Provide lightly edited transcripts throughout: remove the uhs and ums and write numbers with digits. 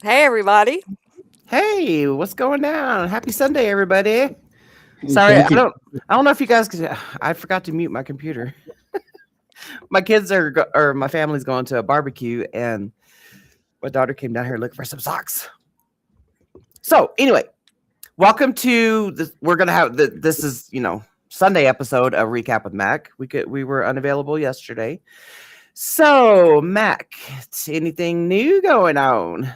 Hey, everybody. Hey, what's going on? Happy Sunday, everybody. Sorry, Thank I you. don't know if you guys could. I forgot to mute my computer. My kids or my family's going to a barbecue, and my daughter came down here looking for some socks. So anyway, welcome to this. We're gonna have this is Sunday episode of Recap with Mac. We were unavailable yesterday. So Mac, anything new going on?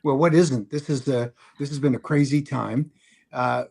Well, what isn't? This has been a crazy time.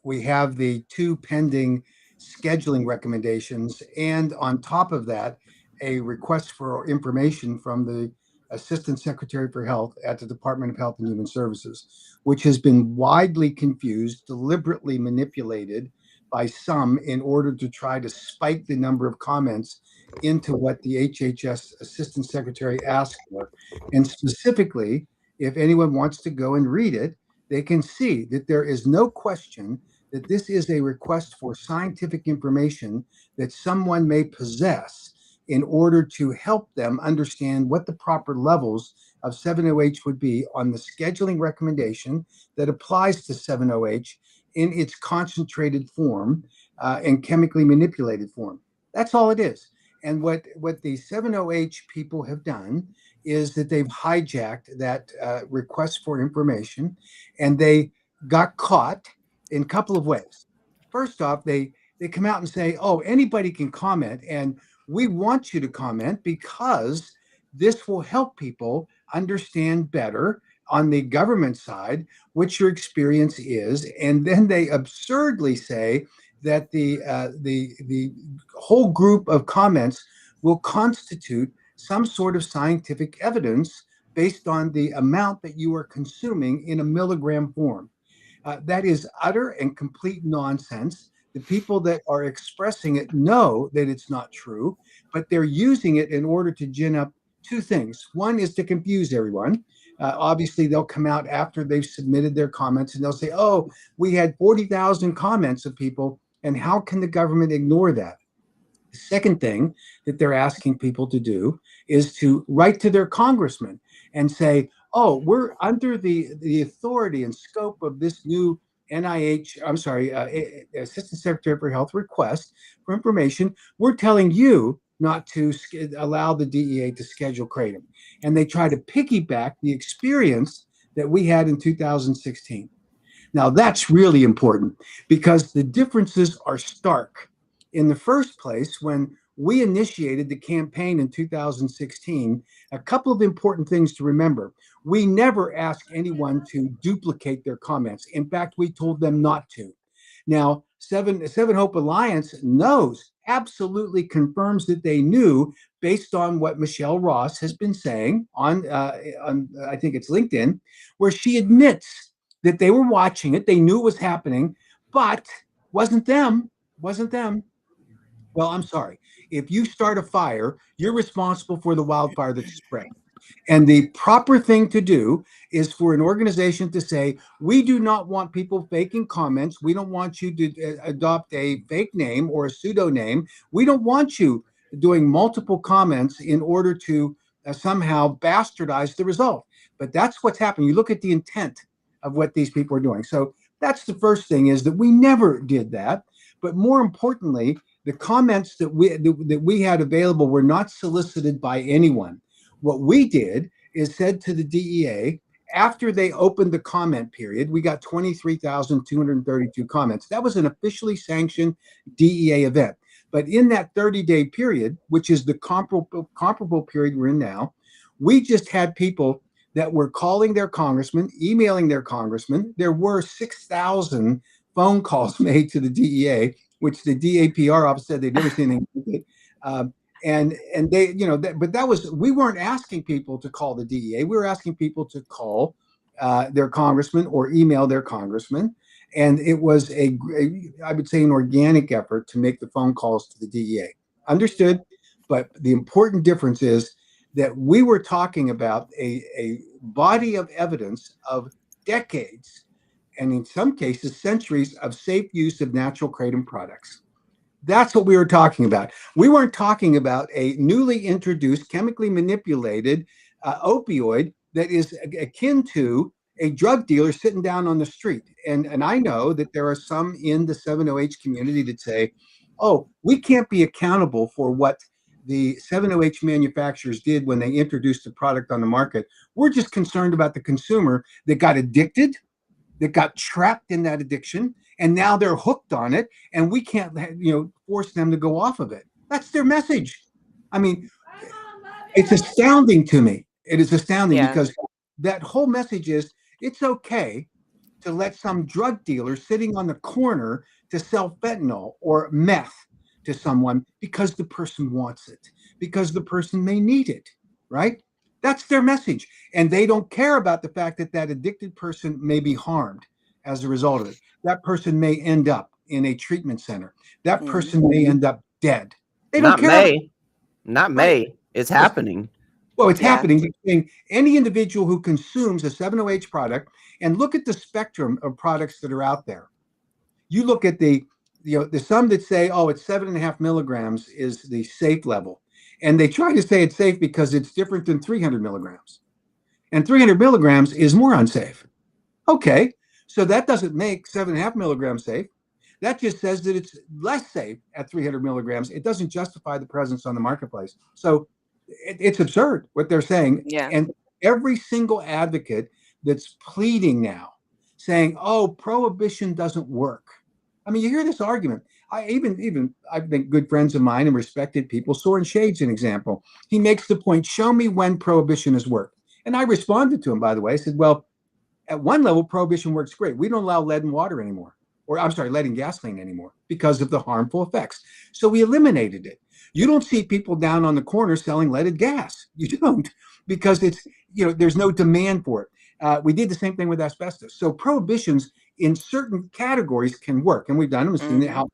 We have the two pending scheduling recommendations, and on top of that, a request for information from the Assistant Secretary for Health at the Department of Health and Human Services, which has been widely confused, deliberately manipulated by some in order to try to spike the number of comments into what the HHS Assistant Secretary asked for, and specifically, if anyone wants to go and read it, they can see that there is no question that this is a request for scientific information that someone may possess in order to help them understand what the proper levels of 7-OH would be on the scheduling recommendation that applies to 7-OH in its concentrated form and chemically manipulated form. That's all it is. And what the 7-OH people have done is that they've hijacked that request for information, and they got caught in a couple of ways. First off, they come out and say, "Oh, anybody can comment, and we want you to comment because this will help people understand better on the government side what your experience is." And then they absurdly say that the whole group of comments will constitute some sort of scientific evidence based on the amount that you are consuming in a milligram form. That is utter and complete nonsense. The people that are expressing it know that it's not true, but they're using it in order to gin up two things. One is to confuse everyone. Obviously, they'll come out after they've submitted their comments and they'll say, "Oh, we had 40,000 comments of people, and how can the government ignore that?" The second thing that they're asking people to do is to write to their congressman and say, "Oh, we're under the authority and scope of this new Assistant Secretary for Health request for information. We're telling you not to allow the DEA to schedule kratom." And they try to piggyback the experience that we had in 2016. Now, that's really important because the differences are stark. In the first place, when we initiated the campaign in 2016, a couple of important things to remember. We never asked anyone to duplicate their comments. In fact, we told them not to. Now, Seven Hope Alliance knows, absolutely confirms that they knew based on what Michelle Ross has been saying on I think it's LinkedIn, where she admits that they were watching it. They knew it was happening, but wasn't them. Wasn't them. Well, I'm sorry. If you start a fire, you're responsible for the wildfire that's spread. And the proper thing to do is for an organization to say, "We do not want people faking comments. We don't want you to adopt a fake name or a pseudo name. We don't want you doing multiple comments in order to somehow bastardize the result." But that's what's happening. You look at the intent of what these people are doing. So that's the first thing, is that we never did that. But more importantly, the comments that we had available were not solicited by anyone. What we did is said to the DEA, after they opened the comment period, we got 23,232 comments. That was an officially sanctioned DEA event. But in that 30-day period, which is the comparable period we're in now, we just had people that were calling their congressman, emailing their congressman. There were 6,000 phone calls made to the DEA, which the DAPR office said they'd never seen anything. And they, but that was, we weren't asking people to call the DEA. We were asking people to call their congressman or email their congressman. And it was I would say, an organic effort to make the phone calls to the DEA. Understood? But the important difference is that we were talking about a body of evidence of decades, and in some cases, centuries of safe use of natural kratom products. That's what we were talking about. We weren't talking about a newly introduced, chemically manipulated opioid that is akin to a drug dealer sitting down on the street. And I know that there are some in the 7-OH community that say, oh, we can't be accountable for what the 7-OH manufacturers did when they introduced the product on the market. We're just concerned about the consumer that got addicted, that got trapped in that addiction, and now they're hooked on it, and we can't, force them to go off of it. That's their message. I mean, it's astounding to me. It is astounding Yeah. because that whole message is it's okay to let some drug dealer sitting on the corner to sell fentanyl or meth to someone because the person wants it, because the person may need it, right? That's their message. And they don't care about the fact that that addicted person may be harmed as a result of it. That person may end up in a treatment center. That person may end up dead. They don't Not care. May. Not Right. May. It's happening. Well, it's Yeah. happening between any individual who consumes a 7-OH product, and look at the spectrum of products that are out there. You look at there's some that say, oh, it's 7.5 milligrams is the safe level. And they try to say it's safe because it's different than 300 milligrams. And 300 milligrams is more unsafe. Okay, so that doesn't make 7.5 milligrams safe. That just says that it's less safe at 300 milligrams. It doesn't justify the presence on the marketplace. So it's absurd what they're saying. Yeah. And every single advocate that's pleading now, saying, oh, prohibition doesn't work. I mean, you hear this argument. I think good friends of mine and respected people, Soren Shade's an example. He makes the point, show me when prohibition has worked. And I responded to him, by the way. I said, well, at one level, prohibition works great. We don't allow lead in water anymore, lead in gasoline anymore because of the harmful effects. So we eliminated it. You don't see people down on the corner selling leaded gas. You don't, because it's, there's no demand for it. We did the same thing with asbestos. So prohibitions in certain categories can work, and we've done them and seen how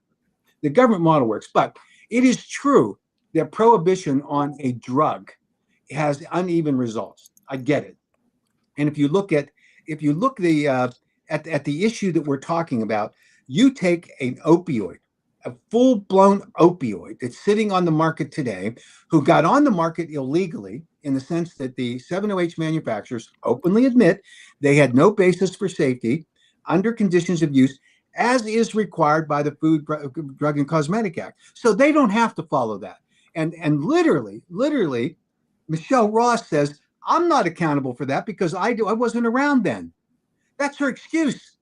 the government model works. But it is true that prohibition on a drug has uneven results. I get it. And if you look at the issue that we're talking about, you take an opioid, a full-blown opioid that's sitting on the market today, who got on the market illegally in the sense that the 7-OH manufacturers openly admit they had no basis for safety under conditions of use, as is required by the Food, Drug, and Cosmetic Act. So they don't have to follow that. And literally, Michelle Ross says, I'm not accountable for that because I wasn't around then. That's her excuse.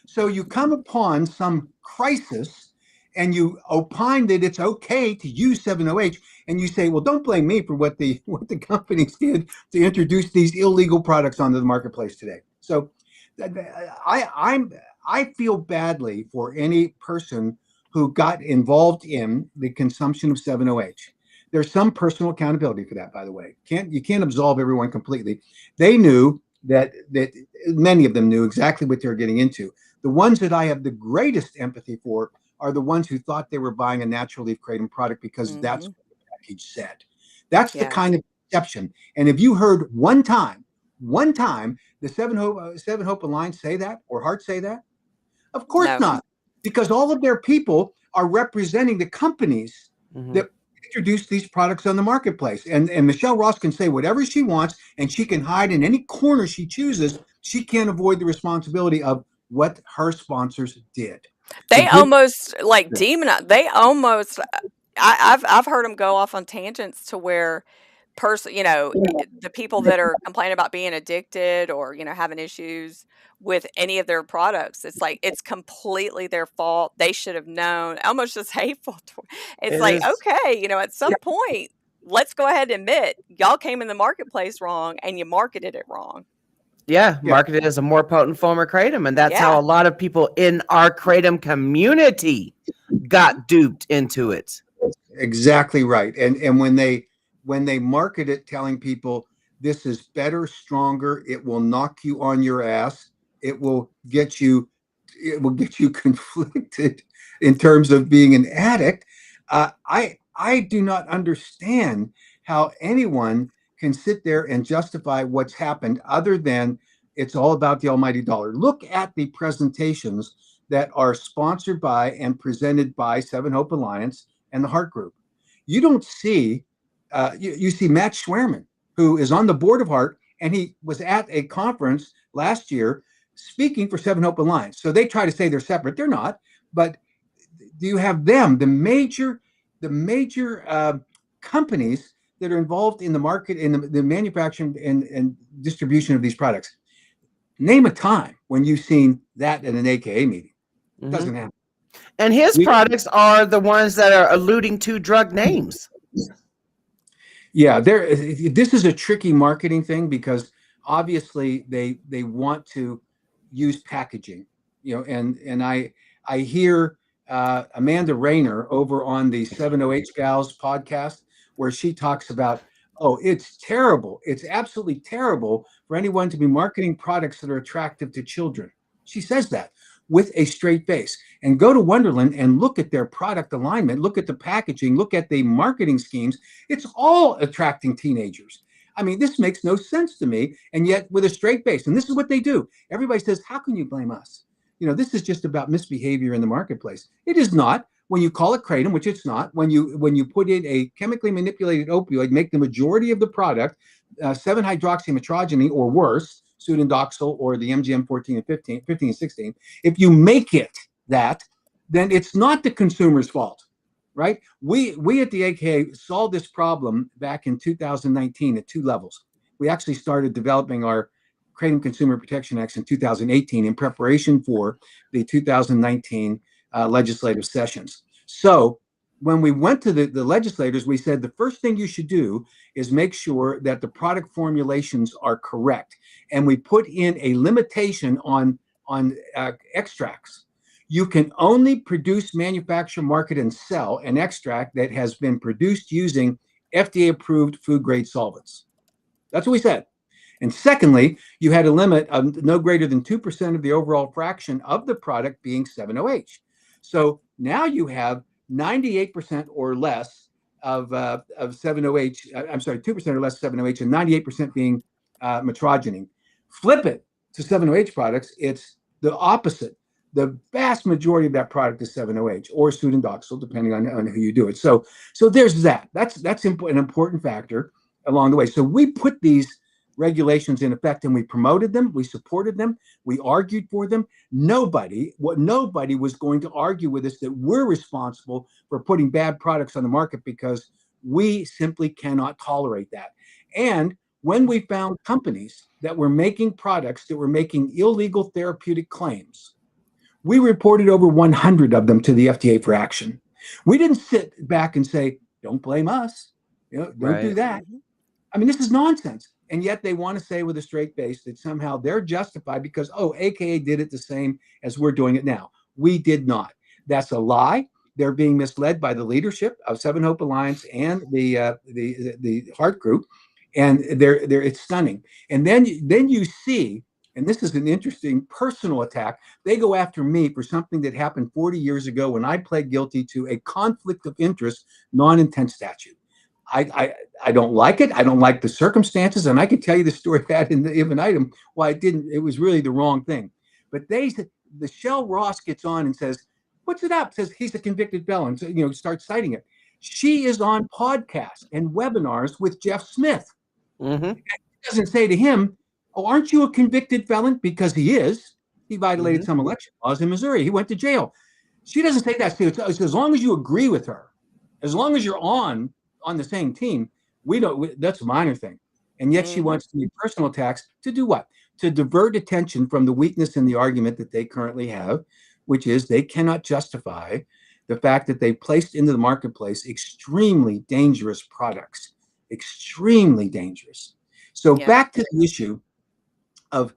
So you come upon some crisis and you opine that it's okay to use 7-OH, and you say, well, don't blame me for what the companies did to introduce these illegal products onto the marketplace today. So I feel badly for any person who got involved in the consumption of 7-OH. There's some personal accountability for that, by the way. You can't absolve everyone completely. They knew that many of them knew exactly what they were getting into. The ones that I have the greatest empathy for are the ones who thought they were buying a natural leaf kratom product because that's what the package said. That's the kind of perception. And if you heard one time the Seven Hope Alliance say that, or Heart say that, of course not, because all of their people are representing the companies that introduce these products on the marketplace. And Michelle Ross can say whatever she wants, and she can hide in any corner she chooses. She can't avoid the responsibility of what her sponsors did. They almost like demonize. They almost. I've heard them go off on tangents to where the people that are complaining about being addicted or having issues with any of their products, it's like it's completely their fault. They should have known. Almost just hateful. It's like, okay, at some point, let's go ahead and admit y'all came in the marketplace wrong and you marketed it wrong. Yeah, marketed as a more potent form of kratom, and that's how a lot of people in our kratom community got duped into it. Exactly right. And when they market it, telling people this is better, stronger, it will knock you on your ass, it will get you conflicted in terms of being an addict. I do not understand how anyone can sit there and justify what's happened other than It's all about the almighty dollar. Look at the presentations that are sponsored by and presented by Seven Hope Alliance and the Heart Group. You don't see, you see Matt Schwerman, who is on the board of Heart, and he was at a conference last year speaking for Seven Hope Alliance. So they try to say they're separate. They're not. But do you have them, the major companies that are involved in the market, in the manufacturing and distribution of these products? Name a time when you've seen that at an AKA meeting. It doesn't happen. And his products are the ones that are alluding to drug names. Yeah, this is a tricky marketing thing because obviously they want to use packaging, and I hear Amanda Rayner over on the 7OH Gals podcast where she talks about, oh, it's terrible. It's absolutely terrible for anyone to be marketing products that are attractive to children. She says that with a straight face. And go to Wonderland and look at their product alignment, look at the packaging, look at the marketing schemes. It's all attracting teenagers. I mean, this makes no sense to me. And yet with a straight face, and this is what they do. Everybody says, how can you blame us? This is just about misbehavior in the marketplace. It is not. When you call it kratom, which it's not, when you put in a chemically manipulated opioid, make the majority of the product 7-hydroxymetrogeny or worse, pseudodoxil or the MGM 14 and 15 and 16, if you make it that, then it's not the consumer's fault, right? We at the AKA solved this problem back in 2019 at 2 levels. We actually started developing our Kratom Consumer Protection Acts in 2018 in preparation for the 2019 legislative sessions. So when we went to the legislators, we said the first thing you should do is make sure that the product formulations are correct. And we put in a limitation on extracts. You can only produce, manufacture, market, and sell an extract that has been produced using FDA-approved food-grade solvents. That's what we said. And secondly, you had a limit of no greater than 2% of the overall fraction of the product being 7OH. So now you have 98% or less of 7OH, I'm sorry, 2% or less 7OH, and 98% being metrogeny. Flip it to 7OH products, it's the opposite. The vast majority of that product is 7OH or pseudodoxil, depending on who you do it. So there's that. That's an important factor along the way. So we put these regulations in effect and we promoted them, we supported them, we argued for them. Nobody was going to argue with us that we're responsible for putting bad products on the market, because we simply cannot tolerate that. And when we found companies that were making products that were making illegal therapeutic claims, we reported over 100 of them to the FDA for action. We didn't sit back and say, don't blame us, don't do that. I mean, this is nonsense. And yet they want to say with a straight face that somehow they're justified because, AKA did it the same as we're doing it now. We did not. That's a lie. They're being misled by the leadership of Seven Hope Alliance and the Heart Group, and it's stunning. And then you see, and this is an interesting personal attack. They go after me for something that happened 40 years ago when I pled guilty to a conflict of interest non-intent statute. I don't like it. I don't like the circumstances. And I could tell you the story ad infinitum why it was really the wrong thing. But Shell Ross gets on and says, what's it up? Says he's a convicted felon. So, starts citing it. She is on podcasts and webinars with Jeff Smith. Mm-hmm. She doesn't say to him, oh, aren't you a convicted felon? Because he is. He violated some election laws in Missouri. He went to jail. She doesn't say that. So as long as you agree with her, as long as you're on the same team, that's a minor thing. And yet she wants to make personal attacks to do what? To divert attention from the weakness in the argument that they currently have, which is they cannot justify the fact that they placed into the marketplace extremely dangerous products, extremely dangerous. So back to the issue of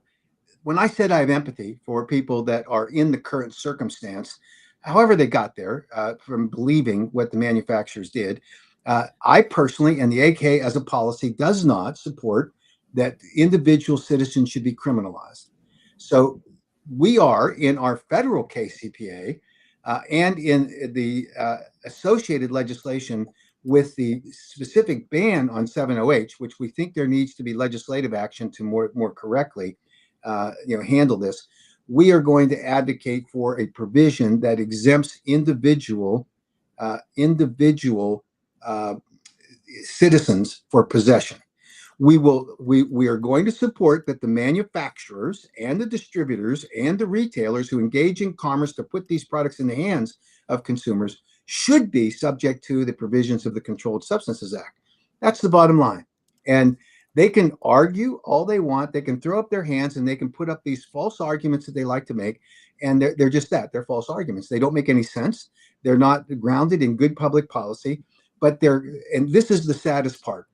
when I said I have empathy for people that are in the current circumstance, however they got there, from believing what the manufacturers did. I personally, and the AK as a policy, does not support that individual citizens should be criminalized. So we are in our federal KCPA and in the associated legislation with the specific ban on 7OH, which we think there needs to be legislative action to more correctly handle this. We are going to advocate for a provision that exempts individual citizens for possession. We are going to support that the manufacturers and the distributors and the retailers who engage in commerce to put these products in the hands of consumers should be subject to the provisions of the Controlled Substances Act. That's the bottom line. And they can argue all they want. They can throw up their hands and they can put up these false arguments that they like to make. And they're just that. They're false arguments. They don't make any sense. They're not grounded in good public policy. But and this is the saddest part.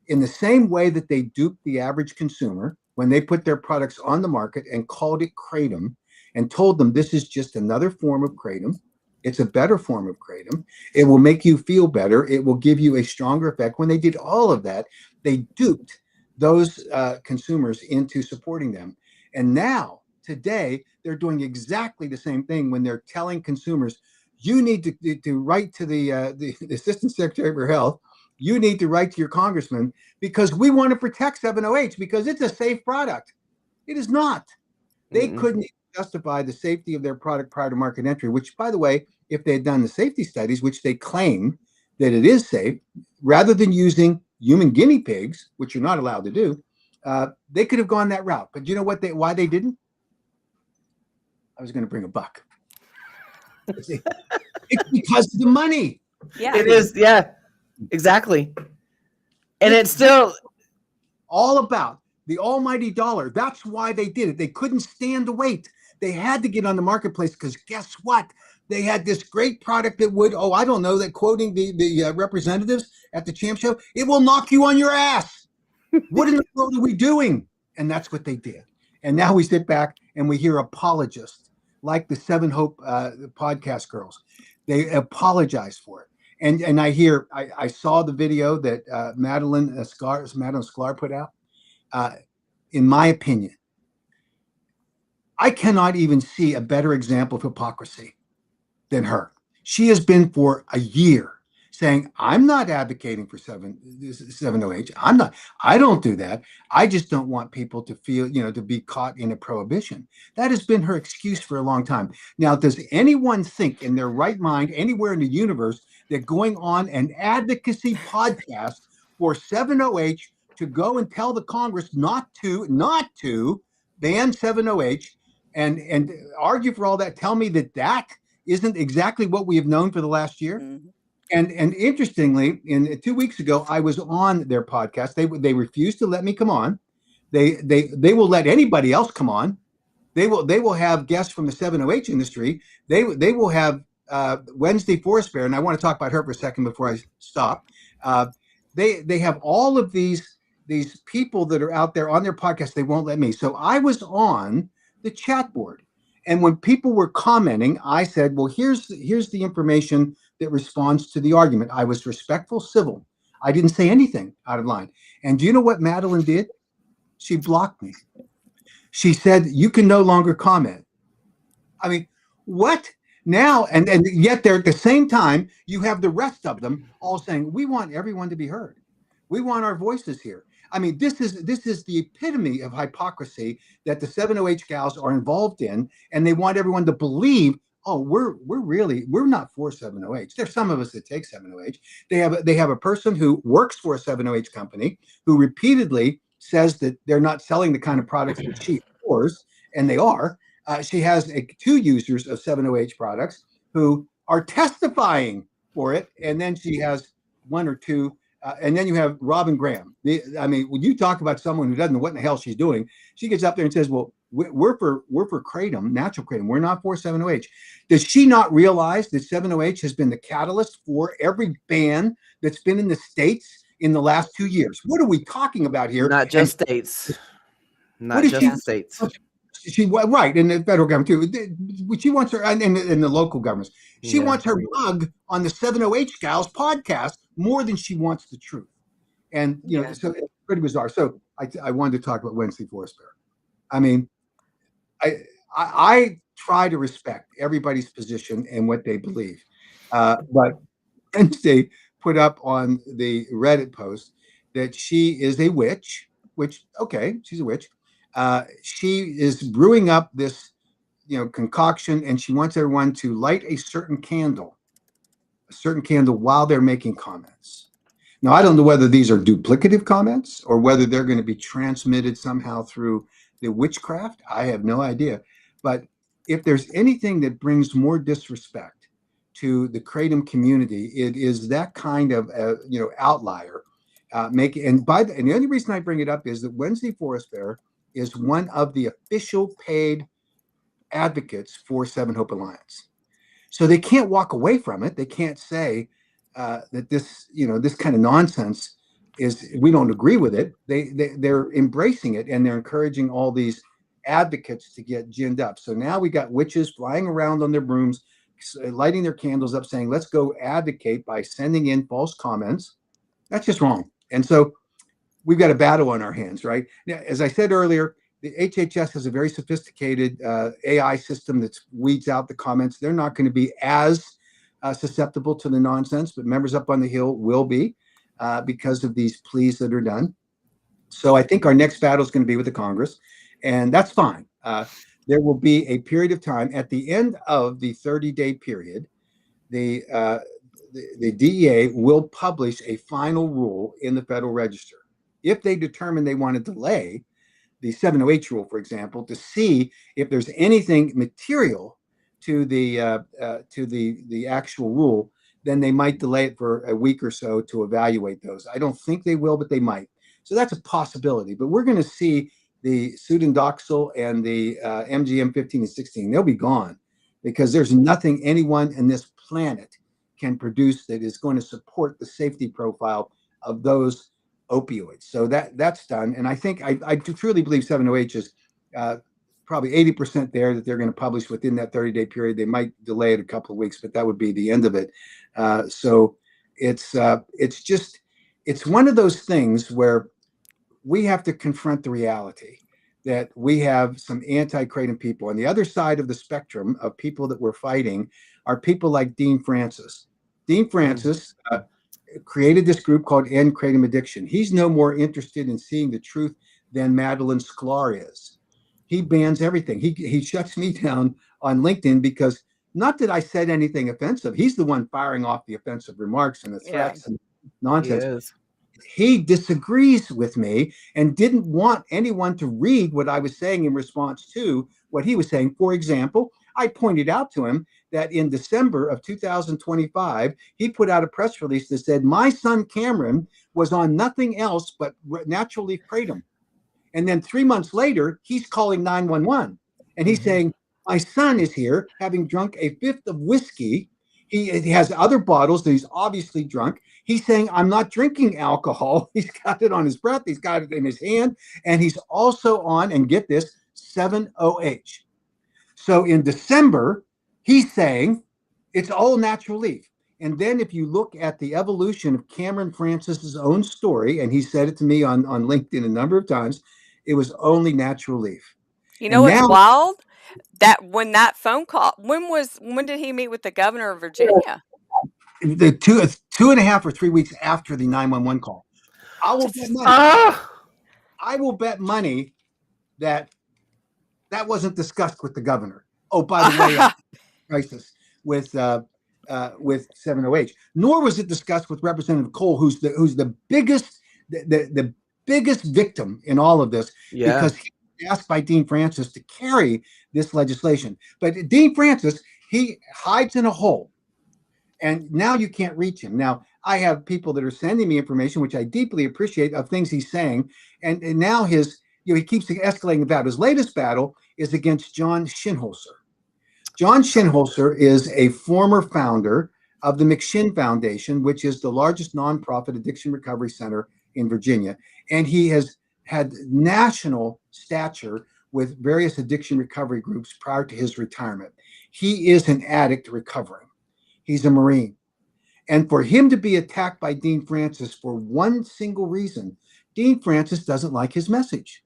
In the same way that they duped the average consumer when they put their products on the market and called it kratom and told them this is just another form of kratom. It's a better form of kratom. It will make you feel better. It will give you a stronger effect. When they did all of that, they duped those consumers into supporting them. And now, today, they're doing exactly the same thing when they're telling consumers, you need to write to the Assistant Secretary for Health. You need to write to your congressman because we want to protect 7-OH because it's a safe product. It is not. They couldn't justify the safety of their product prior to market entry, which, by the way, if they had done the safety studies, which they claim that it is safe, rather than using human guinea pigs, which you're not allowed to do, they could have gone that route. But you know why they didn't? I was going to bring a buck. It's because of the money. Yeah. It is. Yeah. Exactly. And it's still all about the almighty dollar. That's why they did it. They couldn't stand to wait. They had to get on the marketplace because guess what? They had this great product that would, that quoting the representatives at the Champ Show, it will knock you on your ass. What in the world are we doing? And that's what they did. And now we sit back and we hear apologists like the Seven Hope podcast girls. They apologize for it. And I saw the video that Madeline Sklar put out. In my opinion, I cannot even see a better example of hypocrisy than her. She has been for a year saying, I'm not advocating for 7-OH. I don't do that. I just don't want people to feel, to be caught in a prohibition. That has been her excuse for a long time. Now, does anyone think in their right mind anywhere in the universe that going on an advocacy podcast for 7-OH to go and tell the Congress not to ban 7-OH and argue for all that, tell me that isn't exactly what we have known for the last year? Mm-hmm. And interestingly, 2 weeks ago, I was on their podcast. They refused to let me come on. They will let anybody else come on. They will have guests from the 7-OH industry. They will have Wednesday Forest Fair, and I want to talk about her for a second before I stop. They have all of these people that are out there on their podcast. They won't let me. So I was on the chat board, and when people were commenting, I said, "Well, here's the information that responds to the argument." I was respectful, civil. I didn't say anything out of line. And do you know what Madeline did? She blocked me. She said, "You can no longer comment." I mean, what? Now, and yet they're at the same time, you have the rest of them all saying, we want everyone to be heard. We want our voices here. I mean, this is the epitome of hypocrisy that the 7-OH gals are involved in, and they want everyone to believe, oh, we're not for 7-OH. There's some of us that take 7-OH. They have a person who works for a 7-OH company who repeatedly says that they're not selling the kind of products that she pours, and they are. She has 2 users of 7-OH products who are testifying for it, and then she has 1 or 2, and then you have Robin Graham. When you talk about someone who doesn't know what in the hell she's doing, she gets up there and says, "Well, we're for kratom, natural kratom. We're not for 7-OH." Does she not realize that 7-OH has been the catalyst for every ban that's been in the states in the last 2 years? What are we talking about here? Not just states. Not just states. She right in the federal government too. She wants her in the local governments. She wants her mug on the 7-OH gals podcast more than she wants the truth. And so it's pretty bizarre. So I wanted to talk about Wednesday Forest Fair. I mean, I try to respect everybody's position and what they believe, but Wednesday put up on the Reddit post that she is a witch. Which, okay, she's a witch. She is brewing up this, concoction, and she wants everyone to light a certain candle while they're making comments. Now, I don't know whether these are duplicative comments or whether they're going to be transmitted somehow through the witchcraft. I have no idea. But if there's anything that brings more disrespect to the Kratom community, it is that kind of outlier. And the only reason I bring it up is that Wednesday Forest Fair is one of the official paid advocates for Seven Hope Alliance. So they can't walk away from it. They can't say that this kind of nonsense we don't agree with it. They're embracing it, and they're encouraging all these advocates to get ginned up. So now we got witches flying around on their brooms, lighting their candles up, saying, let's go advocate by sending in false comments. That's just wrong. And so we've got a battle on our hands, right? Now, as I said earlier, the HHS has a very sophisticated AI system that weeds out the comments. They're not going to be as susceptible to the nonsense, but members up on the Hill will be because of these pleas that are done. So I think our next battle is going to be with the Congress, and that's fine. There will be a period of time at the end of the 30-day period. The DEA will publish a final rule in the Federal Register. If they determine they want to delay the 708 rule, for example, to see if there's anything material to the actual rule, then they might delay it for a week or so to evaluate those. I don't think they will, but they might. So that's a possibility. But we're going to see the pseudodoxil and the MGM 15 and 16. They'll be gone because there's nothing anyone in this planet can produce that is going to support the safety profile of those opioids. So that's done. And I think I truly believe 708 is probably 80% there that they're going to publish within that 30-day period. They might delay it a couple of weeks, but that would be the end of it. So it's one of those things where we have to confront the reality that we have some anti-Kratom people. On the other side of the spectrum of people that we're fighting are people like Dean Francis. Dean Francis created this group called End Kratom Addiction. He's no more interested in seeing the truth than Madeline Sklar is. He bans everything. He shuts me down on LinkedIn because not that I said anything offensive. He's the one firing off the offensive remarks and the threats and nonsense. He disagrees with me and didn't want anyone to read what I was saying in response to what he was saying. For example, I pointed out to him that in December of 2025, he put out a press release that said, my son Cameron was on nothing else but natural leaf kratom. And then 3 months later, he's calling 911. And he's saying, my son is here having drunk a fifth of whiskey. He has other bottles that he's obviously drunk. He's saying, I'm not drinking alcohol. He's got it on his breath. He's got it in his hand. And he's also on, and get this, 7-OH. So in December, he's saying it's all natural leaf. And then if you look at the evolution of Cameron Francis's own story, and he said it to me on LinkedIn a number of times, it was only natural leaf. You know what's wild? That when that phone call, when did he meet with the governor of Virginia? The 2.5 or 3 weeks after the 911 call. I will bet money that wasn't discussed with the governor. Oh, by the way, crisis with 7-OH. Nor was it discussed with Representative Cole, who's the biggest the biggest victim in all of this, because he was asked by Dean Francis to carry this legislation. But Dean Francis, he hides in a hole, and now you can't reach him. Now, I have people that are sending me information, which I deeply appreciate, of things he's saying, and now he keeps escalating the battle. His latest battle is against John Shinholzer. John Shinholzer is a former founder of the McShin Foundation, which is the largest nonprofit addiction recovery center in Virginia. And he has had national stature with various addiction recovery groups prior to his retirement. He is an addict recovering. He's a Marine. And for him to be attacked by Dean Francis for one single reason, Dean Francis doesn't like his message.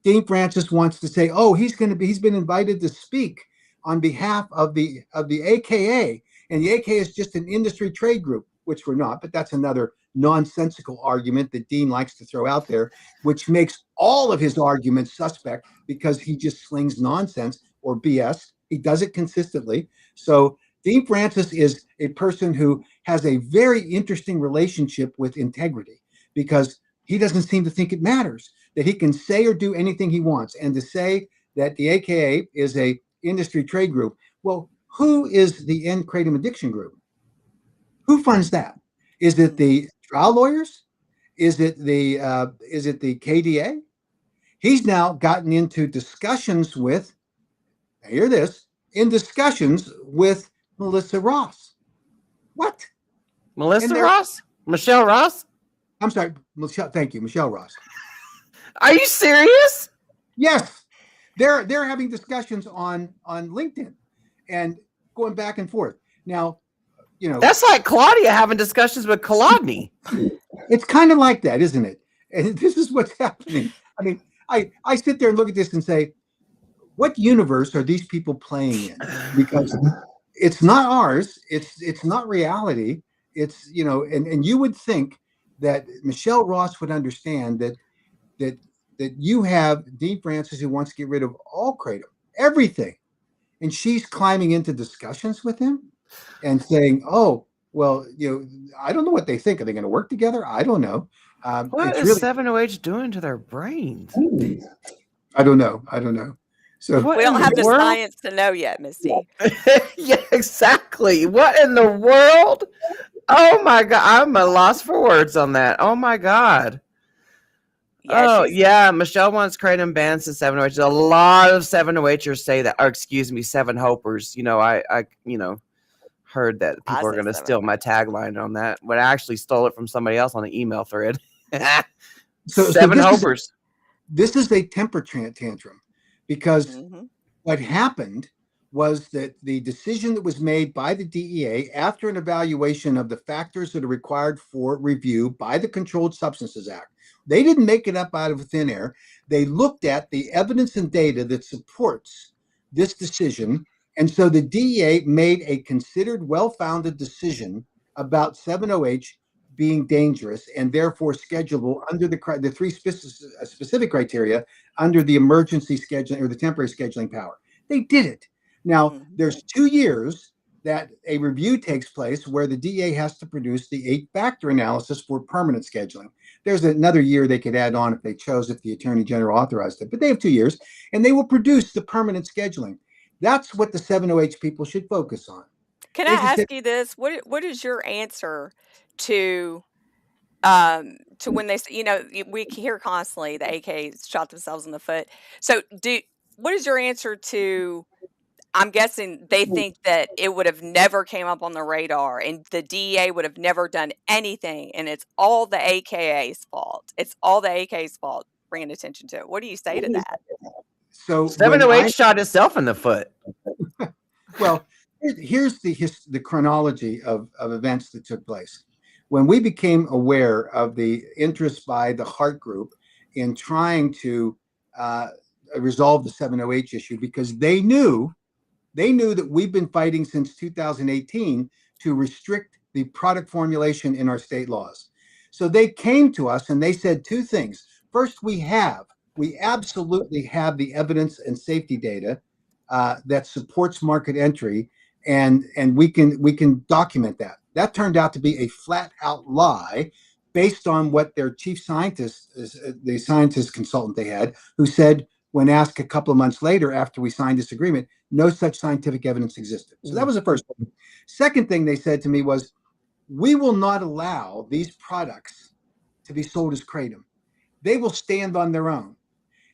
Dean Francis wants to say, oh, he's been invited to speak on behalf of the AKA, and the AKA is just an industry trade group, which we're not, but that's another nonsensical argument that Dean likes to throw out there, which makes all of his arguments suspect because he just slings nonsense or BS. He does it consistently. So Dean Francis is a person who has a very interesting relationship with integrity because he doesn't seem to think it matters, that he can say or do anything he wants. And to say that the AKA is a industry trade group, well, who is the End Kratom Addiction Group? Who funds that? Is it the trial lawyers? Is it the KDA? He's now gotten into discussions with, hear this, in discussions with Melissa Ross. What? Melissa Ross? Michelle Ross? I'm sorry, Michelle. Thank you, Michelle Ross. Are you serious? Yes, they're having discussions on LinkedIn and going back and forth. Now, that's like Claudia having discussions with Kolodny. It's kind of like that, isn't it? And this is what's happening. I mean, I sit there and look at this and say, what universe are these people playing in? Because it's not ours. It's not reality. It's, and you would think that Michelle Ross would understand that you have Dean Francis who wants to get rid of all kratom, everything. And she's climbing into discussions with him and saying, oh, well, I don't know what they think. Are they going to work together? I don't know. What is 7OH doing to their brains? I don't know. So we don't have the science to know yet, Misty. Yeah, exactly. What in the world? Oh my God. I'm at a loss for words on that. Oh my God. Yeah, Michelle wants kratom banned since 7OH. A lot of 7OHers say that, or excuse me, 7-hopers. I heard that people are going to steal my tagline on that, but I actually stole it from somebody else on an email thread. So 7-hopers. This is a temper tantrum because what happened was that the decision that was made by the DEA after an evaluation of the factors that are required for review by the Controlled Substances Act, they didn't make it up out of thin air. They looked at the evidence and data that supports this decision. And so the DEA made a considered well-founded decision about 7OH being dangerous and therefore schedulable under the three specific criteria under the emergency scheduling or the temporary scheduling power. They did it. Now, there's 2 years that a review takes place where the DEA has to produce the 8-factor analysis for permanent scheduling. There's another year they could add on if they chose, if the Attorney General authorized it. But they have 2 years, and they will produce the permanent scheduling. That's what the 7OH people should focus on. Can I ask you this? What is your answer to when they, we hear constantly the AKs shot themselves in the foot. So what is your answer to, I'm guessing they think that it would have never came up on the radar and the DEA would have never done anything and it's all the AKA's fault. It's all the AK's fault bringing attention to it. What do you say to that? So 7OH shot itself in the foot. Well, here's the chronology of events that took place. When we became aware of the interest by the Heart Group in trying to resolve the 7OH issue, because they knew that we've been fighting since 2018 to restrict the product formulation in our state laws. So they came to us and they said 2 things. First, we absolutely have the evidence and safety data that supports market entry, and we can document that. That turned out to be a flat out lie based on what their chief scientist, the scientist consultant they had, who said, when asked a couple of months later after we signed this agreement, no such scientific evidence existed. So that was the first thing. Second thing they said to me was, we will not allow these products to be sold as kratom. They will stand on their own.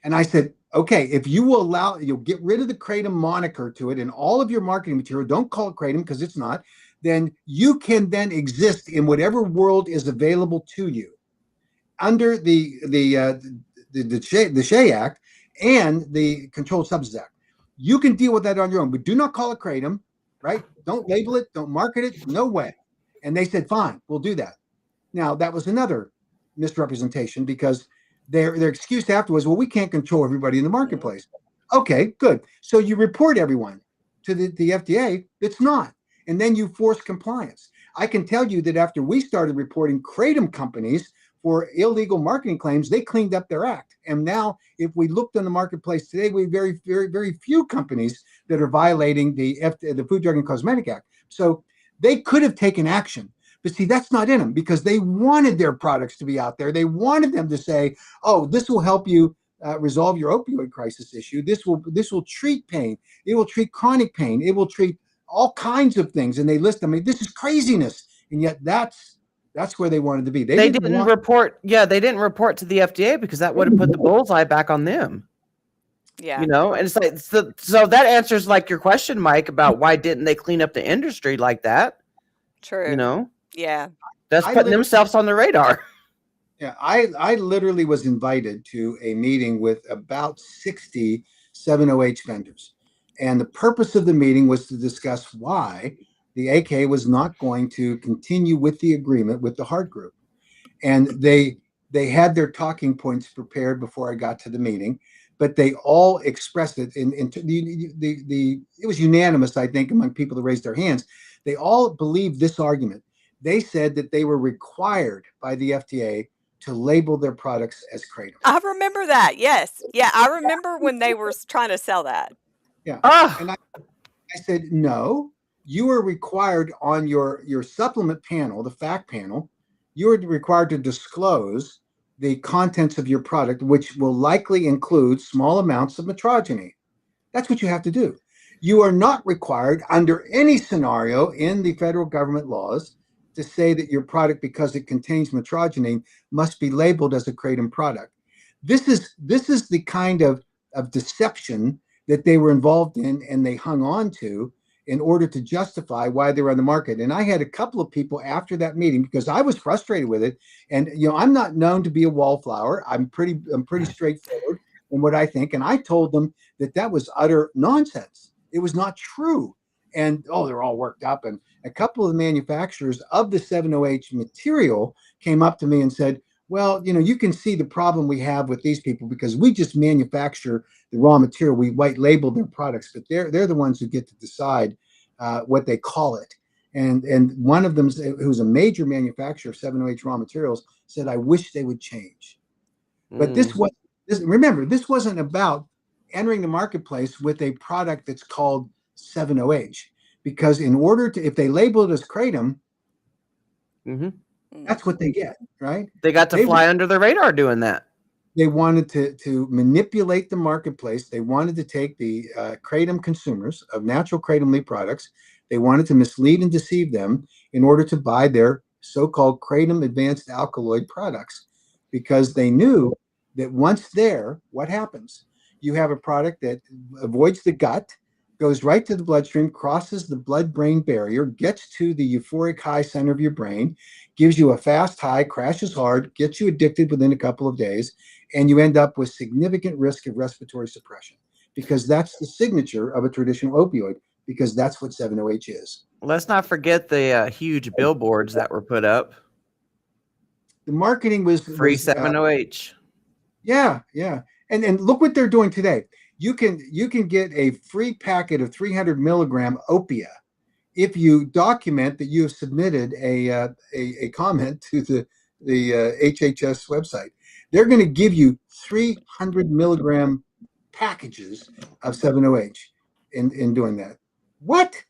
And I said, okay, if you will you'll get rid of the kratom moniker to it in all of your marketing material, don't call it kratom because it's not, then you can then exist in whatever world is available to you under the Shea Act and the Controlled Substances Act. You can deal with that on your own, but do not call it kratom, right? Don't label it, don't market it, no way. And they said, fine, we'll do that. Now, that was another misrepresentation because their excuse afterwards, well, we can't control everybody in the marketplace. Okay, good. So you report everyone to the FDA that's not, and then you force compliance. I can tell you that after we started reporting kratom companies for illegal marketing claims, they cleaned up their act. And now, if we looked on the marketplace today, we have very, very, very few companies that are violating the Food, Drug, and Cosmetic Act. So they could have taken action. But see, that's not in them because they wanted their products to be out there. They wanted them to say, "Oh, this will help you resolve your opioid crisis issue. This will treat pain. It will treat chronic pain. It will treat all kinds of things." And they list them. I mean, this is craziness, and yet that's where they wanted to be. They didn't report. Yeah, they didn't report to the FDA because that would have put the bullseye back on them. Yeah. You know, and it's like so that answers like your question, Mike, about why didn't they clean up the industry like that? True. You know? Yeah. That's putting themselves on the radar. Yeah, I literally was invited to a meeting with about 60 7OH vendors. And the purpose of the meeting was to discuss why the AK was not going to continue with the agreement with the Hart Group. And they had their talking points prepared before I got to the meeting, but they all expressed it it was unanimous, I think, among people that raised their hands. They all believed this argument. They said that they were required by the FDA to label their products as kratom. I remember that. Yes. Yeah, I remember when they were trying to sell that. Yeah. And I said, no, you are required on your supplement panel, the fact panel, you are required to disclose the contents of your product, which will likely include small amounts of metrogeny. That's what you have to do. You are not required under any scenario in the federal government laws to say that your product, because it contains metrogeny, must be labeled as a kratom product. This is the kind of deception that they were involved in and they hung on to in order to justify why they were on the market. And I had a couple of people after that meeting because I was frustrated with it. And I'm not known to be a wallflower. I'm pretty straightforward in what I think. And I told them that was utter nonsense. It was not true. And they're all worked up. And a couple of the manufacturers of the 7OH material came up to me and said, well, you can see the problem we have with these people because we just manufacture the raw material. We white label their products, but they're the ones who get to decide what they call it. And one of them, who's a major manufacturer of 7OH raw materials, said, I wish they would change. But remember, this wasn't about entering the marketplace with a product that's called 7OH, because in order to, if they label it as kratom, that's what they get, right? They got to fly under the radar doing that. They wanted to manipulate the marketplace. They wanted to take the kratom consumers of natural kratom leaf products. They wanted to mislead and deceive them in order to buy their so-called kratom advanced alkaloid products, because they knew that once there, what happens? You have a product that avoids the gut, goes right to the bloodstream, crosses the blood-brain barrier, gets to the euphoric high center of your brain, gives you a fast high, crashes hard, gets you addicted within a couple of days, and you end up with significant risk of respiratory suppression, because that's the signature of a traditional opioid, because that's what 7OH is. Let's not forget the huge billboards that were put up. The marketing was free 7OH. Yeah. And look what they're doing today. You can get a free packet of 300 milligram opia if you document that you have submitted a comment to the HHS website. They're going to give you 300 milligram packages of 7OH in doing that. What?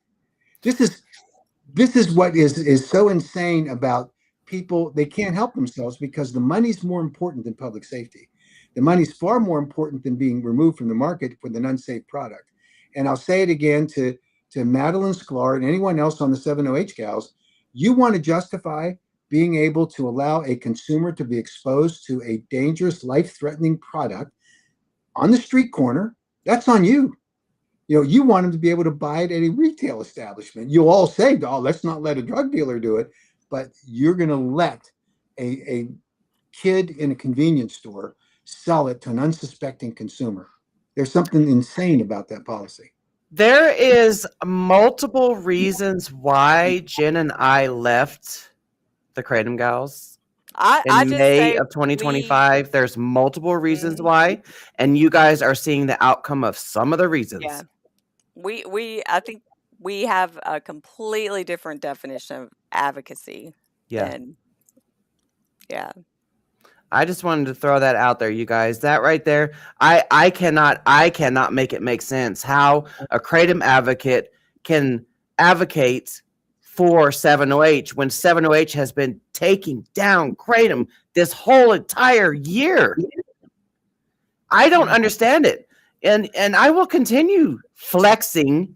This is what is so insane about people. They can't help themselves because the money's more important than public safety. The money's far more important than being removed from the market with an unsafe product. And I'll say it again to Madeline Sklar and anyone else on the 7OH gals, you want to justify being able to allow a consumer to be exposed to a dangerous, life-threatening product on the street corner, that's on you. You want them to be able to buy it at a retail establishment. You'll all say, let's not let a drug dealer do it, but you're going to let a kid in a convenience store sell it to an unsuspecting consumer. There's something insane about that policy. There is multiple reasons why Jen and I left the Kratom Gals in May of 2025. There's multiple reasons why, and you guys are seeing the outcome of some of the reasons. Yeah. I think we have a completely different definition of advocacy Yeah. than, yeah. I just wanted to throw that out there, you guys. That right there, I cannot make it make sense how a kratom advocate can advocate for 7-OH when 7-OH has been taking down kratom this whole entire year. I don't understand it, and I will continue flexing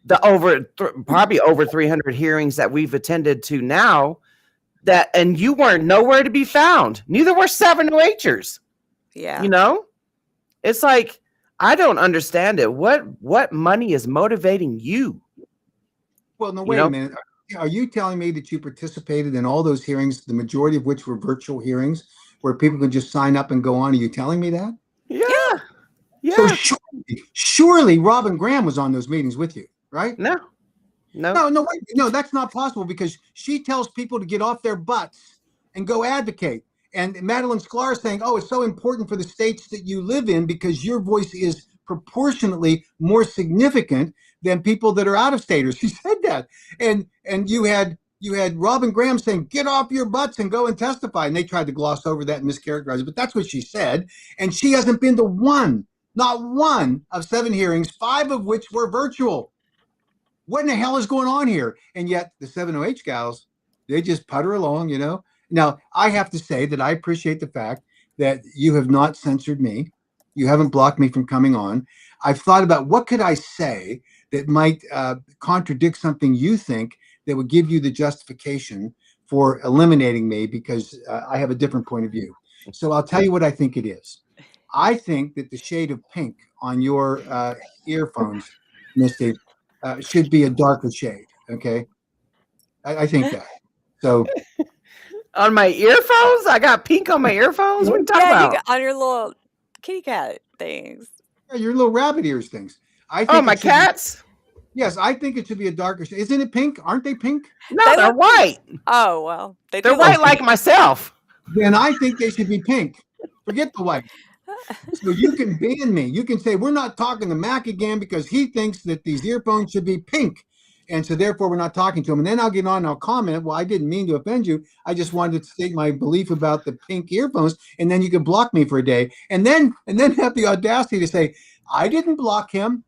the probably over 300 hearings that we've attended to now. That and you weren't nowhere to be found. Neither were 7-OHers. Yeah. You know, it's like I don't understand it. What money is motivating you? Well, no, wait a minute. Are you telling me that you participated in all those hearings, the majority of which were virtual hearings, where people could just sign up and go on? Are you telling me that? Yeah. So surely Robin Graham was on those meetings with you, right? No, wait, no, that's not possible because she tells people to get off their butts and go advocate. And Madeline Sklar is saying, oh, it's so important for the states that you live in because your voice is proportionately more significant than people that are out of staters. She said that. And you had Robin Graham saying, get off your butts and go and testify. And they tried to gloss over that and mischaracterize it, but that's what she said. And she hasn't been to not one of 7 hearings, 5 of which were virtual. What in the hell is going on here? And yet the 7-OH gals, they just putter along, you know. Now, I have to say that I appreciate the fact that you have not censored me. You haven't blocked me from coming on. I've thought about what could I say that might contradict something you think that would give you the justification for eliminating me because I have a different point of view. So I'll tell you what I think it is. I think that the shade of pink on your earphones, Misty, should be a darker shade. Okay. I think that. So on my earphones, I got pink on my earphones. What are you talking about? You got on your little kitty cat things. Your little rabbit ears things. I think. Oh, my cats. Yes, I think it should be a darker shade. Isn't it pink? Aren't they pink? No, they're white. Oh well, they're white like myself. Then I think they should be pink. Forget the white. So you can ban me. You can say we're not talking to Mac again because he thinks that these earphones should be pink. And so therefore we're not talking to him. And then I'll get on and I'll comment. Well, I didn't mean to offend you. I just wanted to state my belief about the pink earphones. And then you can block me for a day. And then have the audacity to say, I didn't block him.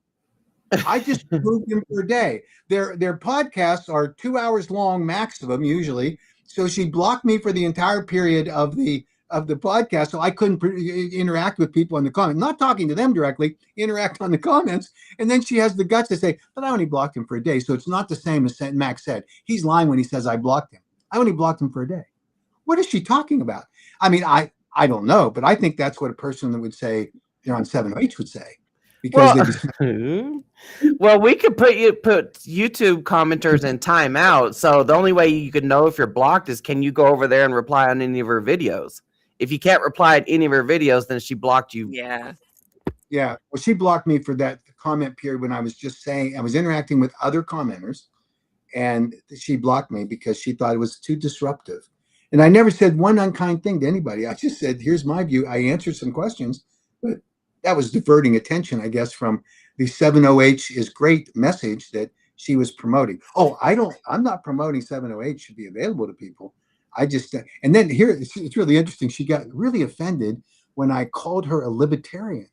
I just removed him for a day. Their podcasts are 2 hours long maximum usually. So she blocked me for the entire period of the podcast, so I couldn't interact with people in the comments, not talking to them directly, interact on the comments. And then she has the guts to say, but I only blocked him for a day. So it's not the same as Max said. He's lying when he says I blocked him. I only blocked him for a day. What is she talking about? I mean, I don't know, but I think that's what a person that would say they're on 7-OH would say. Because well, we could put YouTube commenters in timeout. So the only way you could know if you're blocked is can you go over there and reply on any of her videos? If you can't reply to any of her videos, then she blocked you. Yeah. Yeah. Well, she blocked me for that comment period when I was just saying I was interacting with other commenters, and she blocked me because she thought it was too disruptive. And I never said one unkind thing to anybody. I just said, here's my view. I answered some questions, but that was diverting attention, I guess, from the 7-OH is great message that she was promoting. Oh, I'm not promoting 7-OH should be available to people. I just, and then here, it's really interesting. She got really offended when I called her a libertarian.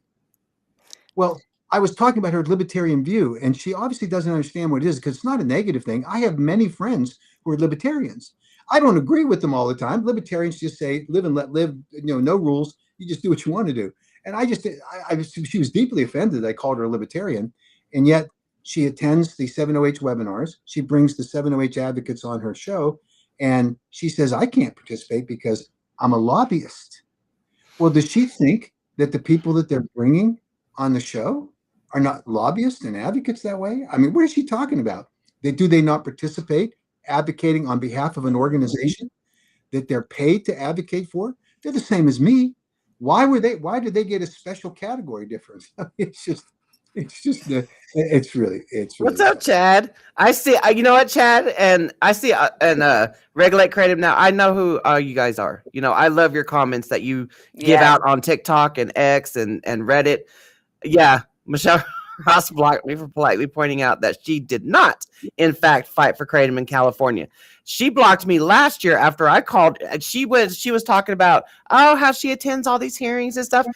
Well, I was talking about her libertarian view, and she obviously doesn't understand what it is because it's not a negative thing. I have many friends who are libertarians. I don't agree with them all the time. Libertarians just say, live and let live, no rules. You just do what you want to do. And she was deeply offended that I called her a libertarian. And yet she attends the 7-OH webinars. She brings the 7-OH advocates on her show. And she says, I can't participate because I'm a lobbyist. Well, does she think that the people that they're bringing on the show are not lobbyists and advocates that way? I mean, what is she talking about? Do they not participate advocating on behalf of an organization that they're paid to advocate for? They're the same as me. Why did they get a special category difference? It's really. What's up, Chad? I see. You know what, Chad? And I see. And Regulate Creative now. I know who you guys are. I love your comments that you give out on TikTok and X and Reddit. Yeah, Michelle. Ross blocked me for politely pointing out that she did not, in fact, fight for kratom in California. She blocked me last year after I called. She was talking about how she attends all these hearings and stuff.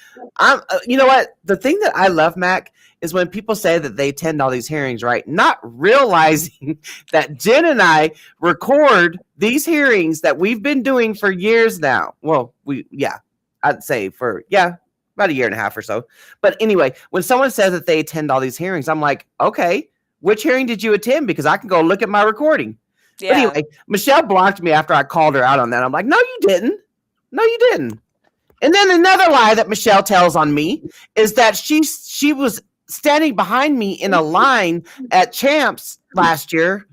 You know what? The thing that I love, Mac, is when people say that they attend all these hearings, right? Not realizing that Jen and I record these hearings that we've been doing for years now. Well, I'd say about a year and a half or so. But anyway, when someone says that they attend all these hearings, I'm like, okay, which hearing did you attend? Because I can go look at my recording. Yeah. But anyway, Michelle blocked me after I called her out on that. I'm like, no, you didn't. No, you didn't. And then another lie that Michelle tells on me is that she was standing behind me in a line at Champs last year,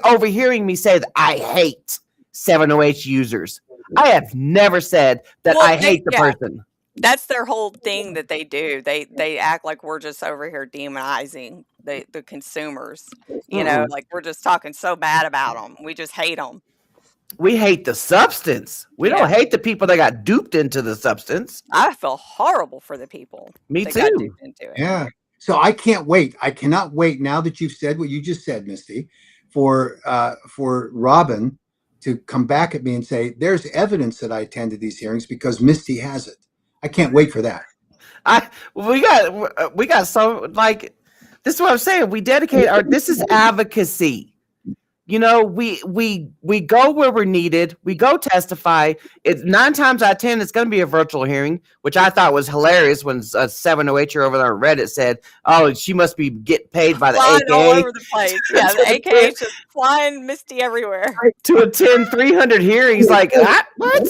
overhearing me say that I hate 708 users. I have never said that I hate the person. That's their whole thing that they do. They act like we're just over here demonizing the consumers. You know, like we're just talking so bad about them. We just hate them. We hate the substance. We don't hate the people that got duped into the substance. I feel horrible for the people. Me too. Got duped into it. Yeah. So I can't wait. I cannot wait now that you've said what you just said, Misty, for Robin to come back at me and say, there's evidence that I attended these hearings because Misty has it. I can't wait for that. We got so, like, this is what I'm saying. We dedicate this is advocacy. You know, we go where we're needed. We go testify. It's 9 times out of 10, it's going to be a virtual hearing, which I thought was hilarious when a 708 over there on Reddit said, "Oh, she must be getting paid by the AKA all over the place." Yeah, the AKA just flying Misty everywhere to attend 300 hearings. Like that? What?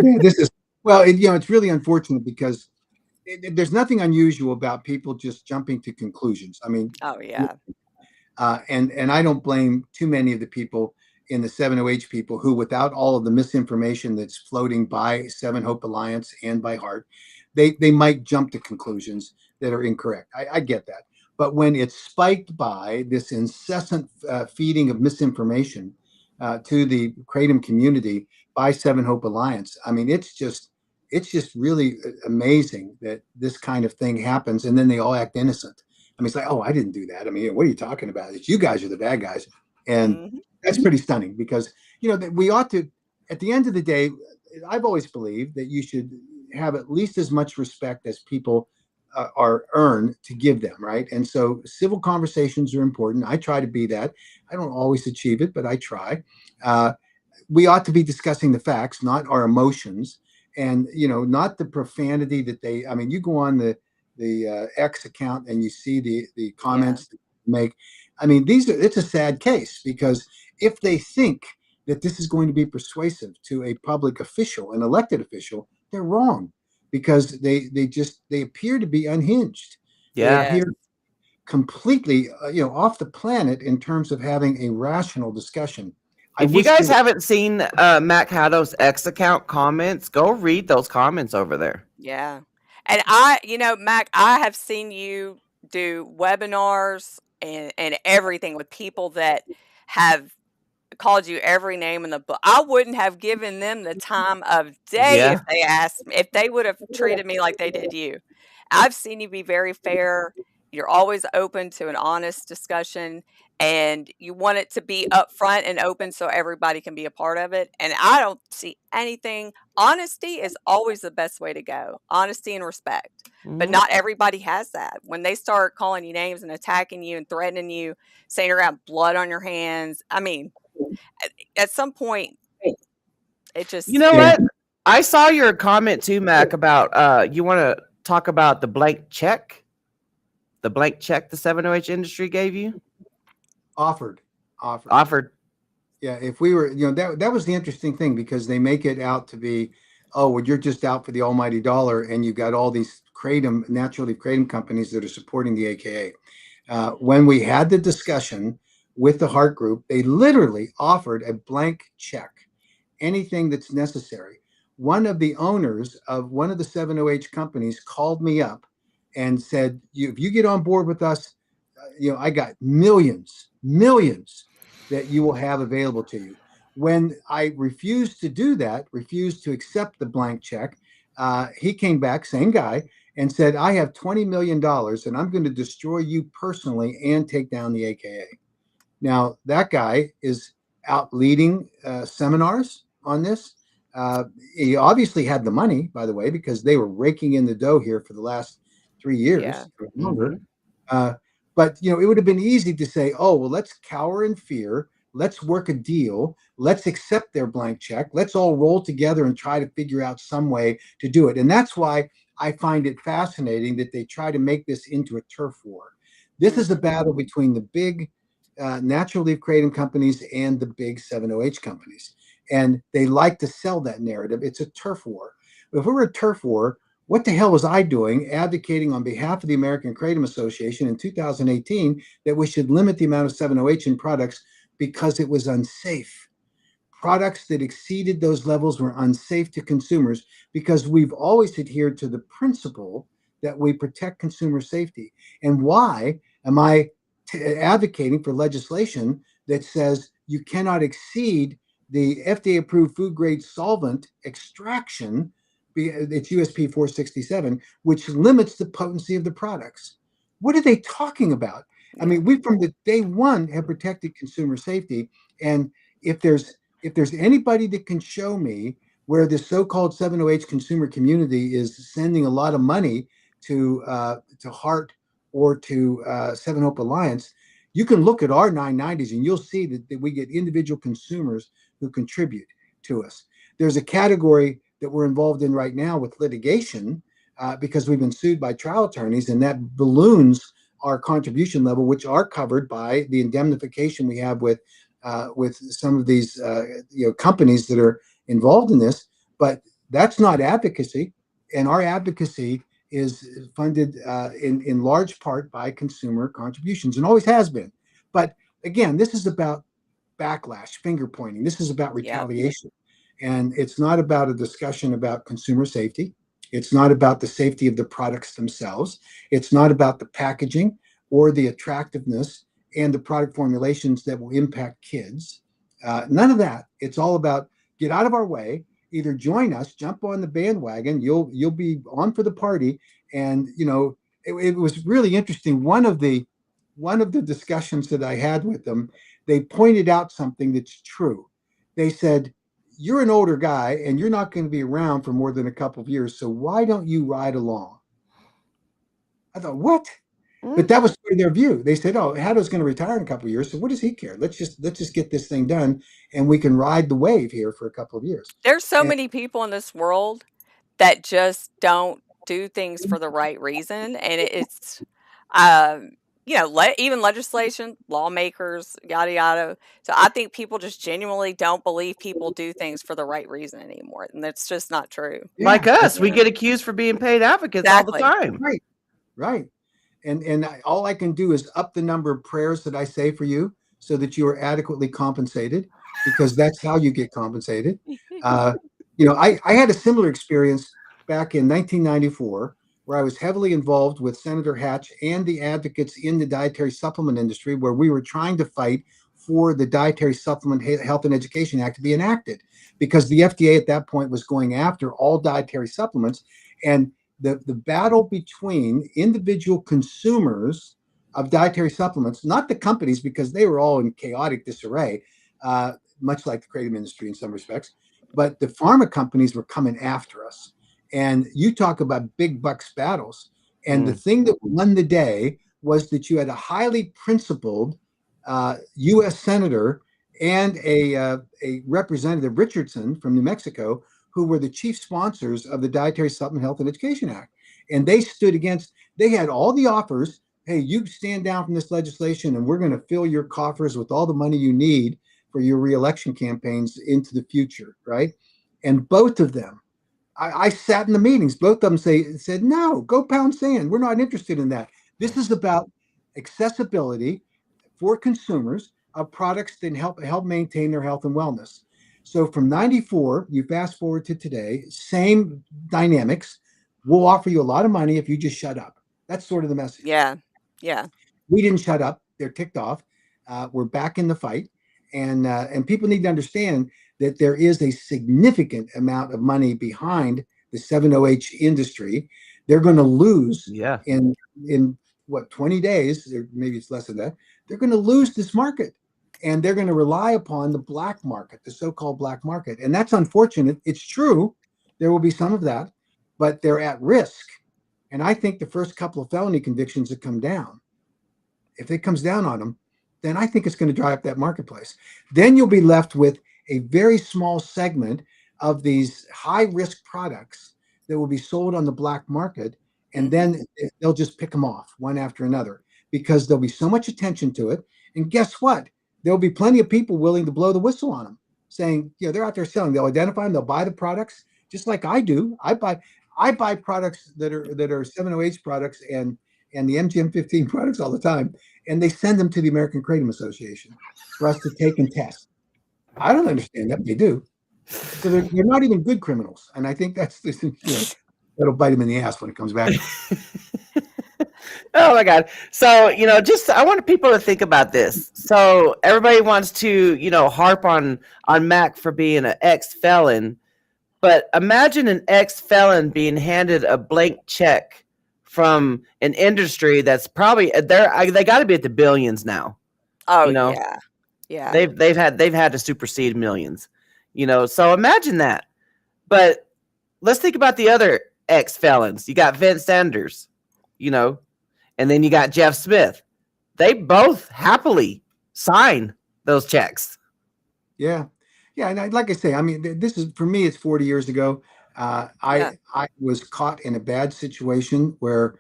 Yeah, this is it's really unfortunate because there's nothing unusual about people just jumping to conclusions. I mean, oh yeah. And I don't blame too many of the people in the 708 people who, without all of the misinformation that's floating by 7 Hope Alliance and by Heart, they might jump to conclusions that are incorrect. I get that. But when it's spiked by this incessant feeding of misinformation to the kratom community by 7 Hope Alliance, I mean, it's just really amazing that this kind of thing happens, and then they all act innocent. I mean, it's like, oh, I didn't do that. I mean, what are you talking about? It's you guys are the bad guys. And that's pretty stunning because, that we ought to, at the end of the day, I've always believed that you should have at least as much respect as people are earned to give them, right? And so civil conversations are important. I try to be that. I don't always achieve it, but I try. We ought to be discussing the facts, not our emotions, and, not the profanity that you go on the X account and you see the comments that they make. I mean, it's a sad case because if they think that this is going to be persuasive to a public official, an elected official, they're wrong because they appear to be unhinged. Yeah. They appear completely, off the planet in terms of having a rational discussion. If you guys haven't seen Mac Haddow's X account comments, go read those comments over there. Yeah. And Mac, I have seen you do webinars and everything with people that have called you every name in the book. I wouldn't have given them the time of day if they asked me, if they would have treated me like they did you. I've seen you be very fair. You're always open to an honest discussion, and you want it to be upfront and open so everybody can be a part of it. And I don't see anything. Honesty is always the best way to go. Honesty and respect. But not everybody has that. When they start calling you names and attacking you and threatening you, saying you're going to have blood on your hands, I mean, at some point, it just... You know what? I saw your comment too, Mac, about you want to talk about the blank check? The blank check the 708 industry gave you? Offered. Yeah, if we were, that was the interesting thing because they make it out to be, oh, well, you're just out for the almighty dollar, and you've got all these natural leaf kratom companies that are supporting the AKA. When we had the discussion with the Heart Group, they literally offered a blank check, anything that's necessary. One of the owners of one of the 708 companies called me up and said, if you get on board with us, I got millions that you will have available to you. When I refused to do that, refused to accept the blank check, he came back, same guy, and said, I have $20 million and I'm going to destroy you personally and take down the AKA. Now, that guy is out leading seminars on this. He obviously had the money, by the way, because they were raking in the dough here for the last 3 Yeah. years or longer. But it would have been easy to say, oh, well, let's cower in fear. Let's work a deal. Let's accept their blank check. Let's all roll together and try to figure out some way to do it. And that's why I find it fascinating that they try to make this into a turf war. This is a battle between the big natural leaf kratom companies and the big 7-OH companies. And they like to sell that narrative. It's a turf war. If we were a turf war, what the hell was I doing advocating on behalf of the American Kratom Association in 2018 that we should limit the amount of 7-OH in products because it was unsafe? Products that exceeded those levels were unsafe to consumers because we've always adhered to the principle that we protect consumer safety. And why am I advocating for legislation that says you cannot exceed the FDA-approved food-grade solvent extraction? It's USP 467, which limits the potency of the products. What are they talking about? I mean, we from the day one have protected consumer safety. And if there's anybody that can show me where the so-called 7-OH consumer community is sending a lot of money to Heart or to 7-Hope Alliance, you can look at our 990s and you'll see that we get individual consumers who contribute to us. There's a category that we're involved in right now with litigation because we've been sued by trial attorneys, and that balloons our contribution level, which are covered by the indemnification we have with some of these companies that are involved in this. But that's not advocacy, and our advocacy is funded in large part by consumer contributions and always has been. But again, this is about backlash, finger pointing. This is about retaliation. And it's not about a discussion about consumer safety. It's not about the safety of the products themselves. It's not about the packaging or the attractiveness and the product formulations that will impact kids. None of that. It's all about get out of our way, either join us, jump on the bandwagon, you'll be on for the party. And it was really interesting. One of the discussions that I had with them, they pointed out something that's true. They said, you're an older guy and you're not going to be around for more than a couple of years, so why don't you ride along? I thought, what? But that was their view. They said, oh, Haddow's going to retire in a couple of years, so what does he care? Let's just get this thing done and we can ride the wave here for a couple of years. There's so many people in this world that just don't do things for the right reason, and it's even legislation, lawmakers, yada yada. So I think people just genuinely don't believe people do things for the right reason anymore, and that's just not true. Like us, we get accused for being paid advocates all the time. Right. And all I can do is up the number of prayers that I say for you so that you are adequately compensated, because that's how you get compensated. I had a similar experience back in 1994 where I was heavily involved with Senator Hatch and the advocates in the dietary supplement industry, where we were trying to fight for the Dietary Supplement Health and Education Act to be enacted, because the FDA at that point was going after all dietary supplements. And the battle between individual consumers of dietary supplements, not the companies, because they were all in chaotic disarray, much like the kratom industry in some respects, but the pharma companies were coming after us. And you talk about big bucks battles. And the thing that won the day was that you had a highly principled U.S. senator and a representative, Richardson from New Mexico, who were the chief sponsors of the Dietary Supplement Health and Education Act. And they stood against, they had all the offers. Hey, you stand down from this legislation and we're going to fill your coffers with all the money you need for your reelection campaigns into the future, right? And both of them, I sat in the meetings, both of them said, no, go pound sand. We're not interested in that. This is about accessibility for consumers of products that help maintain their health and wellness. So from 94, you fast forward to today, same dynamics. We'll offer you a lot of money if you just shut up. That's sort of the message. Yeah. We didn't shut up. They're ticked off. We're back in the fight. And people need to understand that there is a significant amount of money behind the 7-OH industry they're going to lose Yeah. in what 20 days, or maybe it's less than that. They're going to lose this market, and they're going to rely upon the black market, the so-called black market, and that's unfortunate. It's true, there will be some of that, but they're at risk. And I think the first couple of felony convictions that come down, if it comes down on them, then I think it's going to dry up that marketplace. Then you'll be left with a very small segment of these high risk products that will be sold on the black market. And then they'll just pick them off one after another because there'll be so much attention to it. And guess what? There'll be plenty of people willing to blow the whistle on them, saying, they're out there selling. They'll identify them. They'll buy the products just like I do. I buy products that are 708 products and the MGM-15 products all the time, and they send them to the American Kratom Association for us to take and test. I don't understand that. They do. So they're not even good criminals. And I think that's that'll bite them in the ass when it comes back. Oh my God. So, I want people to think about this. So everybody wants to, harp on Mac for being an ex-felon, but imagine an ex-felon being handed a blank check from an industry that's probably they got to be at the billions now. Oh, yeah. They've had to supersede millions. So imagine that. But let's think about the other ex-felons. You got Vince Sanders, and then you got Jeff Smith. They both happily sign those checks. Yeah. And like I say, I mean, this is, for me, it's 40 years ago. I was caught in a bad situation where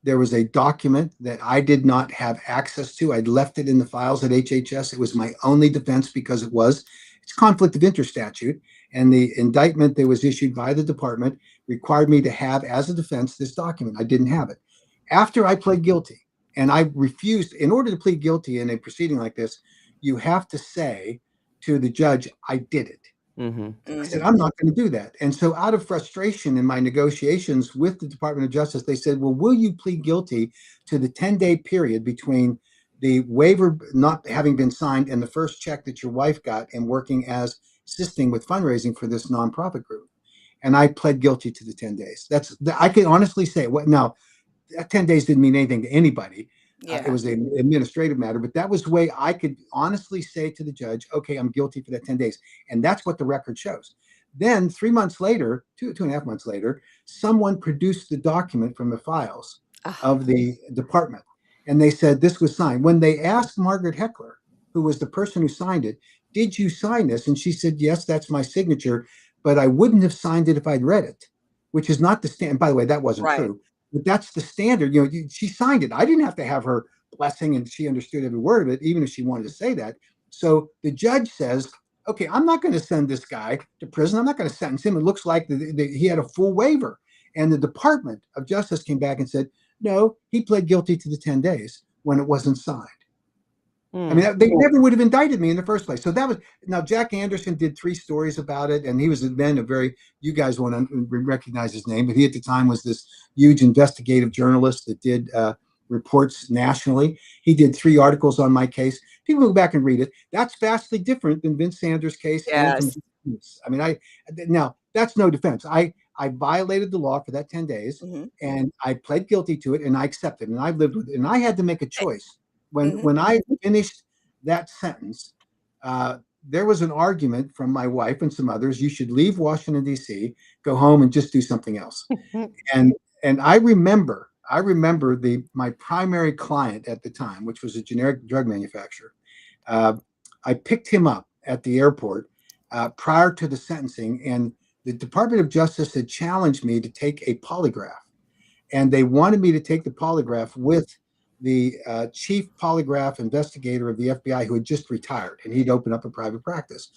there was a document that I did not have access to. I'd left it in the files at HHS. It was my only defense because it's conflict of interest statute. And the indictment that was issued by the department required me to have as a defense this document. I didn't have it. After I pled guilty, and I refused, in order to plead guilty in a proceeding like this, you have to say to the judge, I did it. I said, I'm not going to do that. And so out of frustration in my negotiations with the Department of Justice, they said, well, will you plead guilty to the 10-day period between the waiver not having been signed and the first check that your wife got and working as assisting with fundraising for this nonprofit group? And I pled guilty to the 10 days. I can honestly say, now, 10 days didn't mean anything to anybody. It was an administrative matter, but that was the way I could honestly say to the judge, okay, I'm guilty for that 10 days. And that's what the record shows. Then 3 months later, 2.5 months later, someone produced the document from the files of the department. And they said this was signed. When they asked Margaret Heckler, who was the person who signed it, did you sign this? And she said, yes, that's my signature, but I wouldn't have signed it if I'd read it, which is not the standard. By the way, that wasn't true. But that's the standard. She signed it. I didn't have to have her blessing, and she understood every word of it, even if she wanted to say that. So the judge says, okay, I'm not going to send this guy to prison. I'm not going to sentence him. It looks like he had a full waiver. And the Department of Justice came back and said, no, he pled guilty to the 10 days when it wasn't signed. I mean, they never would have indicted me in the first place. So now Jack Anderson did 3 stories about it. And he was then you guys won't recognize his name, but he at the time was this huge investigative journalist that did reports nationally. He did 3 articles on my case. People go back and read it. That's vastly different than Vince Sanders' case. Yes. I mean, now that's no defense. I violated the law for that 10 days and I pled guilty to it and I accepted it and I lived with it. And I had to make a choice. When I finished that sentence, there was an argument from my wife and some others. You should leave Washington, D.C., go home and just do something else. And I remember my primary client at the time, which was a generic drug manufacturer. I picked him up at the airport prior to the sentencing, and the Department of Justice had challenged me to take a polygraph. And they wanted me to take the polygraph with the chief polygraph investigator of the FBI who had just retired, and he'd opened up a private practice.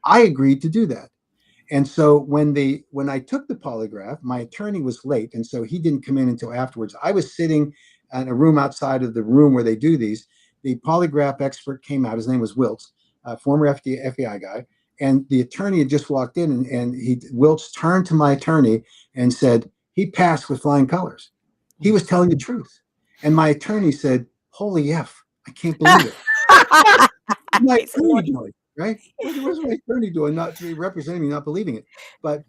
I agreed to do that. And so when I took the polygraph, my attorney was late, and so he didn't come in until afterwards. I was sitting in a room outside of the room where they do these. The polygraph expert came out. His name was Wiltz, a former FBI guy, and the attorney had just walked in, and Wiltz turned to my attorney and said, he passed with flying colors. He was telling the truth. And my attorney said, holy F, I can't believe it. My attorney doing, right? What's my attorney doing? Not representing me, not believing it. But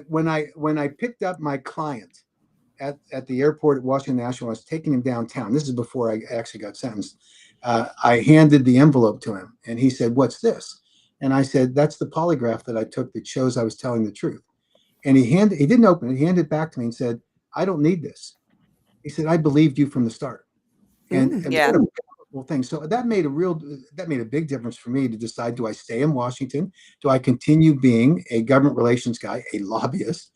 when I picked up my client at the airport at Washington National. I was taking him downtown. This is before I actually got sentenced. I handed the envelope to him, and he said, "What's this?" And I said, "That's the polygraph that I took that shows I was telling the truth." And he didn't open it. He handed it back to me and said, "I don't need this." He said, "I believed you from the start." And Yeah. what a powerful thing. So that made a big difference for me to decide, do I stay in Washington? Do I continue being a government relations guy, a lobbyist?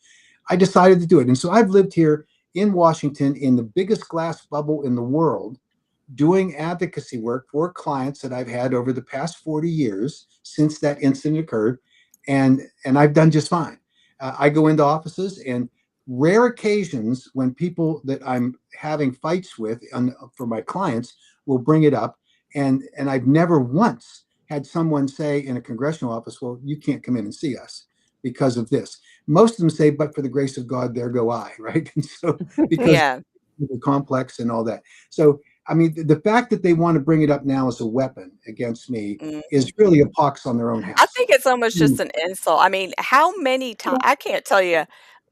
I decided to do it. And so I've lived here in Washington in the biggest glass bubble in the world, doing advocacy work for clients that I've had over the past 40 years since that incident occurred. And I've done just fine. I go into offices, and rare occasions when people that I'm having fights with for my clients will bring it up. And I've never once had someone say in a congressional office, "Well, you can't come in and see us because of this." Most of them say, "But for the grace of God, there go I," right? And so because Yeah. the complex and all that. So I mean, the fact that they want to bring it up now as a weapon against me is Mhm. really a pox on their own I house. think it's almost just an insult. I mean, how many times I can't tell you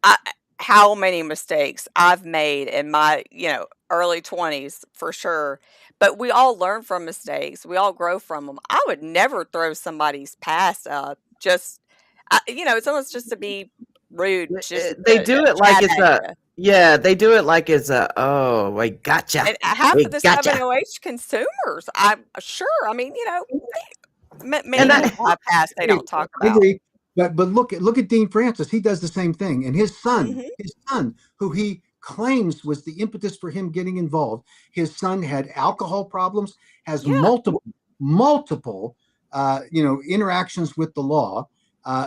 I how many mistakes I've made in my, early 20s for sure, but we all learn from mistakes. We all grow from them. I would never throw somebody's past up just it's almost just to be rude, just They to do it like jab it's at a you. yeah. They do it like it's a oh, we gotcha, And half we of the gotcha, 7OH consumers, I'm sure, I mean, and many that people have passed they I don't talk about. agree. But look at Dean Francis. He does the same thing. And Mhm. his son, who he claims was the impetus for him getting involved, his son had alcohol problems, has Yeah. multiple interactions with the law,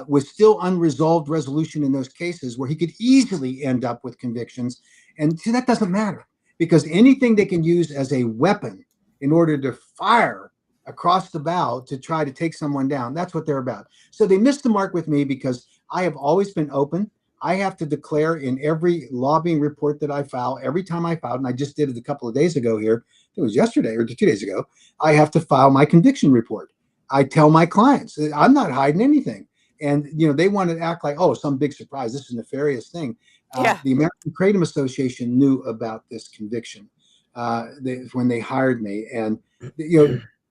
with still unresolved resolution in those cases where he could easily end up with convictions. And see, that doesn't matter, because anything they can use as a weapon in order to fire across the bow to try to take someone down, that's what they're about. So they missed the mark with me because I have always been open. I have to declare in every lobbying report that I file, every time I filed, and I just did it a couple of days ago here, it was yesterday or 2 days ago, I have to file my conviction report. I tell my clients, I'm not hiding anything. And they want to act like, oh, some big surprise, this is a nefarious thing. Yeah. The American Kratom Association knew about this conviction when they hired me. And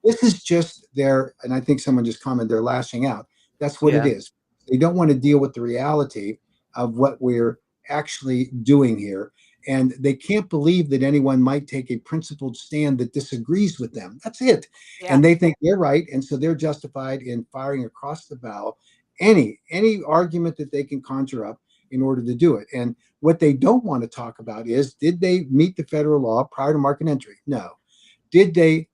this is just and I think someone just commented, they're lashing out. That's what it yeah. is. They don't want to deal with the reality of what we're actually doing here. And they can't believe that anyone might take a principled stand that disagrees with them. That's it. Yeah. And they think they're right. And so they're justified in firing across the bow any argument that they can conjure up in order to do it. And what they don't want to talk about is, did they meet the federal law prior to market entry? No. Did they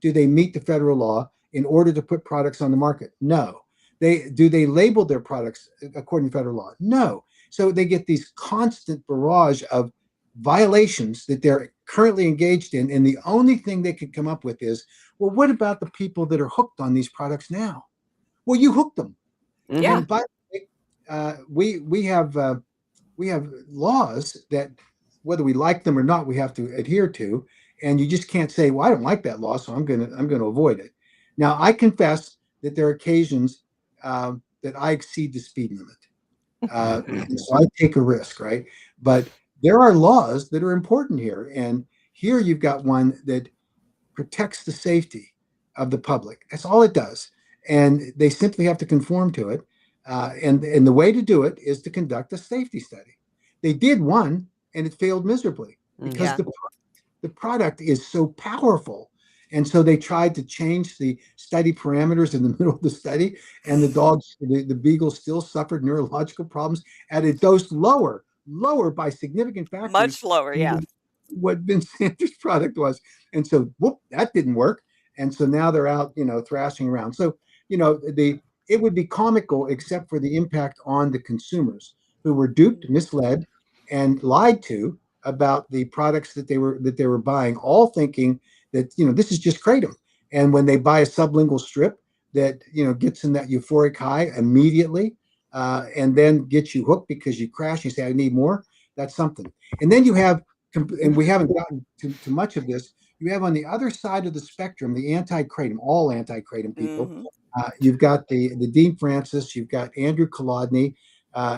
do they meet the federal law in order to put products on the market? No. Do they label their products according to federal law? No. So they get these constant barrage of violations that they're currently engaged in, and the only thing they could come up with is, well, what about the people that are hooked on these products now? Well, you hooked them. Yeah. Hmm. And by the way, we have laws that, whether we like them or not, we have to adhere to. And you just can't say, "Well, I don't like that law, so I'm gonna avoid it." Now, I confess that there are occasions that I exceed the speed limit, and so I take a risk, right? But there are laws that are important here, and here you've got one that protects the safety of the public. That's all it does, and they simply have to conform to it. And the way to do it is to conduct a safety study. They did one, and it failed miserably because Yeah. the product is so powerful. And so they tried to change the study parameters in the middle of the study, and the beagle still suffered neurological problems at a dose lower by significant factors Much lower, than yeah. what Vince Sanders' product was. And so, whoop, that didn't work. And so now they're out, thrashing around. So, it would be comical except for the impact on the consumers who were duped, misled, and lied to about the products that they were buying, all thinking that this is just kratom. And when they buy a sublingual strip that gets in that euphoric high immediately, and then gets you hooked because you crash, you say, "I need more." That's something. And then you have, and we haven't gotten to much of this. You have on the other side of the spectrum the anti-kratom, all anti-kratom people. Mhm. You've got the Dean Francis, you've got Andrew Kolodny,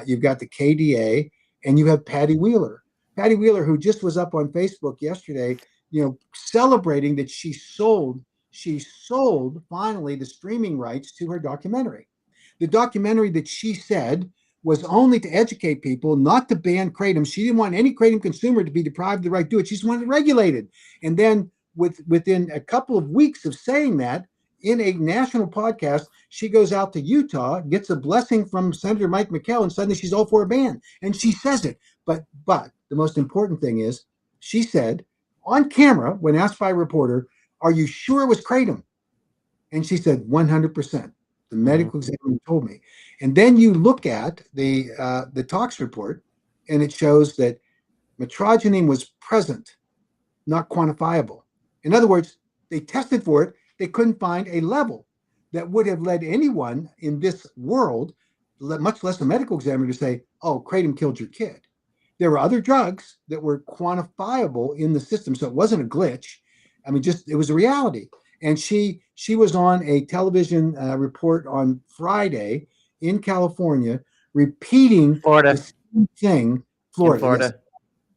you've got the KDA, and you have Patty Wheeler, Patty Wheeler, who just was up on Facebook yesterday, celebrating that she sold finally the streaming rights to her documentary. The documentary that she said was only to educate people, not to ban kratom. She didn't want any kratom consumer to be deprived of the right to do it. She just wanted it regulated. And then within a couple of weeks of saying that, in a national podcast, she goes out to Utah, gets a blessing from Senator Mike McKell, and suddenly she's all for a ban. And she says it. But the most important thing is, she said on camera, when asked by a reporter, "Are you sure it was kratom?" And she said, 100%. The medical examiner told me. And then you look at the tox report, and it shows that metrogene was present, not quantifiable. In other words, they tested for it. They couldn't find a level that would have led anyone in this world, much less a medical examiner, to say, "Oh, kratom killed your kid." There were other drugs that were quantifiable in the system, so it wasn't a glitch. I mean, just it was a reality. And she was on a television report on Friday in California, repeating Florida. the same thing. Florida, In Florida. yes.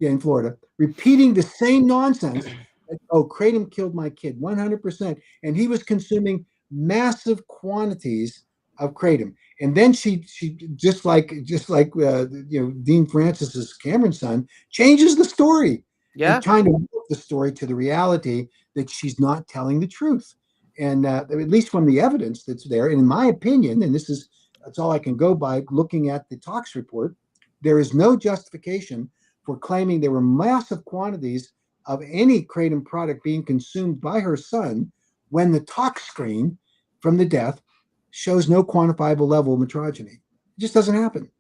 Yeah, in Florida, repeating the same nonsense. Oh, kratom killed my kid, 100%. And he was consuming massive quantities of kratom. And then she just like Dean Francis's Cameron's son, changes the story. Yeah. And trying to move the story to the reality that she's not telling the truth. And at least from the evidence that's there, and in my opinion, and that's all I can go by looking at the tox report, there is no justification for claiming there were massive quantities of any kratom product being consumed by her son when the tox screen from the death shows no quantifiable level of metrogene. It just doesn't happen.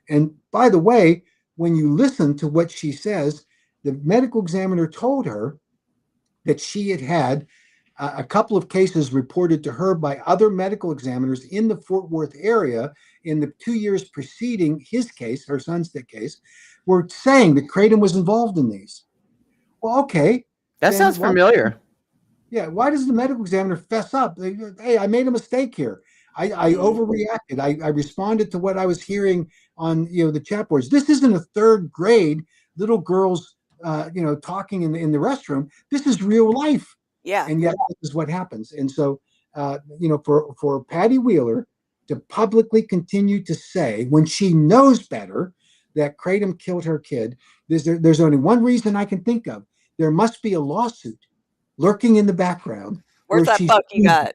And by the way, when you listen to what she says, the medical examiner told her that she had a couple of cases reported to her by other medical examiners in the Fort Worth area in the 2 years preceding his case, her son's case, were saying that kratom was involved in these. Well, okay. That sounds familiar. Yeah. Why does the medical examiner fess up? Hey, I made a mistake here. I overreacted. I responded to what I was hearing on the chat boards. This isn't a third grade little girls talking in the restroom. This is real life. Yeah. And yet this is what happens. And so for Patty Wheeler to publicly continue to say, when she knows better, that kratom killed her kid, there's only one reason I can think of. There must be a lawsuit lurking in the background. Where's that buck you got?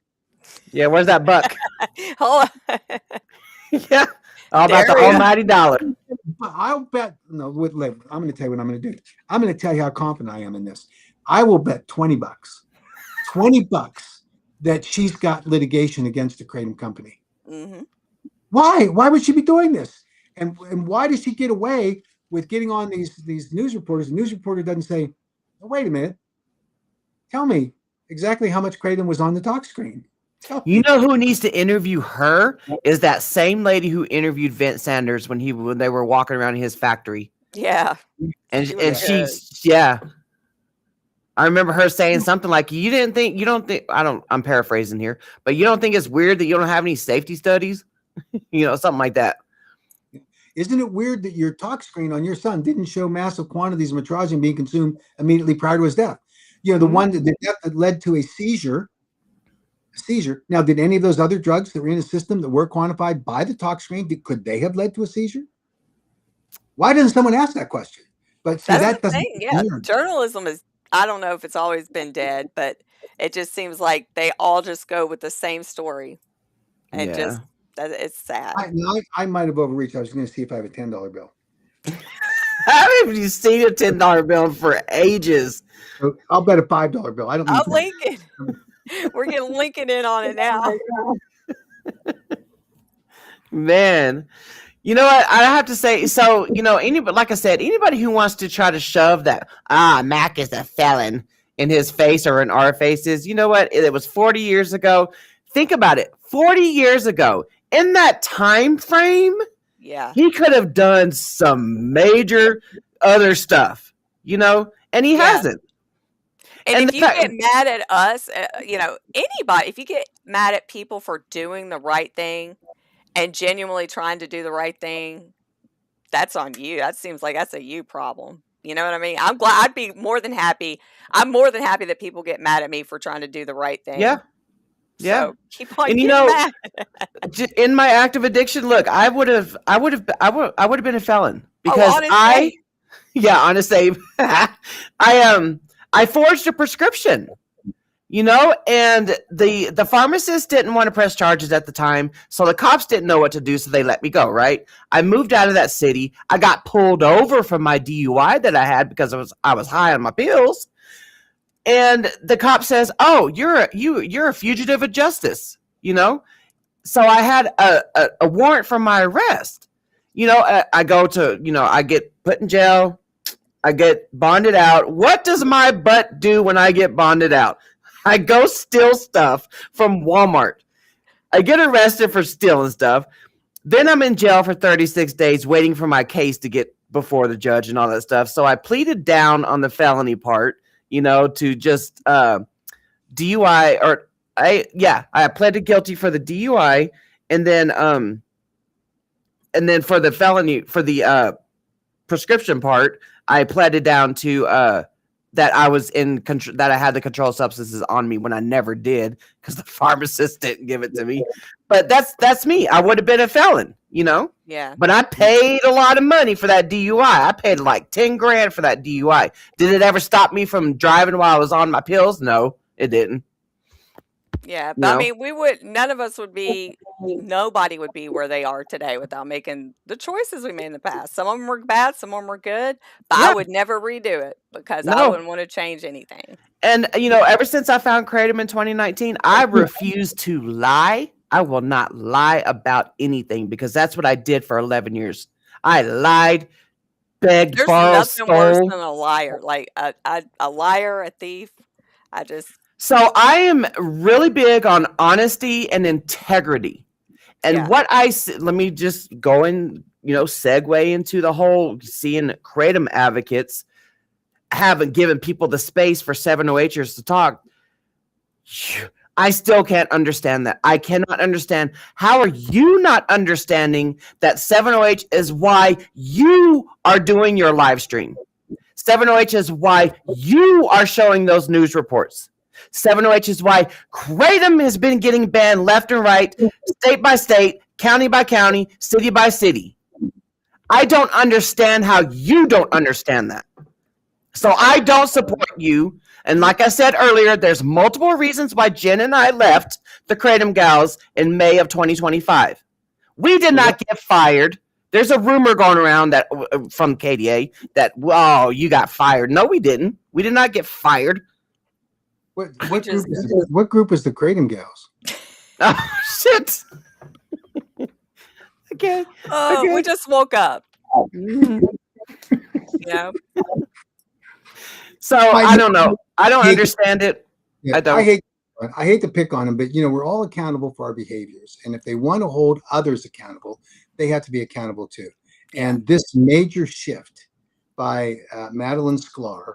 Yeah, where's that buck? Hold on. Yeah, all about the almighty dollar. I'll bet. No, I'm going to tell you what I'm going to do. I'm going to tell you how confident I am in this. I will bet $20. $20 that she's got litigation against the kratom company. Mm-hmm. Why? Why would she be doing this? And why does she get away with getting on these news reporters? The news reporter doesn't say, oh, "Wait a minute, tell me exactly how much kratom was on the talk screen." You know who needs to interview her is that same lady who interviewed Vince Sanders when they were walking around in his factory. Yeah, and she's yeah. I remember her saying something like, I'm paraphrasing here, but you don't think it's weird that you don't have any safety studies? Something like that. Isn't it weird that your talk screen on your son didn't show massive quantities of metrogene being consumed immediately prior to his death? The one the death that led to a seizure. Now, did any of those other drugs that were in the system that were quantified by the talk screen, could they have led to a seizure? Why doesn't someone ask that question? But see, that doesn't. Yeah, journalism is. I don't know if it's always been dead, but it just seems like they all just go with the same story, and it's sad. I might have overreached. I was going to see if I have a $10 bill. I haven't seen a $10 bill for ages. So I'll bet a $5 bill. I don't. I'll link it. We're getting Lincoln in on it now. Man. You know what? I have to say, so, anybody, like I said, anybody who wants to try to shove that, Mac is a felon in his face or in our faces, you know what? It was 40 years ago. Think about it. 40 years ago, in that time frame, he could have done some major other stuff, and he hasn't. And if you get mad at us, anybody, if you get mad at people for doing the right thing, and genuinely trying to do the right thing, that's on you. That seems like that's a you problem. You know what I mean? I'm glad. I'd be more than happy. I'm more than happy that people get mad at me for trying to do the right Yeah. thing. Yeah. So keep on And getting mad. in my active addiction, look, I would have been a felon because honestly. honest Abe, I forged a prescription, and the pharmacist didn't want to press charges at the time, so the cops didn't know what to do, so they let me go. Right, I moved out of that city. I got pulled over for my DUI that I had because I was high on my pills, and the cop says, "Oh, you're a fugitive of justice," So I had a warrant for my arrest. I go to, I get put in jail. I get bonded out. What does my butt do when I get bonded out? I go steal stuff from Walmart. I get arrested for stealing stuff. Then I'm in jail for 36 days waiting for my case to get before the judge and all that stuff. So I pleaded down on the felony part, to just DUI or I pleaded guilty for the DUI, and then for the felony, for the prescription part, I pleaded down to that I was in control, that I had the controlled substances on me when I never did because the pharmacist didn't give it to me. But that's me. I would have been a felon, Yeah. But I paid a lot of money for that DUI. I paid like 10 grand for that DUI. Did it ever stop me from driving while I was on my pills? No, it didn't. Yeah, but I mean, none of us would be, nobody would be where they are today without making the choices we made in the past. Some of them were bad, some of them were good, but I would never redo it because I wouldn't want to change anything. And, ever since I found Kratom in 2019, I refuse to lie. I will not lie about anything because that's what I did for 11 years. I lied, begged, borrowed, nothing worse than a liar. Like a liar, a thief. So I am really big on honesty and integrity. And what let me just go and, segue into the whole seeing Kratom advocates haven't given people the space for 708ers to talk. I still can't understand that. I cannot understand. How are you not understanding that 708 is why you are doing your live stream? 708 is why you are showing those news reports. 708 is why Kratom has been getting banned left and right, state by state, county by county, city by city. I don't understand how you don't understand that. So I don't support you. And like I said earlier, there's multiple reasons why Jen and I left the Kratom Gals in May of 2025. We did not get fired. There's a rumor going around that from KDA that, oh, you got fired. No, we didn't. We did not get fired. What group is the Kratom Gals? Oh, shit. Okay. We just woke up. So I don't know. I don't understand it. Yeah, I hate to pick on them, but we're all accountable for our behaviors, and if they want to hold others accountable, they have to be accountable too. And this major shift by Madeline Sklar,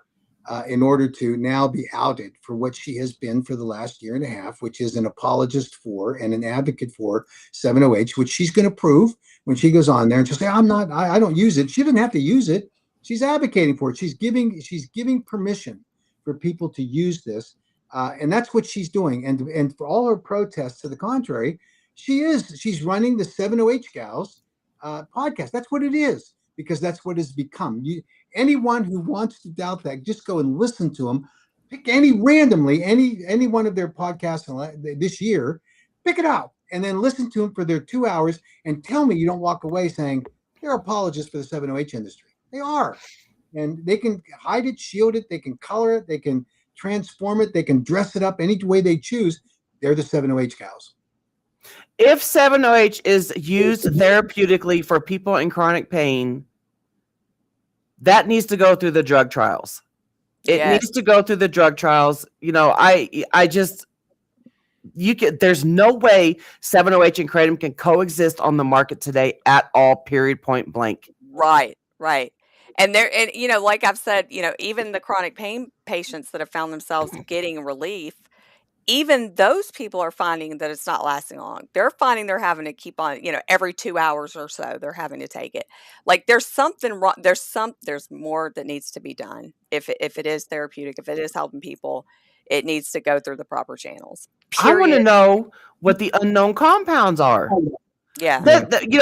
in order to now be outed for what she has been for the last year and a half, which is an apologist for and an advocate for 708, which she's going to prove when she goes on there and she'll say, I don't use it. She doesn't have to use it. She's advocating for it. She's giving permission for people to use this. And that's what she's doing. And for all her protests to the contrary, she's running the 708 Gals podcast. That's what it is, because that's what it's become. Anyone who wants to doubt that, just go and listen to them. Pick any one of their podcasts this year, pick it out, and then listen to them for their 2 hours and tell me you don't walk away saying they're apologists for the 708 industry. They are. And they can hide it, shield it, they can color it, they can transform it, they can dress it up any way they choose. They're the 708 Gals. If 708 is used therapeutically for people in chronic pain, that needs to go through the drug trials. It needs to go through the drug trials. There's no way 708 and Kratom can coexist on the market today at all, period, point blank. Right. And like I've said, even the chronic pain patients that have found themselves getting relief, even those people are finding that it's not lasting long. They're finding they're having to keep on, every 2 hours or so, they're having to take it. Like, there's something wrong. There's more that needs to be done. If it is therapeutic, if it is helping people, it needs to go through the proper channels. I want to Period. know what the unknown compounds are. Yeah.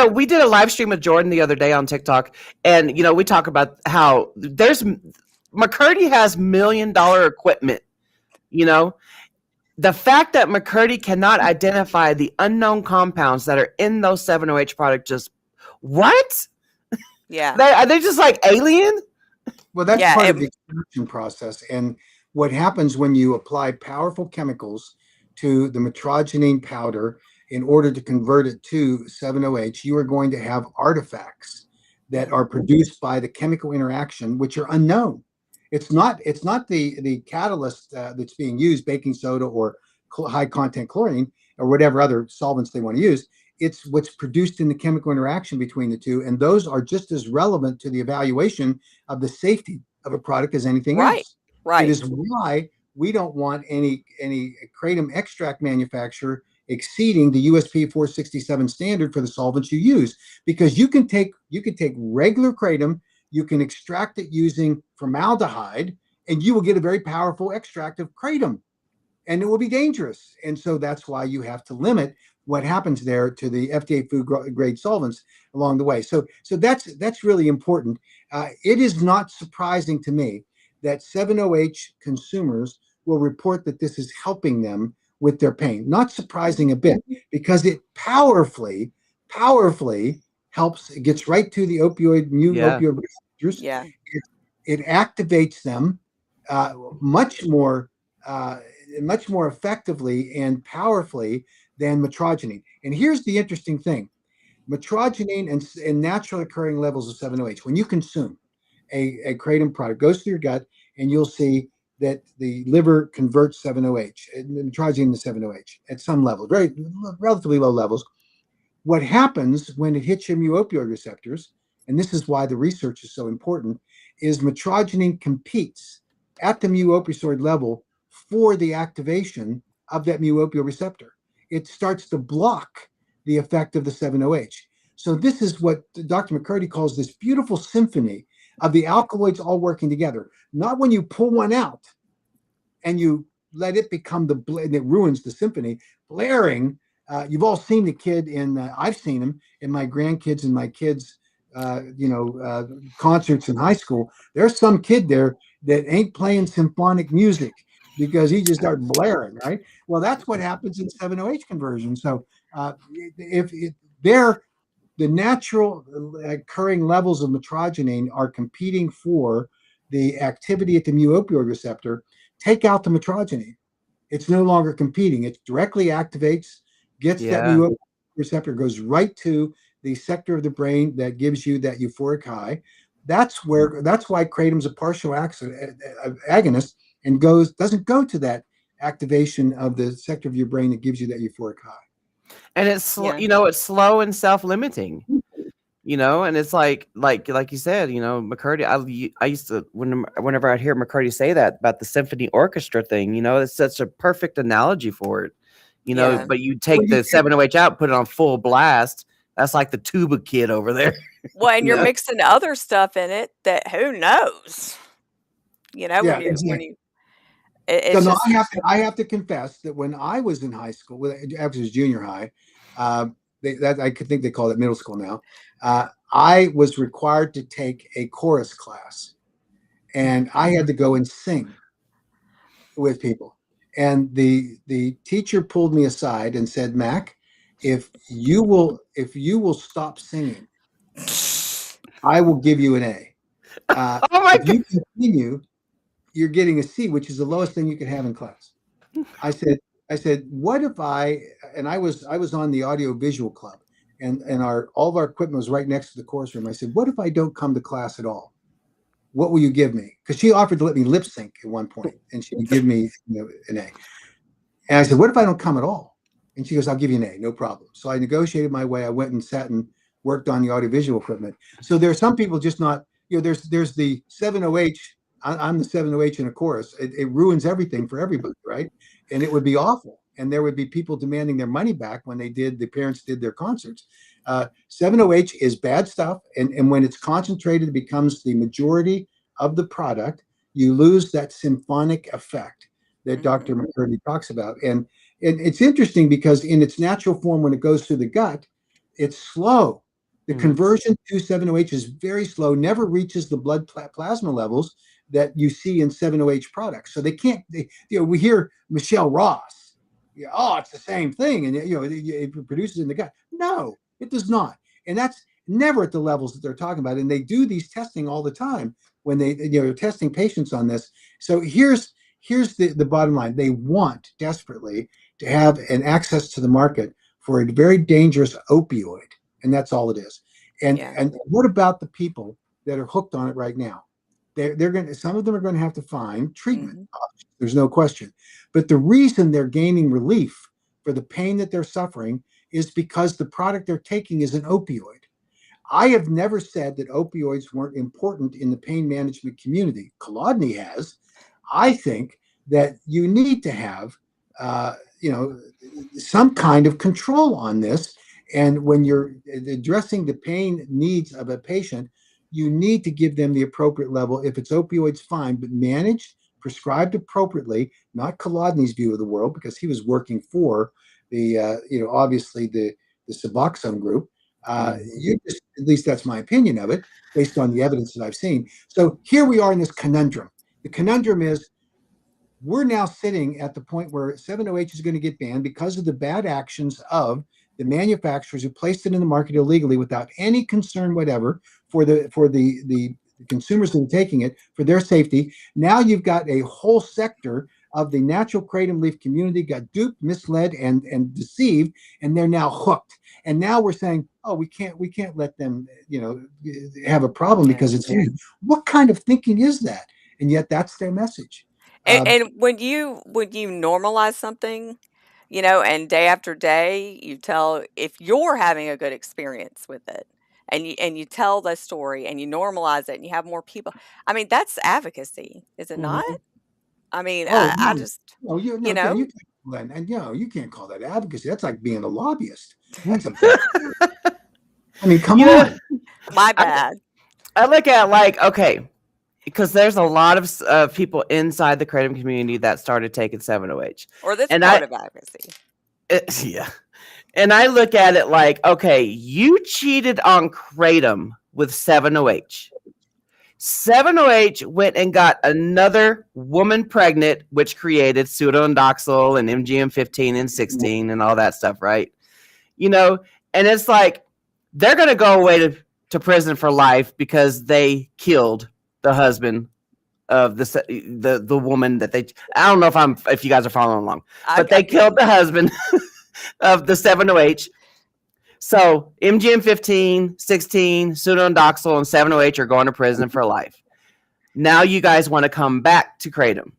We did a live stream with Jordan the other day on TikTok, and we talk about how McCurdy has $1 million equipment. The fact that McCurdy cannot identify the unknown compounds that are in those 7-OH products, just what? Yeah. Are they just like alien? Well, that's part of the extraction process. And what happens when you apply powerful chemicals to the metrogenine powder in order to convert it to 7-OH, you are going to have artifacts that are produced by the chemical interaction, which are unknown. It's not the catalyst that's being used, baking soda or high content chlorine or whatever other solvents they want to use. It's what's produced in the chemical interaction between the two, and those are just as relevant to the evaluation of the safety of a product as anything else. Right. It is why we don't want any kratom extract manufacturer exceeding the USP 467 standard for the solvents you use, because you can take regular kratom, you can extract it using formaldehyde, and you will get a very powerful extract of kratom, and it will be dangerous. And so that's why you have to limit what happens there to the FDA food grade solvents along the way. So that's really important. It is not surprising to me that 7-OH consumers will report that this is helping them with their pain. Not surprising a bit, because it powerfully helps. It gets right to the opioid receptors. Yeah. It activates them much more effectively and powerfully than metrogenine. And here's the interesting thing: metrogenine and naturally occurring levels of 7-OH, when you consume a kratom product, goes through your gut, and you'll see that the liver converts 7-OH, metrogenine to 7-OH at some level, very relatively low levels. What happens when it hits your mu-opioid receptors, and this is why the research is so important, is metrogenine competes at the mu-opioid level for the activation of that mu-opioid receptor. It starts to block the effect of the 7-OH. So this is what Dr. McCurdy calls this beautiful symphony of the alkaloids all working together. Not when you pull one out and you let it become and it ruins the symphony. Blaring, you've all seen the kid I've seen him in my grandkids and my kids' concerts in high school. There's some kid there that ain't playing symphonic music because he just started blaring, right? Well, that's what happens in 7-OH conversion. So the natural occurring levels of metrogenine are competing for the activity at the mu-opioid receptor. Take out the metrogenine. It's no longer competing. It directly activates, gets that mu-opioid receptor, goes right to the sector of the brain that gives you that euphoric high. That's why kratom's a partial agonist and doesn't go to that activation of the sector of your brain that gives you that euphoric high. And it's it's slow and self-limiting, and it's like you said, McCurdy. I used to whenever I'd hear McCurdy say that about the symphony orchestra thing, it's such a perfect analogy for it, But you take the 7-OH out, put it on full blast. That's like the tuba kid over there. Well, and you're mixing other stuff in it that who knows, when you. I have to confess that when I was in high school, after junior high, I could think they call it middle school now. I was required to take a chorus class, and I had to go and sing with people. And the teacher pulled me aside and said, "Mac, if you will stop singing, I will give you an A. If you continue, you're getting a C, which is the lowest thing you could have in class." I said, what if I was on the audio visual club, and all of our equipment was right next to the course room. I said, what if I don't come to class at all? What will you give me? Because she offered to let me lip sync at one point, and she would give me an A. And I said, what if I don't come at all? And she goes, I'll give you an A, no problem. So I negotiated my way. I went and sat and worked on the audiovisual equipment. So there are some people just not, there's the 7-OH. I'm the 7-OH in a chorus. It ruins everything for everybody, right? and it would be awful. And there would be people demanding their money back when the parents did their concerts. 7-OH is bad stuff. And when it's concentrated, it becomes the majority of the product. You lose that symphonic effect that Dr. McCurdy talks about. And it's interesting because in its natural form, when it goes through the gut, it's slow. The conversion to 7-OH is very slow, never reaches the blood plasma levels that you see in 7-OH products. So they can't, we hear Michelle Ross, it's the same thing. And, it produces in the gut. No, it does not. And that's never at the levels that they're talking about. And they do these testing all the time when they're testing patients on this. So here's the bottom line. They want desperately to have an access to the market for a very dangerous opioid. And that's all it is. And what about the people that are hooked on it right now? Some of them are going to have to find treatment. There's no question. But the reason they're gaining relief for the pain that they're suffering is because the product they're taking is an opioid. I have never said that opioids weren't important in the pain management community. Kolodny has. I think that you need to have, some kind of control on this. And when you're addressing the pain needs of a patient, you need to give them the appropriate level. If it's opioids, fine, but managed, prescribed appropriately, not Kolodny's view of the world, because he was working for the, obviously the Suboxone group. At least that's my opinion of it, based on the evidence that I've seen. So here we are in this conundrum. The conundrum is we're now sitting at the point where 7-OH is going to get banned because of the bad actions of the manufacturers who placed it in the market illegally without any concern whatever for the consumers that are taking it, for their safety. Now you've got a whole sector of the natural kratom leaf community got duped, misled, and deceived, and they're now hooked. And now we're saying, we can't let them, have a problem because it's in. What kind of thinking is that? And yet that's their message. And when you normalize something, and day after day, you tell if you're having a good experience with it, and you tell the story and you normalize it and you have more people. I mean, that's advocacy, is it not? I mean, I just, you you know, can't call that advocacy. That's like being a lobbyist. That's a bad. I mean, come on. My bad. I look at okay, because there's a lot of people inside the kratom community that started taking 7-OH. Or that's part of advocacy. Yeah. And I look at it like, okay, you cheated on kratom with 7-OH. 7-OH went and got another woman pregnant, which created pseudoindoxil and MGM-15 and 16 and all that stuff, right? And it's like they're going to go away to prison for life because they killed the husband of the woman that I don't know if you guys are following along, but they killed the husband of the 7-OH. So MGM-15, 16, pseudoindoxil, and 7-OH are going to prison for life. Now you guys want to come back to kratom,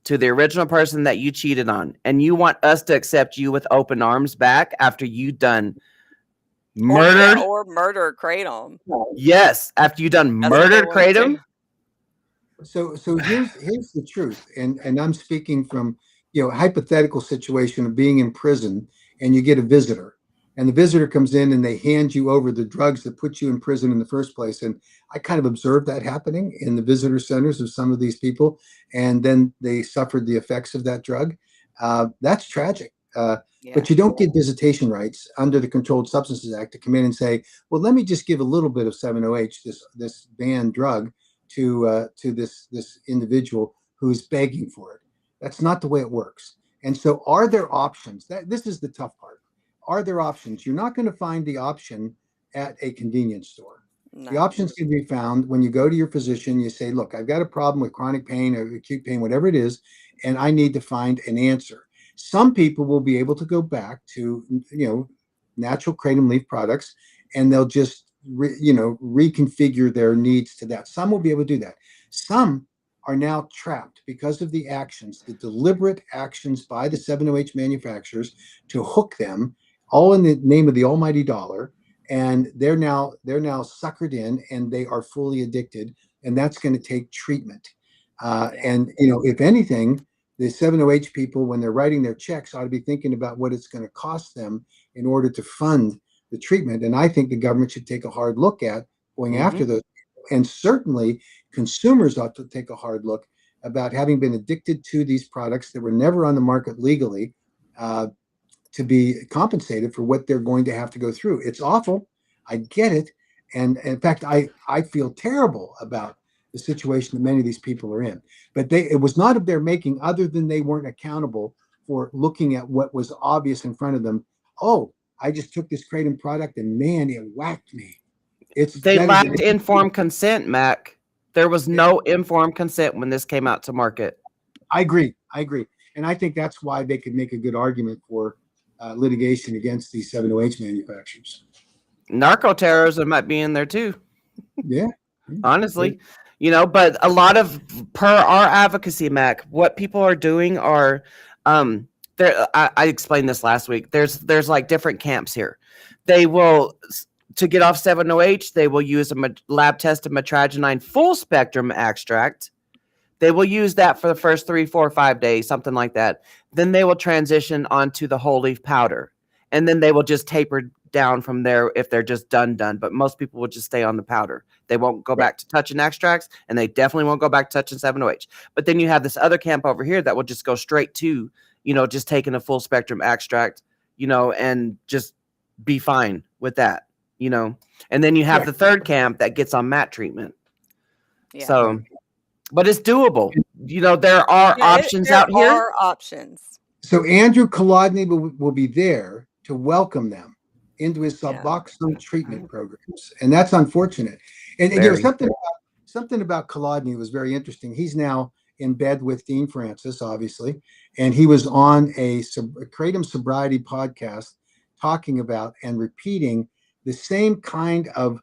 to the original person that you cheated on, and you want us to accept you with open arms back after you done murdered or murder kratom. Yes, after you done murdered kratom. So here's the truth, and I'm speaking from hypothetical situation of being in prison, and you get a visitor, and the visitor comes in and they hand you over the drugs that put you in prison in the first place. And I kind of observed that happening in the visitor centers of some of these people, and then they suffered the effects of that drug. That's tragic. But you don't get visitation rights under the Controlled Substances Act to come in and say, well, let me just give a little bit of 7-OH, this banned drug, to this individual who's begging for it. That's not the way it works. And so are there options? This is the tough part. Are there options? You're not going to find the option at a convenience store. No. The options can be found when you go to your physician. You say, look, I've got a problem with chronic pain or acute pain, whatever it is, and I need to find an answer. Some people will be able to go back to, natural kratom leaf products, and they'll just, reconfigure their needs to that. Some will be able to do that. Some are now trapped because of the deliberate actions by the 7-OH manufacturers to hook them, all in the name of the almighty dollar. And they're now suckered in, and they are fully addicted, and that's going to take treatment. And if anything, the 7OH people, when they're writing their checks, ought to be thinking about what it's going to cost them in order to fund the treatment. And I think the government should take a hard look at going after those people. And certainly consumers ought to take a hard look about having been addicted to these products that were never on the market legally, to be compensated for what they're going to have to go through. It's awful. I get it. And in fact, I feel terrible about the situation that many of these people are in. But it was not of their making, other than they weren't accountable for looking at what was obvious in front of them. Oh, I just took this Kratom product and man, it whacked me. They lacked informed consent, Mac. There was no informed consent when this came out to market. I agree. And I think that's why they could make a good argument for litigation against these 7OH manufacturers. Narco-terrorism might be in there too. Yeah. Honestly, but a lot of, per our advocacy, Mac, what people are doing are, I explained this last week. There's like different camps here. They will, to get off 7OH, they will use a lab tested metragenine full spectrum extract. They will use that for the first 3, 4, 5 days, something like that. Then they will transition onto the whole leaf powder, and then they will just taper down from there if they're just done. But most people will just stay on the powder. They won't go back to touching extracts, and they definitely won't go back to touching 7OH. But then you have this other camp over here that will just go straight to, just taking a full spectrum extract, and just be fine with that, And then you have the third camp that gets on mat treatment. Yeah. So, but it's doable. There are options out here. There are options. So Andrew Kolodny will be there to welcome them into his Suboxone treatment programs, and that's unfortunate. And there was something about Kolodny was very interesting. He's now in bed with Dean Francis, obviously, and he was on a Kratom sobriety podcast talking about and repeating the same kind of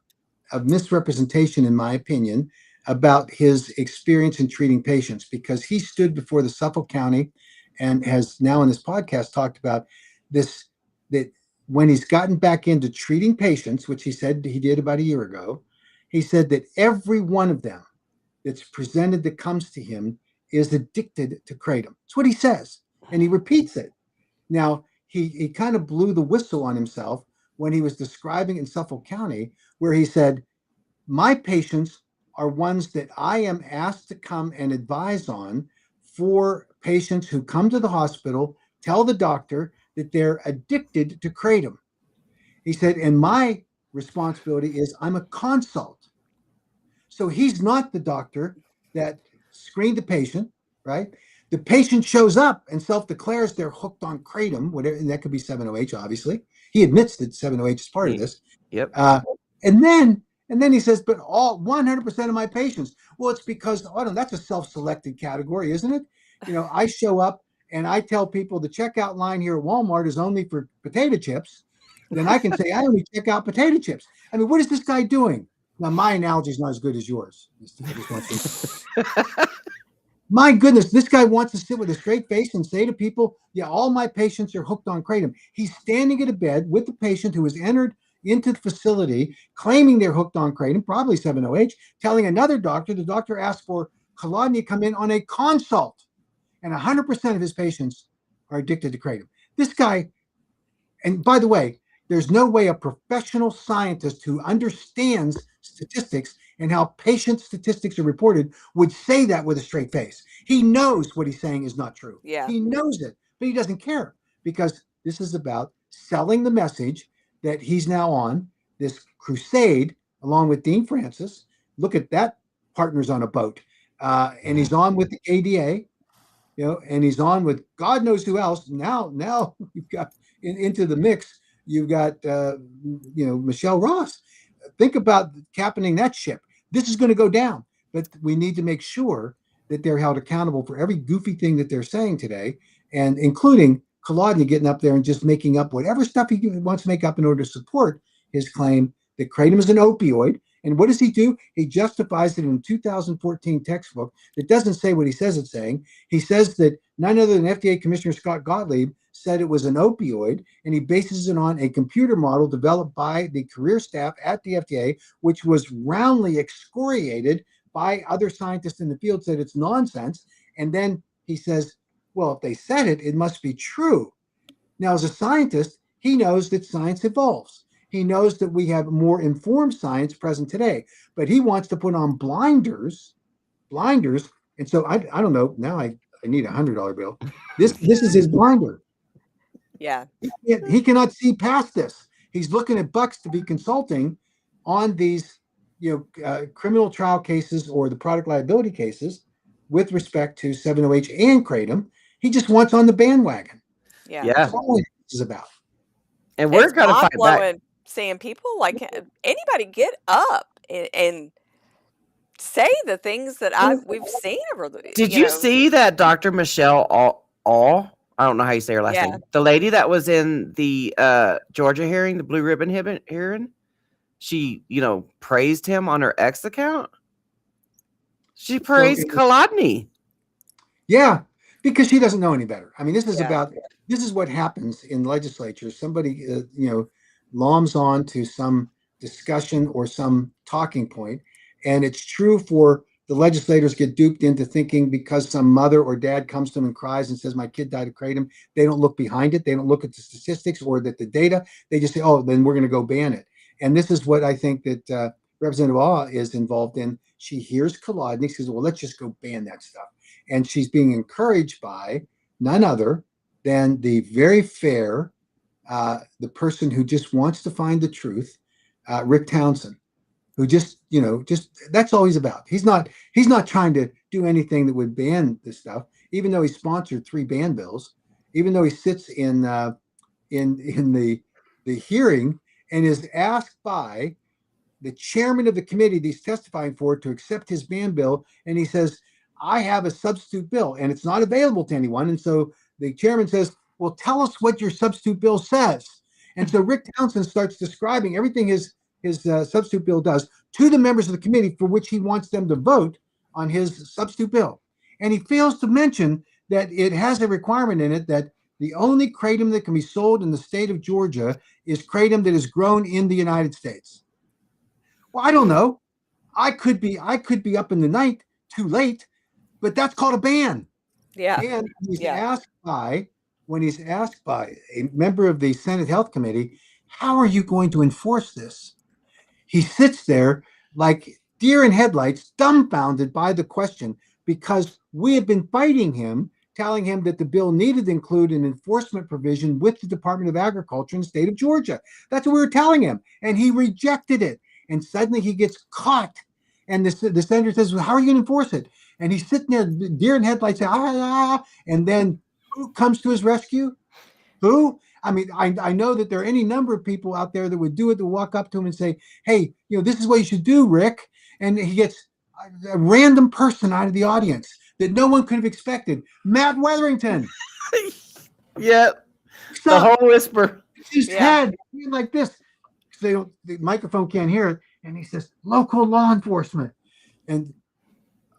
misrepresentation, in my opinion, about his experience in treating patients, because he stood before the Suffolk County and has now in this podcast talked about this, that when he's gotten back into treating patients, which he said he did about a year ago, he said that every one of them that's presented that comes to him is addicted to Kratom. That's what he says. And he repeats it. Now, he kind of blew the whistle on himself when he was describing in Suffolk County, where he said, my patients are ones that I am asked to come and advise on for patients who come to the hospital, tell the doctor that they're addicted to Kratom. He said, and my responsibility is I'm a consult. So he's not the doctor that screened the patient, right? The patient shows up and self-declares they're hooked on Kratom, whatever, and that could be 7OH, obviously. He admits that 7OH is part of this. Yep. And then he says, but all 100% of my patients, well, it's because, that's a self-selected category, isn't it? I show up and I tell people the checkout line here at Walmart is only for potato chips. Then I can say, I only check out potato chips. I mean, what is this guy doing? Now, my analogy is not as good as yours. My goodness, this guy wants to sit with a straight face and say to people, yeah, all my patients are hooked on Kratom. He's standing at a bed with the patient who has entered into the facility, claiming they're hooked on Kratom, probably 7OH, telling another doctor, the doctor asked for Kolodny to come in on a consult, and 100% of his patients are addicted to Kratom. This guy, and by the way, there's no way a professional scientist who understands statistics and how patient statistics are reported would say that with a straight face. He knows what he's saying is not true. Yeah. He knows it, but he doesn't care, because this is about selling the message that he's now on this crusade along with Dean Francis. Look at that, partners on a boat. And he's on with the ADA, and he's on with God knows who else. Now you've got into the mix, you've got, Michelle Ross. Think about captaining that ship. This is going to go down, but we need to make sure that they're held accountable for every goofy thing that they're saying today, and including Kolodny getting up there and just making up whatever stuff he wants to make up in order to support his claim that Kratom is an opioid. And what does he do? He justifies it in a 2014 textbook that doesn't say what he says it's saying. He says that none other than FDA Commissioner Scott Gottlieb said it was an opioid, and he bases it on a computer model developed by the career staff at the FDA, which was roundly excoriated by other scientists in the field, said it's nonsense. And then he says, Well, if they said it, it must be true. Now, as a scientist, he knows that science evolves. He knows that we have more informed science present today, but he wants to put on blinders. And so I don't know. Now I need $100 bill. This is his blinder. Yeah. He cannot see past this. He's looking at bucks to be consulting on these, criminal trial cases or the product liability cases with respect to 70H and Kratom. He just wants on the bandwagon. Yeah. That's Yeah. all this is about. And we're It's gonna mind fight back. blowing seeing people like anybody get up and say the things that we've seen over the, Did you see that Dr. Michelle All? I don't know how you say her last Yeah. name. The lady that was in the Georgia hearing, the blue ribbon hearing, she, praised him on her X account. She praised Kolodny. Yeah, because she doesn't know any better. I mean, this is Yeah. this is what happens in legislature. Somebody, loms on to some discussion or some talking point, and it's true for the legislators get duped into thinking because some mother or dad comes to them and cries and says, "My kid died of kratom." They don't look behind it. They don't look at the statistics or that the data. They just say, "Oh, then we're going to go ban it." And this is what I think that Representative Ah is involved in. She hears Kolodny, says, "Well, let's just go ban that stuff." And she's being encouraged by none other than the very fair, the person who just wants to find the truth, Rick Townsend, who just that's all he's about. He's not trying to do anything that would ban this stuff, even though he sponsored 3 ban bills, even though he sits in the hearing and is asked by the chairman of the committee that he's testifying for to accept his ban bill, and he says, "I have a substitute bill and it's not available to anyone." And so the chairman says, "Well, tell us what your substitute bill says." And so Rick Townsend starts describing everything his substitute bill does to the members of the committee for which he wants them to vote on his substitute bill. And he fails to mention that it has a requirement in it that the only kratom that can be sold in the state of Georgia is kratom that is grown in the United States. Well, I don't know. I could be up in the night too late, but that's called a ban. Yeah. And Yeah. when he's asked by a member of the Senate Health Committee, "How are you going to enforce this?" He sits there like deer in headlights, dumbfounded by the question, because we have been fighting him, telling him that the bill needed to include an enforcement provision with the Department of Agriculture in the state of Georgia. That's what we were telling him, and he rejected it. And suddenly he gets caught, and the senator says, "Well, how are you going to enforce it?" And he's sitting there, deer in headlights, and then who comes to his rescue? Who? I mean, I know that there are any number of people out there that would do it, to walk up to him and say, "Hey, this is what you should do, Rick." And he gets a random person out of the audience that no one could have expected. Matt Weatherington. Yep. The whole whisper. His head like this. The microphone can't hear it. And he says, "Local law enforcement." And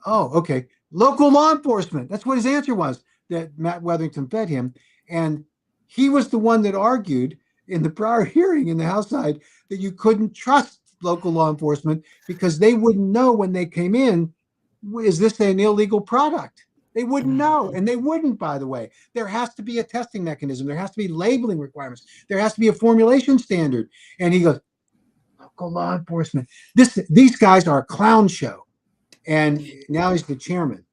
okay. Local law enforcement. That's what his answer was that Matt Weatherington fed him. And he was the one that argued in the prior hearing in the House side that you couldn't trust local law enforcement because they wouldn't know when they came in, is this an illegal product? They wouldn't know. And they wouldn't, by the way. There has to be a testing mechanism. There has to be labeling requirements. There has to be a formulation standard. And he goes, "Local law enforcement." These guys are a clown show. And now he's the chairman.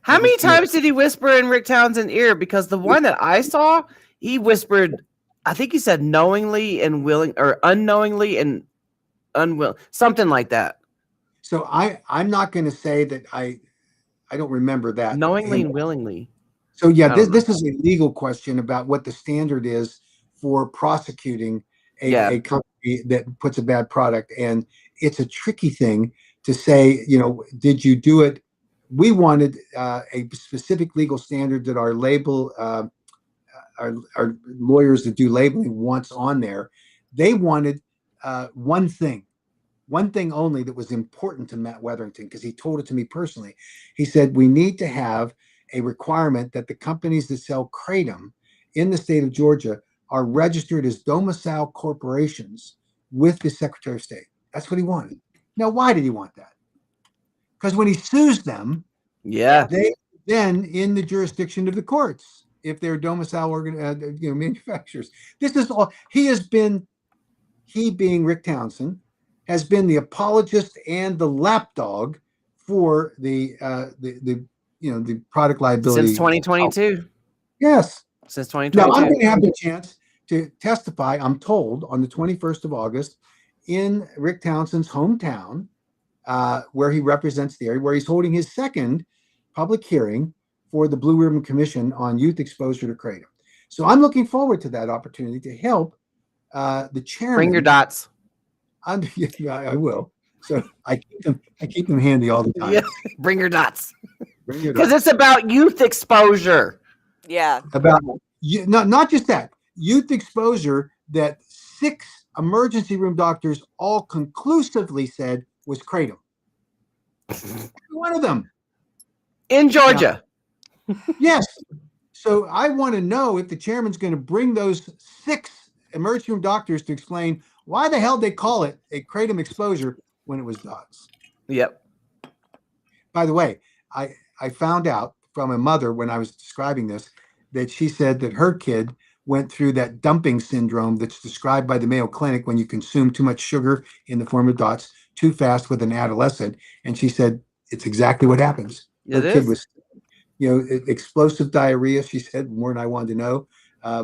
How many times did he whisper in Rick Townsend's ear? Because the one that I saw, he whispered, I think he said knowingly and willing, or unknowingly and unwilling, something like that. So I'm not going to say that I don't remember that. Knowingly and willingly. So yeah, this is a legal question about what the standard is for prosecuting a company that puts a bad product. And it's a tricky thing to say, did you do it? We wanted a specific legal standard that our lawyers that do labeling wants on there. They wanted one thing only that was important to Matt Weatherington, because he told it to me personally. He said, "We need to have a requirement that the companies that sell kratom in the state of Georgia are registered as domicile corporations with the Secretary of State." That's what he wanted. Now, why did he want that? Because when he sues them, they then in the jurisdiction of the courts if they're domicile manufacturers. This is all he being Rick Townsend has been the apologist and the lapdog for the product liability since 2022. Yes. Since Now 2022. I'm going to have the chance to testify, I'm told, on the 21st of August in Rick Townsend's hometown, where he represents the area, where he's holding his second public hearing for the Blue Ribbon Commission on youth exposure to kratom. So I'm looking forward to that opportunity to help the chairman. Bring your dots. I will. So I keep them handy all the time. Yeah. Bring your dots. Because it's about youth exposure. Yeah. About not just that, youth exposure that 6 emergency room doctors all conclusively said was kratom. One of them. In Georgia. Yes. So I want to know if the chairman's going to bring those 6 emergency room doctors to explain why the hell they call it a kratom exposure when it was dots. Yep. By the way, I found out from a mother when I was describing this that she said that her kid went through that dumping syndrome that's described by the Mayo Clinic when you consume too much sugar in the form of dots too fast with an adolescent. And she said it's exactly what happens. Her kid was, explosive diarrhea, she said, more than I wanted to know,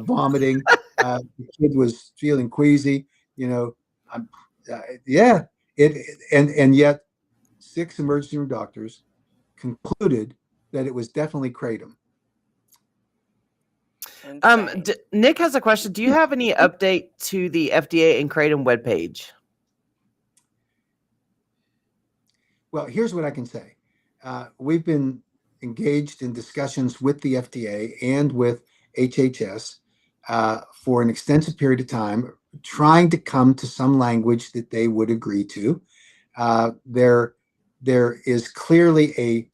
vomiting. The kid was feeling queasy, and yet 6 emergency room doctors concluded that it was definitely kratom. Nick has a question. Do you have any update to the FDA and kratom webpage? Well, here's what I can say. We've been engaged in discussions with the FDA and with HHS for an extensive period of time, trying to come to some language that they would agree to. There is clearly a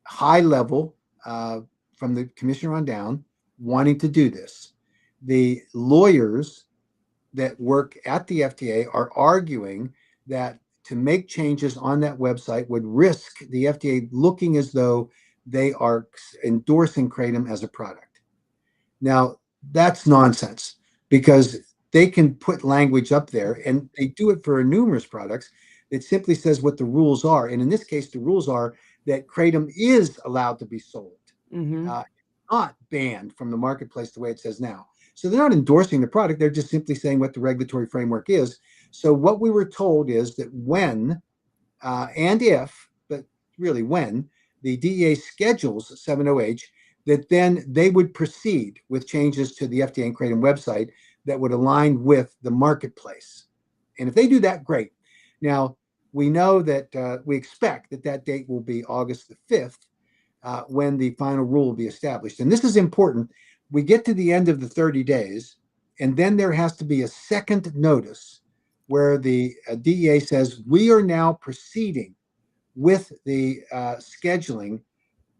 high level from the commissioner on down wanting to do this. The lawyers that work at the FDA are arguing that to make changes on that website would risk the FDA looking as though they are endorsing kratom as a product. Now, that's nonsense because they can put language up there, and they do it for numerous products that simply says what the rules are. And in this case, the rules are that kratom is allowed to be sold, not banned from the marketplace the way it says now. So they're not endorsing the product. They're just simply saying what the regulatory framework is. So what we were told is that when and if, but really when, the DEA schedules 7-OH, that then they would proceed with changes to the FDA and kratom website that would align with the marketplace. And if they do that, great. Now, we know that we expect that date will be August the 5th when the final rule will be established. And this is important. We get to the end of the 30 days, and then there has to be a second notice where the DEA says, we are now proceeding with the scheduling,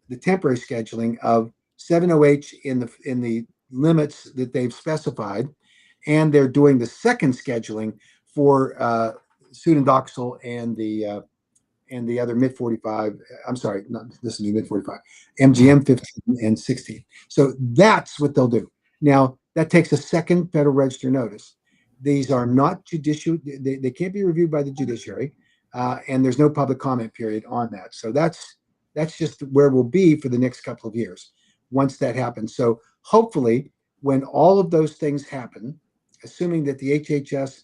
the temporary scheduling of 7-OH in the limits that they've specified, and they're doing the second scheduling for pseudodoxil and the other mid-45. I'm sorry, not this is mid-45, MGM 15 and 16. So that's what they'll do. Now that takes a second Federal Register notice. These are not judicial; they can't be reviewed by the judiciary, and there's no public comment period on that. So that's just where we'll be for the next couple of years once that happens. So hopefully, when all of those things happen, assuming that the HHS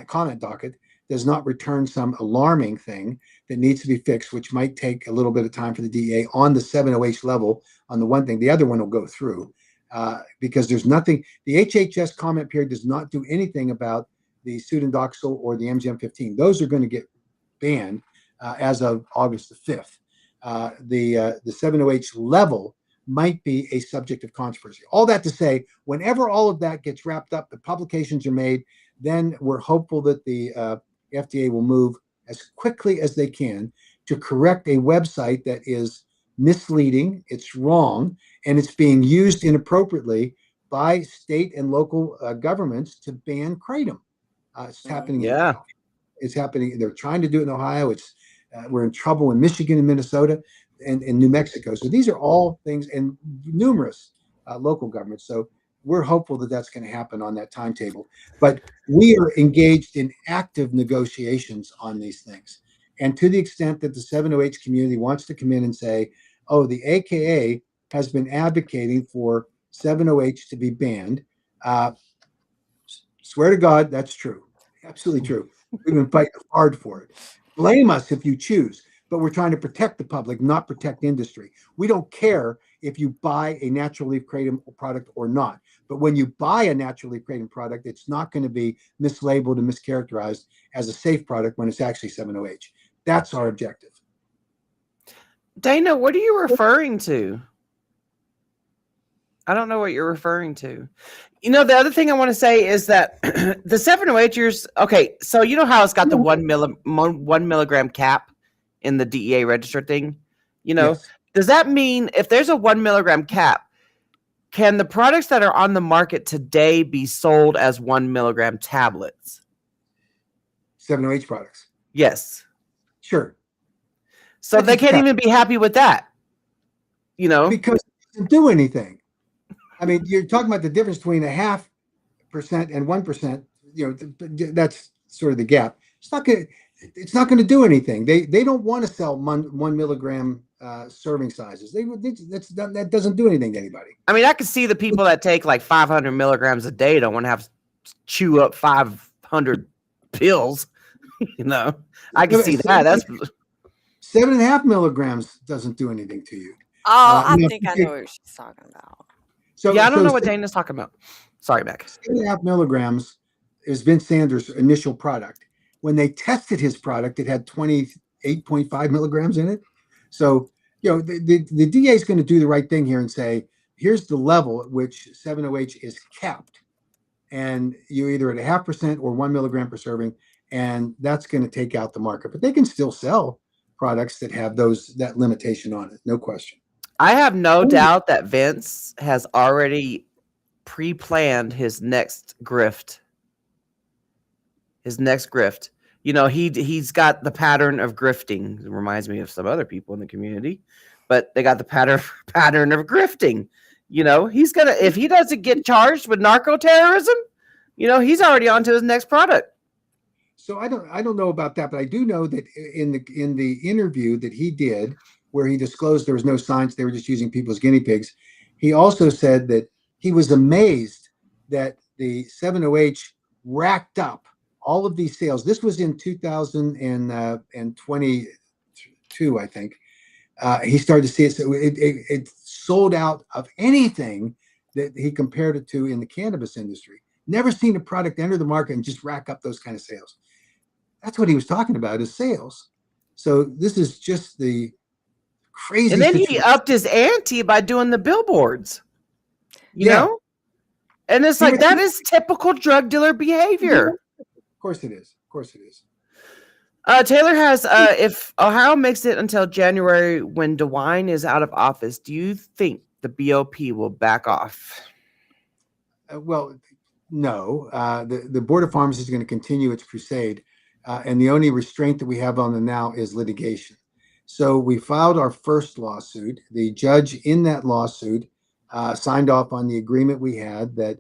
comment docket does not return some alarming thing that needs to be fixed, which might take a little bit of time for the DEA on the 7-OH level on the one thing, the other one will go through because there's nothing, the HHS comment period does not do anything about the pseudodoxil or the MGM 15. Those are going to get banned as of August the 5th. The 7-OH level might be a subject of controversy. All that to say, whenever all of that gets wrapped up, the publications are made, then we're hopeful that the FDA will move as quickly as they can to correct a website that is misleading, it's wrong, and it's being used inappropriately by state and local governments to ban kratom. It's happening. Yeah. It's happening. They're trying to do it in Ohio. We're in trouble in Michigan and Minnesota. in New Mexico. So these are all things, and numerous local governments. So we're hopeful that that's going to happen on that timetable. But we are engaged in active negotiations on these things. And to the extent that the 7OH community wants to come in and say, oh, the AKA has been advocating for 7OH to be banned, swear to God, that's true. Absolutely true. We've been fighting hard for it. Blame us if you choose, but we're trying to protect the public, not protect industry. We don't care if you buy a natural leaf kratom product or not. But when you buy a natural leaf kratom product, it's not going to be mislabeled and mischaracterized as a safe product when it's actually 7OH. That's our objective. Dana, what are you referring to? I don't know what you're referring to. You know, the other thing I want to say is that the 7OHers, okay, so you know how it's got the 1 milligram cap in the DEA register thing? You know, Yes. Does that mean if there's a 1 milligram cap, can the products that are on the market today be sold as 1 milligram tablets? 7OH products. Yes. Sure. So they can't even be happy with that, you know? Because it doesn't do anything. I mean, you're talking about the difference between 0.5% and 1%. You know, that's sort of the gap. It's not going to do anything. They don't want to sell 1 milligram serving sizes. That doesn't do anything to anybody. I mean, I can see the people that take like 500 milligrams a day don't want to have to chew up 500 pills. You know, I can see that. That's 7.5 milligrams doesn't do anything to you. Oh, I think I know what she's talking about. So yeah, I don't know what Dana's talking about. Sorry, Mac. 7.5 milligrams is Vince Sanders' initial product. When they tested his product, it had 28.5 milligrams in it. So, you know, the DA is going to do the right thing here and say, here's the level at which 7OH is capped. And you're either at 0.5% or 1 milligram per serving, and that's going to take out the market. But they can still sell products that have that limitation on it, no question. I have no doubt that Vince has already pre-planned his next grift. You know, he's got the pattern of grifting. It reminds me of some other people in the community, but they got the pattern of grifting. You know, he's gonna, if he doesn't get charged with narco terrorism, you know, he's already on to his next product. So I don't know about that, but I do know that in the interview that he did, where he disclosed there was no science, they were just using people as guinea pigs, he also said that he was amazed that the 7OH racked up all of these sales. This was in 2022, I think. He started to see it. So it sold out of anything that he compared it to in the cannabis industry. Never seen a product enter the market and just rack up those kind of sales. That's what he was talking about, is sales. So this is just the crazy. And then he upped his ante by doing the billboards. You know? And it's like, that is typical drug dealer behavior. Of course it is. Of course it is. Taylor has, if Ohio makes it until January when DeWine is out of office, do you think the BOP will back off? Well, no. The Board of Pharmacy is going to continue its crusade. And the only restraint that we have on them now is litigation. So we filed our first lawsuit. The judge in that lawsuit signed off on the agreement we had that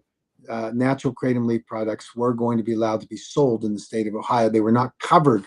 natural kratom leaf products were going to be allowed to be sold in the state of Ohio. They were not covered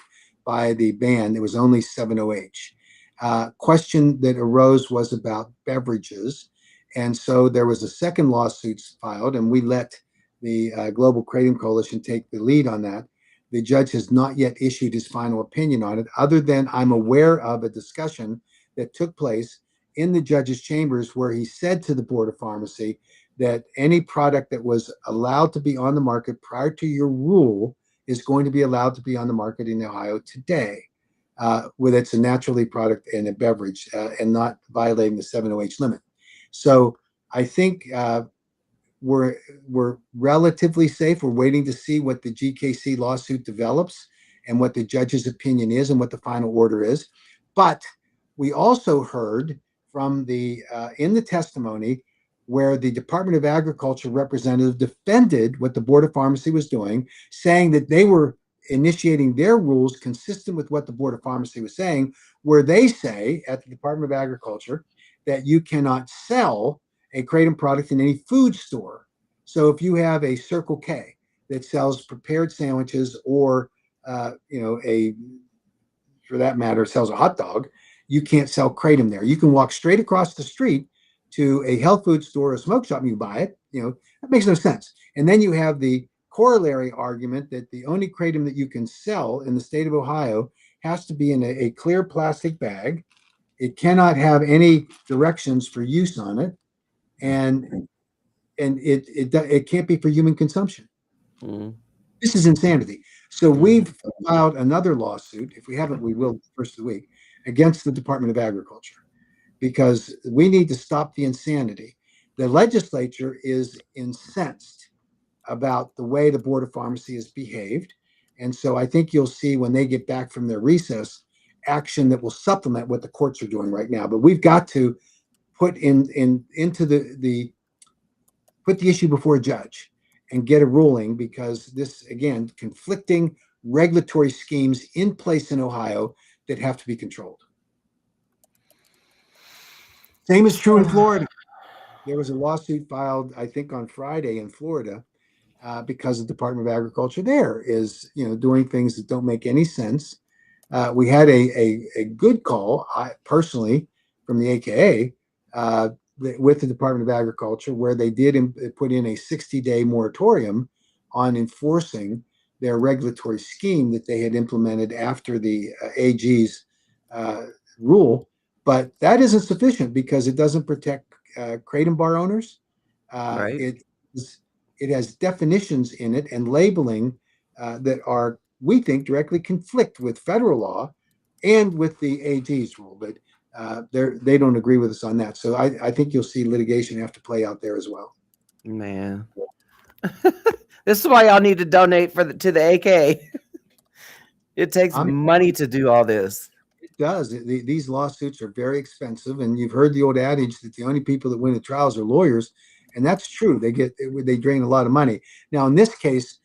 by the ban. It was only 7OH. Question that arose was about beverages. And so there was a second lawsuit filed, and we let the Global Kratom Coalition take the lead on that. The judge has not yet issued his final opinion on it, other than I'm aware of a discussion that took place in the judge's chambers where he said to the Board of Pharmacy that any product that was allowed to be on the market prior to your rule is going to be allowed to be on the market in Ohio today, with it's a natural leaf product and a beverage, and not violating the 7OH limit. So I think we're relatively safe. We're waiting to see what the GKC lawsuit develops and what the judge's opinion is and what the final order is. But we also heard from the in the testimony where the Department of Agriculture representative defended what the Board of Pharmacy was doing, saying that they were initiating their rules consistent with what the Board of Pharmacy was saying, where they say at the Department of Agriculture that you cannot sell a kratom product in any food store. So if you have a Circle K that sells prepared sandwiches, or for that matter, sells a hot dog, you can't sell kratom there. You can walk straight across the street to a health food store or a smoke shop and you buy it. That makes no sense. And then you have the corollary argument that the only kratom that you can sell in the state of Ohio has to be in a clear plastic bag. It cannot have any directions for use on it, and it can't be for human consumption. Mm. This is insanity. So we've filed another lawsuit. If we haven't, we will the first of the week, against the Department of Agriculture, because we need to stop the insanity. The legislature is incensed about the way the Board of Pharmacy has behaved. And so I think you'll see, when they get back from their recess, action that will supplement what the courts are doing right now. But we've got to put into the put the issue before a judge and get a ruling, because this, again, conflicting regulatory schemes in place in Ohio that have to be controlled. Same is true in Florida. There was a lawsuit filed, I think, on Friday in Florida, because the Department of Agriculture there is, doing things that don't make any sense. We had a good call, personally, from the AKA with the Department of Agriculture, where they did put in a 60-day moratorium on enforcing their regulatory scheme that they had implemented after the AG's rule. But that isn't sufficient, because it doesn't protect kratom bar owners. Right. It has definitions in it and labeling that are, we think, directly conflict with federal law and with the AG's rule. But they don't agree with us on that. So I think you'll see litigation have to play out there as well. Man. This is why y'all need to donate to the AK. It takes money to do all this. It does. These lawsuits are very expensive, and you've heard the old adage that the only people that win the trials are lawyers, and that's true. They drain a lot of money. Now, in this case,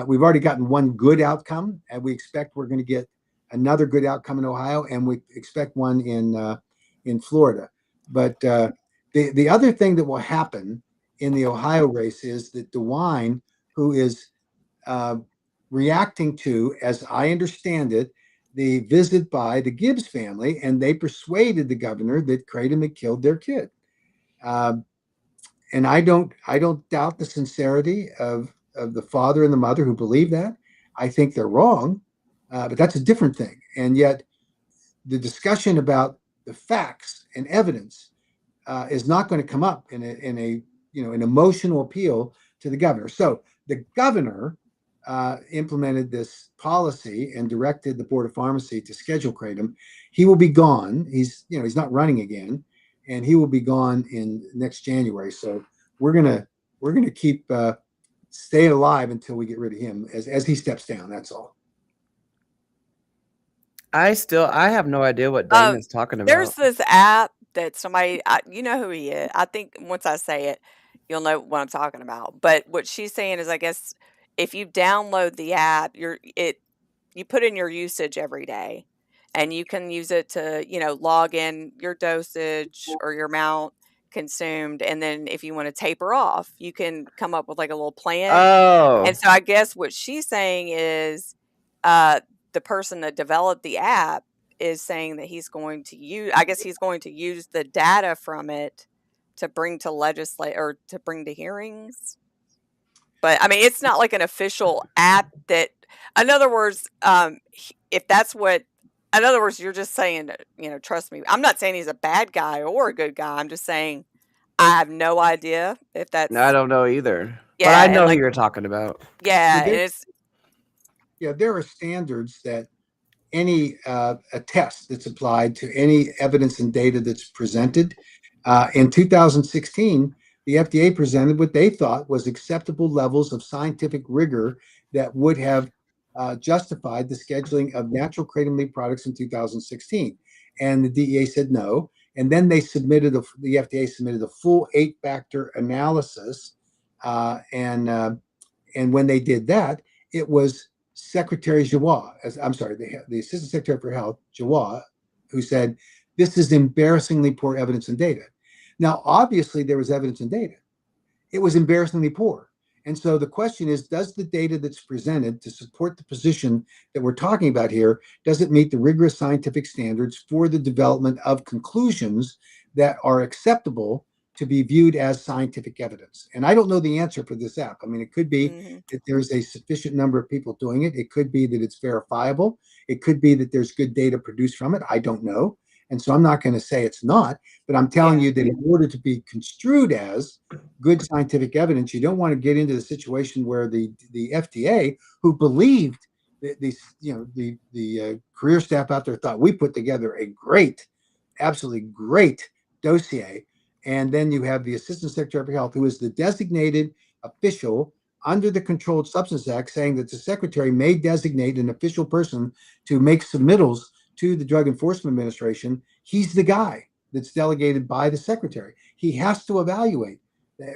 we've already gotten one good outcome, and we expect we're going to get another good outcome in Ohio, and we expect one in Florida. But the other thing that will happen in the Ohio race is that DeWine, who is reacting to, as I understand it, the visit by the Gibbs family, and they persuaded the governor that kratom had killed their kid. And I don't doubt the sincerity of the father and the mother who believe that. I think they're wrong, but that's a different thing. And yet, the discussion about the facts and evidence is not going to come up in an emotional appeal to the governor. So the governor implemented this policy and directed the Board of Pharmacy to schedule kratom. He will be gone. He's not running again, and he will be gone in next January. So we're gonna keep staying alive until we get rid of him as he steps down. That's all. I have no idea what Damon's talking about. There's this app that somebody, you know who he is. I think once I say it, you'll know what I'm talking about. But what she's saying is, I guess, if you download the app, you put in your usage every day, and you can use it to, log in your dosage or your amount consumed. And then if you want to taper off, you can come up with like a little plan. Oh. And so I guess what she's saying is, the person that developed the app is saying that he's going to use the data from it to bring to or to bring to hearings. But I mean, it's not like an official app that, in other words, you're just saying, trust me. I'm not saying he's a bad guy or a good guy. I'm just saying I have no idea if that's. No, I don't know either. Yeah, but I know who you're talking about. Yeah, there are standards that a test that's applied to any evidence and data that's presented. In 2016, the FDA presented what they thought was acceptable levels of scientific rigor that would have justified the scheduling of natural kratom leaf products in 2016. And the DEA said no. And then the FDA submitted a full 8-factor analysis. And when they did that, it was Secretary Jawad, the Assistant Secretary for Health, Jawad, who said, this is embarrassingly poor evidence and data. Now, obviously, there was evidence and data. It was embarrassingly poor. And so the question is, does the data that's presented to support the position that we're talking about here, does it meet the rigorous scientific standards for the development of conclusions that are acceptable to be viewed as scientific evidence? And I don't know the answer for this app. I mean, it could be that there's a sufficient number of people doing it. It could be that it's verifiable. It could be that there's good data produced from it. I don't know. And so I'm not going to say it's not, but I'm telling you that in order to be construed as good scientific evidence, you don't want to get into the situation where the FDA, who believed that the career staff out there thought we put together a great, absolutely great dossier. And then you have the Assistant Secretary of Health, who is the designated official under the Controlled Substance Act, saying that the secretary may designate an official person to make submittals to the Drug Enforcement Administration. He's the guy that's delegated by the secretary. He has to evaluate,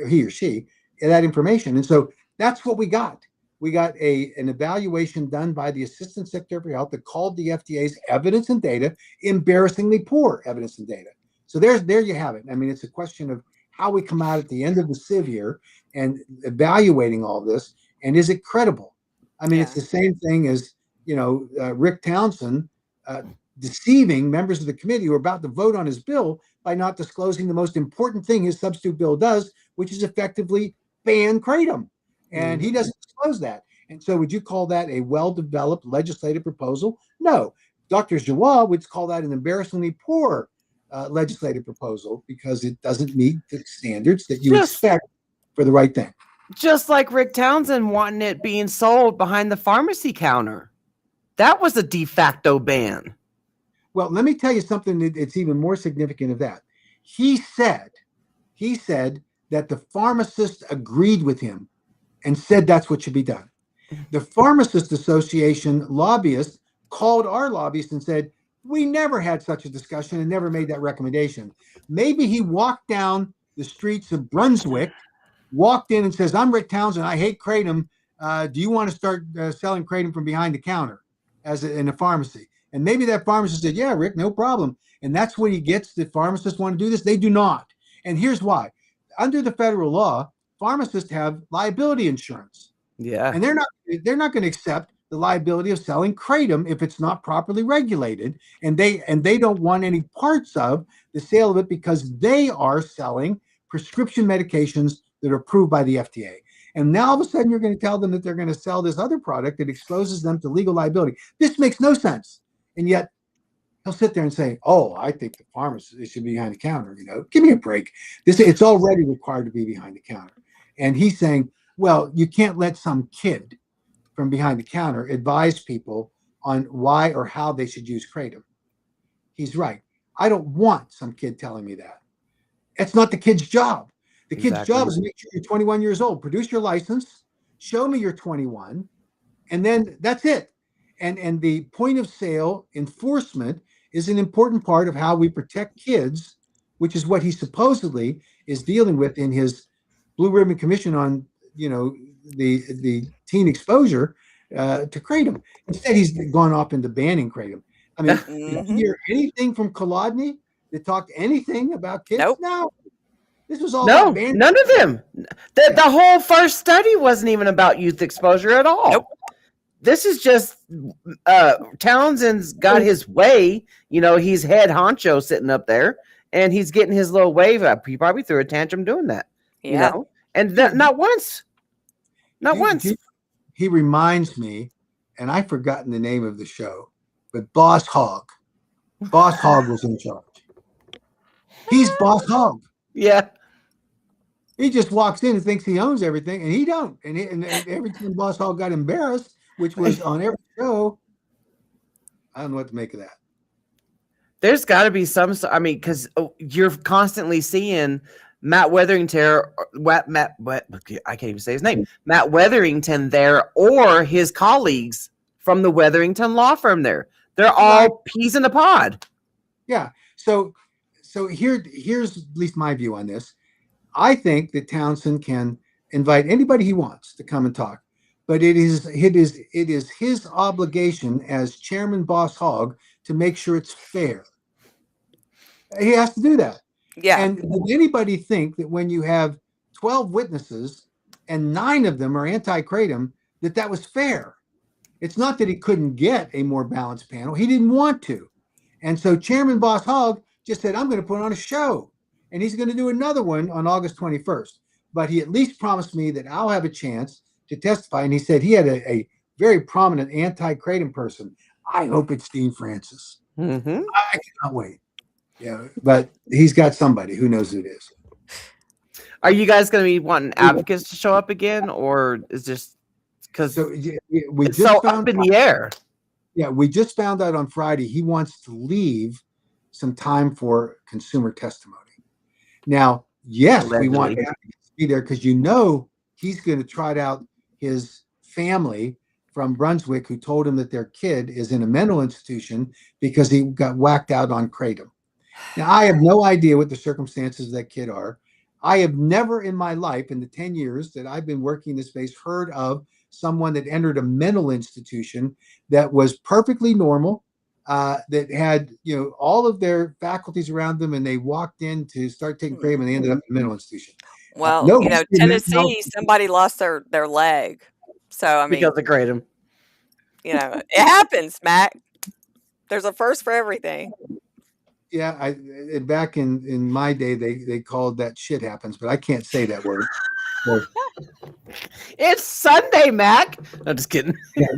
he or she, that information. And so that's what we got. We got an evaluation done by the Assistant Secretary for Health that called the FDA's evidence and data embarrassingly poor evidence and data. So there you have it. I mean, it's a question of how we come out at the end of the sieve here and evaluating all this, and is it credible? I mean, it's the same thing as, Rick Townsend deceiving members of the committee who are about to vote on his bill by not disclosing the most important thing his substitute bill does, which is effectively ban kratom. And he doesn't disclose that. And so would you call that a well-developed legislative proposal? No. Dr. Jawad would call that an embarrassingly poor legislative proposal because it doesn't meet the standards that you expect for the right thing. Just like Rick Townsend wanting it being sold behind the pharmacy counter. That was a de facto ban. Well, let me tell you something that's even more significant of that. He said that the pharmacist agreed with him and said that's what should be done. The Pharmacist Association lobbyists called our lobbyists and said, we never had such a discussion and never made that recommendation. Maybe he walked down the streets of Brunswick, walked in and says, I'm Rick Townsend, I hate kratom. Do you want to start selling kratom from behind the counter in a pharmacy? And maybe that pharmacist said, yeah, Rick, no problem. And that's what he gets. The pharmacists want to do this. They do not. And here's why. Under the federal law, pharmacists have liability insurance. Yeah. And they're not going to accept the liability of selling kratom if it's not properly regulated. And they don't want any parts of the sale of it because they are selling prescription medications that are approved by the FDA. And now all of a sudden you're going to tell them that they're going to sell this other product that exposes them to legal liability. This makes no sense. And yet he'll sit there and say, oh, I think the pharmacist should be behind the counter. Give me a break. It's already required to be behind the counter. And he's saying, well, you can't let some kid from behind the counter advise people on why or how they should use kratom. He's right. I don't want some kid telling me that. It's not the kid's job. The kid's job is to make sure you're 21 years old. Produce your license, show me you're 21, and then that's it. And the point of sale enforcement is an important part of how we protect kids, which is what he supposedly is dealing with in his Blue Ribbon Commission on, the teen exposure to kratom. Instead, he's gone off into banning kratom. I mean, did you hear anything from Kolodny that talked anything about kids? Nope. No. This was all none of them. The whole first study wasn't even about youth exposure at all. Nope. This is just Townsend's got his way. He's head honcho sitting up there, and he's getting his little wave up. He probably threw a tantrum doing that. Yeah. And not once. Not once. He reminds me, and I've forgotten the name of the show, but Boss Hogg. Boss Hogg was in charge. He's Boss Hogg. Yeah. He just walks in and thinks he owns everything, and he don't. And every time Boss Hogg got embarrassed, which was on every show, I don't know what to make of that. There's got to be some. I mean, because you're constantly seeing Matt Wetherington, I can't even say his name, Matt Wetherington there, or his colleagues from the Wetherington law firm there. They're all peas in a pod. Yeah. So here's at least my view on this. I think that Townsend can invite anybody he wants to come and talk, but it is his obligation as chairman boss hog to make sure it's fair. He has to do that. Yeah. And did anybody think that when you have 12 witnesses and 9 of them are anti-kratom, that was fair? It's not that he couldn't get a more balanced panel. He didn't want to. And so Chairman Boss Hogg just said, I'm going to put on a show. And he's going to do another one on August 21st. But he at least promised me that I'll have a chance to testify. And he said he had a very prominent anti-kratom person. I hope it's Dean Francis. Mm-hmm. I cannot wait. Yeah, but he's got somebody who knows who it is. Are you guys going to be wanting advocates to show up again, or is just because we it's just so found up in the air? Yeah, we just found out on Friday he wants to leave some time for consumer testimony. Now, yes, we want advocates to be there because he's going to trot out his family from Brunswick who told him that their kid is in a mental institution because he got whacked out on kratom. Now, I have no idea what the circumstances of that kid are. I have never in my life, in the 10 years that I've been working in this space, heard of someone that entered a mental institution that was perfectly normal, that had all of their faculties around them, and they walked in to start taking kratom and they ended up in a mental institution. Well, No, Tennessee, somebody lost their leg. So I mean, because of kratom. It happens, Mac. There's a first for everything. Yeah, back in my day, they called that shit happens, but I can't say that word. So, it's Sunday, Mac. I'm just kidding. Yeah.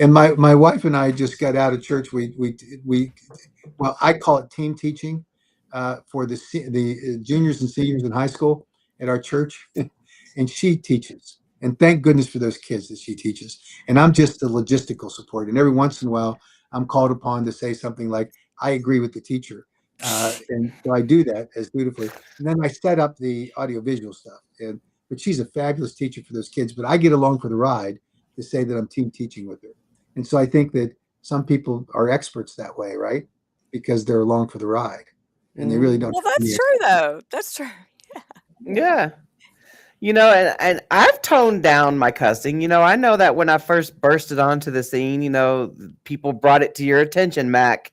And my wife and I just got out of church. Well, I call it team teaching for the juniors and seniors in high school at our church, and she teaches. And thank goodness for those kids that she teaches. And I'm just the logistical support. And every once in a while, I'm called upon to say something like, I agree with the teacher. And so I do that as dutifully. And then I set up the audiovisual stuff. But she's a fabulous teacher for those kids. But I get along for the ride to say that I'm team teaching with her. And so I think that some people are experts that way, right? Because they're along for the ride. And they really don't. Well, that's true, though. That's true. Yeah. And I've toned down my cussing. I know that when I first bursted onto the scene, people brought it to your attention, Mac,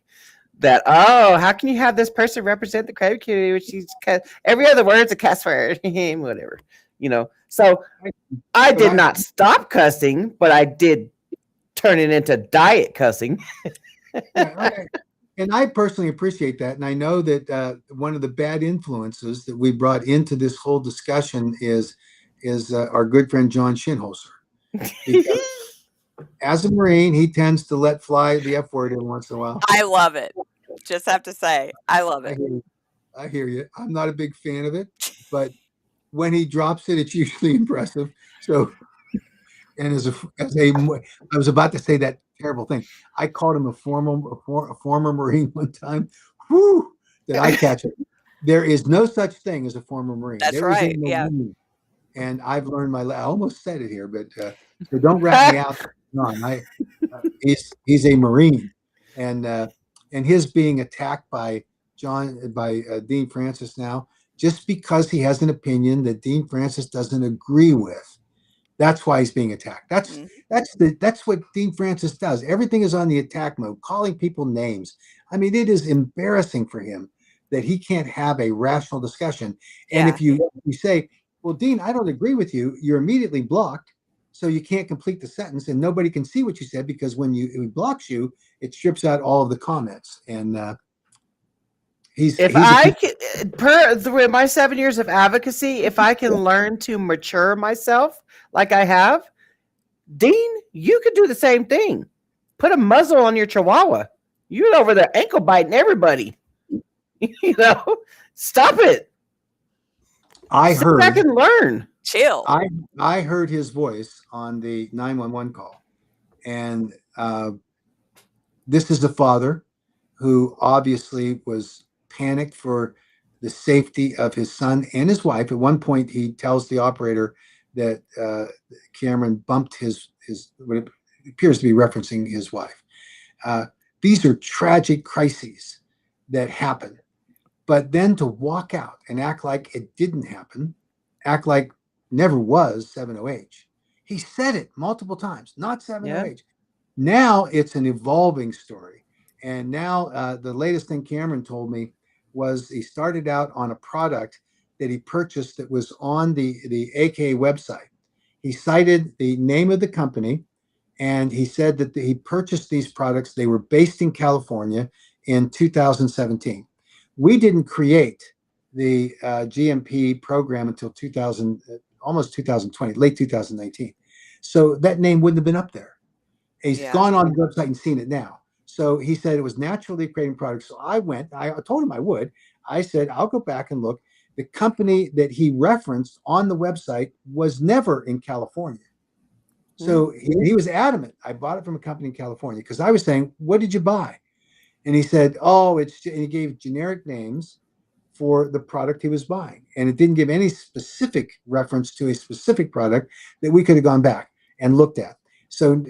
that, how can you have this person represent the kratom community, which is every other word's a cuss word, whatever, So I did not stop cussing, but I did turn it into diet cussing. And I personally appreciate that. And I know that one of the bad influences that we brought into this whole discussion is our good friend John Shinholzer. As a Marine, he tends to let fly the F word every once in a while. I love it. Just have to say, I love it. I hear you. I'm not a big fan of it, but when he drops it, it's usually impressive. So, and I was about to say that terrible thing. I called him a former Marine one time. Whew, did I catch it? There is no such thing as a former Marine. That's right. Yeah. And I've learned I almost said it here, but so don't rat me out. No, he's a Marine, and his being attacked by Dean Francis now, just because he has an opinion that Dean Francis doesn't agree with. That's why he's being attacked. That's what Dean Francis does. Everything is on the attack mode, calling people names. I mean, it is embarrassing for him that he can't have a rational discussion. And if you say, well, Dean, I don't agree with you, you're immediately blocked. So you can't complete the sentence and nobody can see what you said, because when he blocks you, it strips out all of the comments. And through my 7 years of advocacy, if I can learn to mature myself like I have, Dean, you could do the same thing. Put a muzzle on your chihuahua. You're over there ankle biting everybody. Stop it. Sit back and learn. Chill. I heard his voice on the 911 call, and this is a father who obviously was panicked for the safety of his son and his wife. At one point, he tells the operator that Cameron bumped his what appears to be referencing his wife. These are tragic crises that happen, but then to walk out and act like it didn't happen, act like never was 7OH, He said it multiple times, not Yeah. 7OH. Now it's an evolving story. And now the latest thing Cameron told me was he started out on a product that he purchased that was on the AKA website. He cited the name of the company, and he said that he purchased these products. They were based in California in 2017. We didn't create the GMP program until 2000, almost 2020, late 2019. So that name wouldn't have been up there. He's Yeah. gone on the website and seen it now. So he said it was naturally creating products. So I told him I would. I said, I'll go back and look. The company that he referenced on the website was never in California. So he was adamant. I bought it from a company in California because I was saying, what did you buy? And he said, oh, and he gave generic names for the product he was buying. And it didn't give any specific reference to a specific product that we could have gone back and looked at. So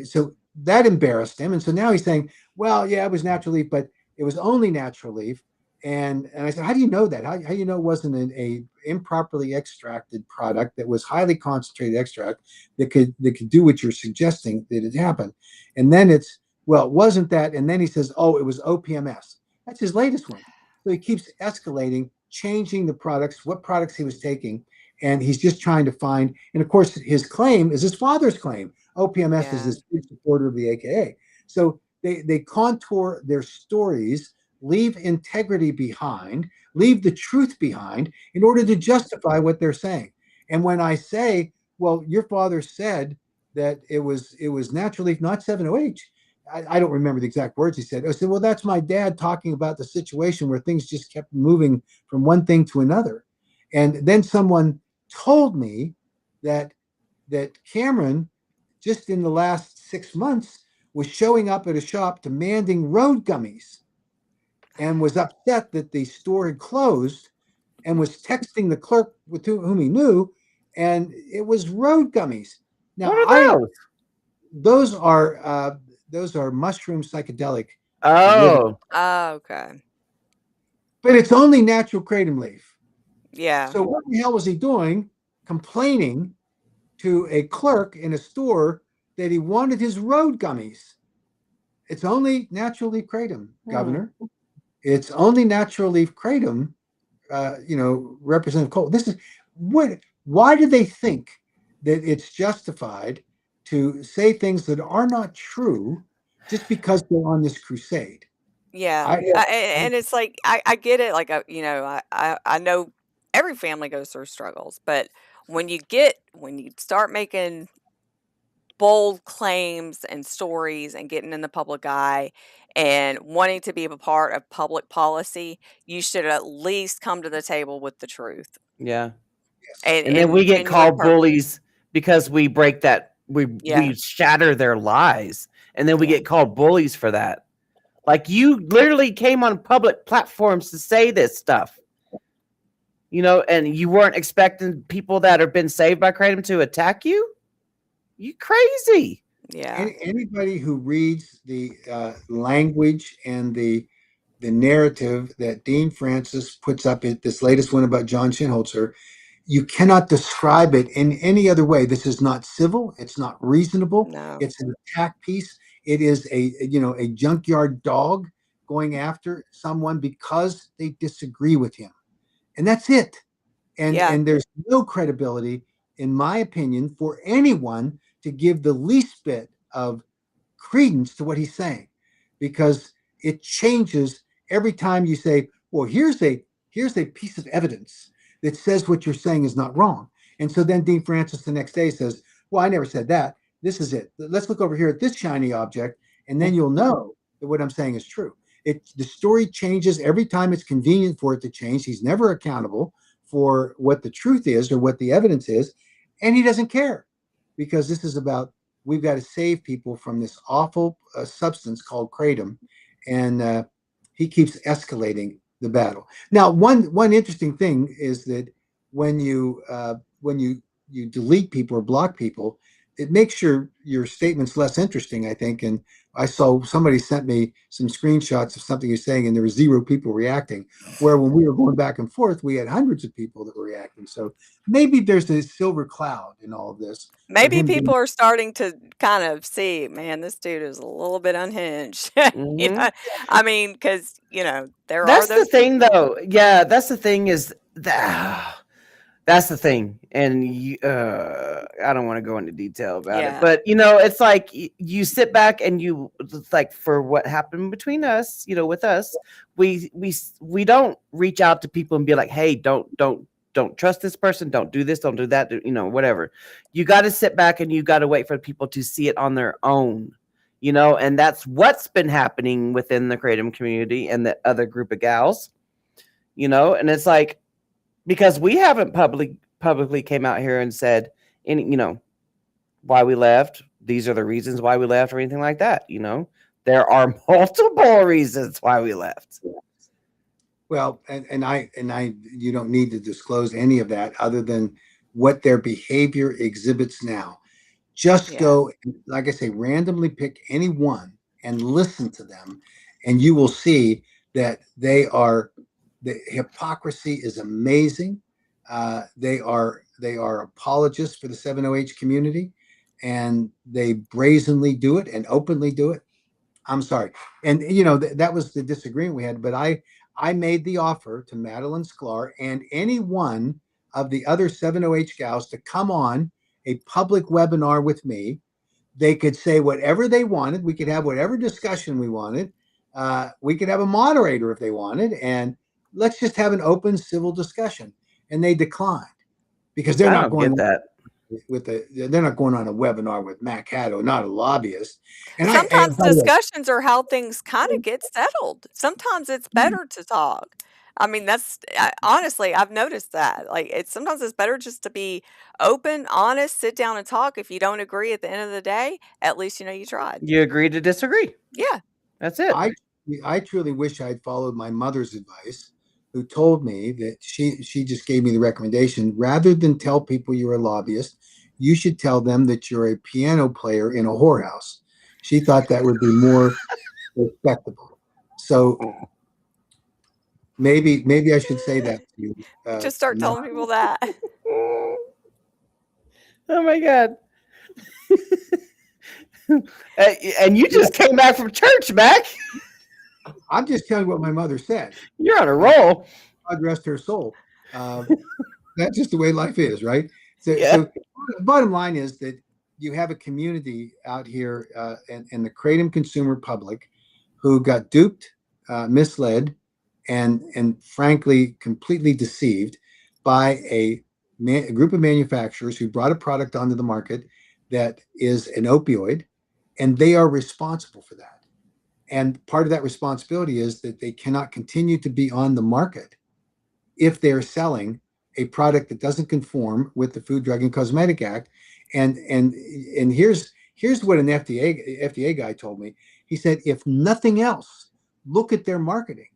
that embarrassed him. And so now he's saying, well, yeah, it was natural leaf, but it was only natural leaf. And I said, how do you know that? How do you know it wasn't a improperly extracted product that was highly concentrated extract that could do what you're suggesting that it happened? And then it's, well, it wasn't that. And then he says, oh, it was OPMS. That's his latest one. So he keeps escalating, changing the products, what products he was taking, and he's just trying to find. And of course, his claim is his father's claim. OPMS is Yeah. this big supporter of the AKA. So they contour their stories, leave integrity behind, leave the truth behind in order to justify what they're saying. And when I say, well, your father said that it was natural leaf, not 7OH. I don't remember the exact words he said. I said, well, that's my dad talking about the situation where things just kept moving from one thing to another. And then someone told me that Cameron, just in the last 6 months, was showing up at a shop demanding road gummies and was upset that the store had closed and was texting the clerk with whom he knew, and it was road gummies. Now, What are those? those are mushroom psychedelic derivatives, Oh, Oh, okay. but it's only natural kratom leaf. Yeah. So what the hell was he doing, complaining to a clerk in a store that he wanted his road gummies? It's only natural leaf kratom, Governor. It's only natural leaf kratom. Representative Cole. This is what. Why do they think that it's justified to say things that are not true just because they're on this crusade? Yeah. I And it's like I get it. Like I know every family goes through struggles, but when you start making bold claims and stories and getting in the public eye and wanting to be a part of public policy, you should at least come to the table with the truth yeah. yes. And then and we get genuine called purpose. bullies because we break that we Yeah. shatter their lies, and then we Yeah. get called bullies for that. Like, you literally came on public platforms to say this stuff, and you weren't expecting people that have been saved by kratom to attack you. You crazy. Yeah. Anybody who reads the language and the narrative that Dean Francis puts up in this latest one about John Shinholzer, you cannot describe it in any other way. This is not civil. It's not reasonable. No. It's an attack piece. It is a junkyard dog going after someone because they disagree with him, and that's it. and Yeah. and there's no credibility, in my opinion, for anyone to give the least bit of credence to what he's saying, because it changes every time you say, well, here's a piece of evidence that says what you're saying is not wrong. And so then Dean Francis the next day says, well, I never said that. This is it. Let's look over here at this shiny object, and then you'll know that what I'm saying is true. The story changes every time it's convenient for it to change. He's never accountable for what the truth is or what the evidence is, and he doesn't care, because this is about, we've got to save people from this awful substance called kratom, and he keeps escalating the battle. Now, one interesting thing is that when you delete people or block people, it makes your statements less interesting, I think. And I saw somebody sent me some screenshots of something you're saying, and there were 0 people reacting. Where when we were going back and forth, we had hundreds of people that were reacting. So maybe there's a silver cloud in all of this for Maybe him people being. are starting to kind of see, man, this dude is a little bit unhinged. You Hmm. know, I mean, because there are That's the those thing, people. though. Yeah, that's the thing is that. That's the thing, and I don't want to go into detail about it, Yeah, but it's like you sit back and it's like for what happened between us, with us, we don't reach out to people and be like, hey, don't trust this person, don't do this, don't do that, whatever. You got to sit back and you got to wait for people to see it on their own, and that's what's been happening within the Kratom community and the other group of gals, and it's like, because we haven't publicly came out here and said any, why we left. These are the reasons why we left, or anything like that. There are multiple reasons why we left. Well, you don't need to disclose any of that other than what their behavior exhibits now. Just yeah. go, like I say, randomly pick any one and listen to them, and you will see that the hypocrisy is amazing. They are apologists for the 7OH community, and they brazenly do it and openly do it. I'm sorry. And that was the disagreement we had, but I made the offer to Madeline Sklar and any one of the other 7OH gals to come on a public webinar with me. They could say whatever they wanted. We could have whatever discussion we wanted. We could have a moderator if they wanted, and let's just have an open civil discussion. And they declined because they're I not don't get going that. they're not going on a webinar with Mac Haddow, not a lobbyist. And Sometimes by the way, discussions are how things kind of get settled. Sometimes it's better to talk. I mean, honestly, I've noticed that. Like, sometimes it's better just to be open, honest, sit down and talk. If you don't agree at the end of the day, at least you know you tried. You agree to disagree. Yeah. That's it. I truly wish I'd followed my mother's advice, who told me that she just gave me the recommendation, rather than tell people you're a lobbyist, you should tell them that you're a piano player in a whorehouse. She thought that would be more respectable. So maybe I should say that to you. Just start telling people that. Oh my god. And you just came back from church, Mac. I'm just telling you what my mother said. You're on a roll. God rest her soul. That's just the way life is, right? Yeah. So the bottom line is that you have a community out here in the Kratom consumer public who got duped, misled, and frankly completely deceived by a group of manufacturers who brought a product onto the market that is an opioid, and they are responsible for that. And part of that responsibility is that they cannot continue to be on the market if they're selling a product that doesn't conform with the Food, Drug, and Cosmetic Act. And here's what an FDA guy told me. He said, if nothing else, look at their marketing,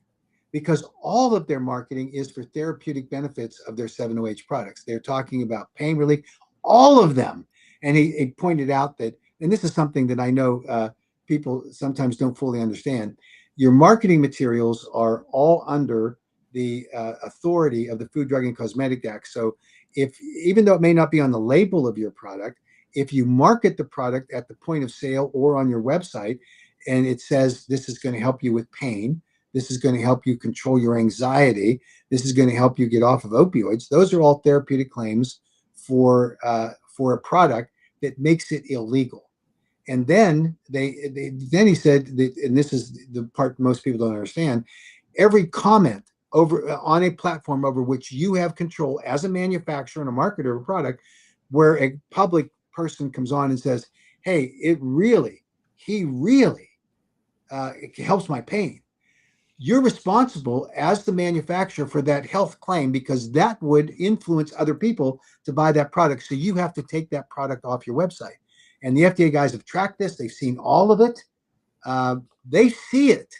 because all of their marketing is for therapeutic benefits of their 7OH products. They're talking about pain relief, all of them. And he pointed out that, and this is something that I know people sometimes don't fully understand, your marketing materials are all under the authority of the Food, Drug, and Cosmetic Act. So even though it may not be on the label of your product, if you market the product at the point of sale or on your website, and it says this is going to help you with pain, this is going to help you control your anxiety, this is going to help you get off of opioids, those are all therapeutic claims for a product that makes it illegal. And then then he said that, and this is the part most people don't understand, every comment over on a platform over which you have control as a manufacturer and a marketer of a product, where a public person comes on and says, hey, he really it helps my pain, you're responsible as the manufacturer for that health claim, because that would influence other people to buy that product. So you have to take that product off your website. And the FDA guys have tracked this. They've seen all of it. They see it.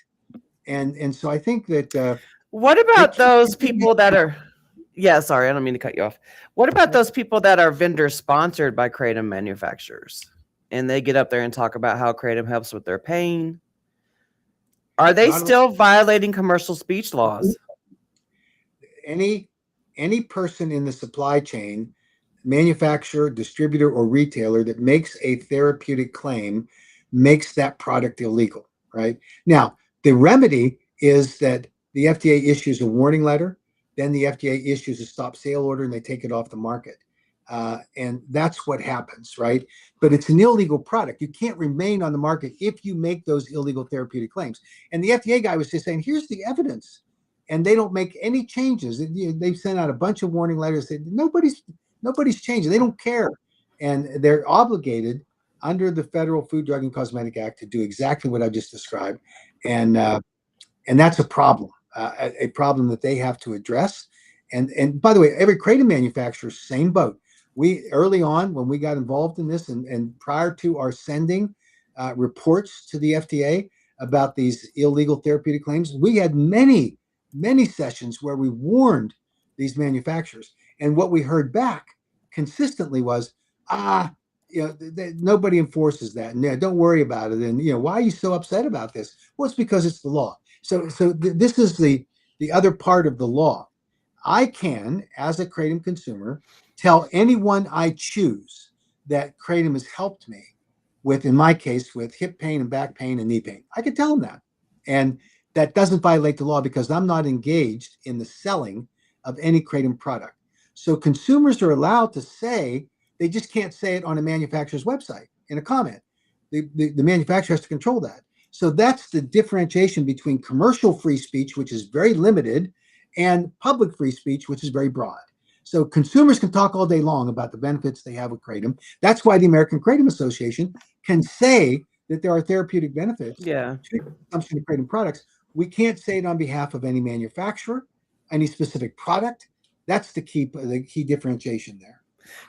And so I think that what about those people that are, yeah, sorry, I don't mean to cut you off. What about those people that are vendor sponsored by Kratom manufacturers? and they get up there and talk about how Kratom helps with their pain. Are they Not still violating commercial speech laws? any person in the supply chain, manufacturer, distributor, or retailer that makes a therapeutic claim makes that product illegal, right? Now, the remedy is that the FDA issues a warning letter, then the FDA issues a stop sale order, and they take it off the market. And that's what happens, right? But it's an illegal product. You can't remain on the market if you make those illegal therapeutic claims. And the FDA guy was just saying, here's the evidence. And they don't make any changes. They've sent out a bunch of warning letters. Nobody's changing. They don't care. And they're obligated under the Federal Food, Drug, and Cosmetic Act to do exactly what I just described. And that's a problem that they have to address. And by the way, every Kratom manufacturer, same boat. We early on when we got involved in this, and prior to our sending reports to the FDA about these illegal therapeutic claims, we had many sessions where we warned these manufacturers, and what we heard back consistently was, nobody enforces that, and don't worry about it, and why are you so upset about this? Well, it's because it's the law. So this is the other part of the law. I can, as a Kratom consumer, tell anyone I choose that Kratom has helped me with, in my case, with hip pain and back pain and knee pain. I can tell them that. And that doesn't violate the law because I'm not engaged in the selling of any Kratom product. So consumers are allowed to say, they just can't say it on a manufacturer's website in a comment. The manufacturer has to control that. So that's the differentiation between commercial free speech, which is very limited, and public free speech, which is very broad. So consumers can talk all day long about the benefits they have with Kratom. That's why the American Kratom Association can say that there are therapeutic benefits to consumption of Kratom products. We can't say it on behalf of any manufacturer, any specific product. That's the key differentiation there.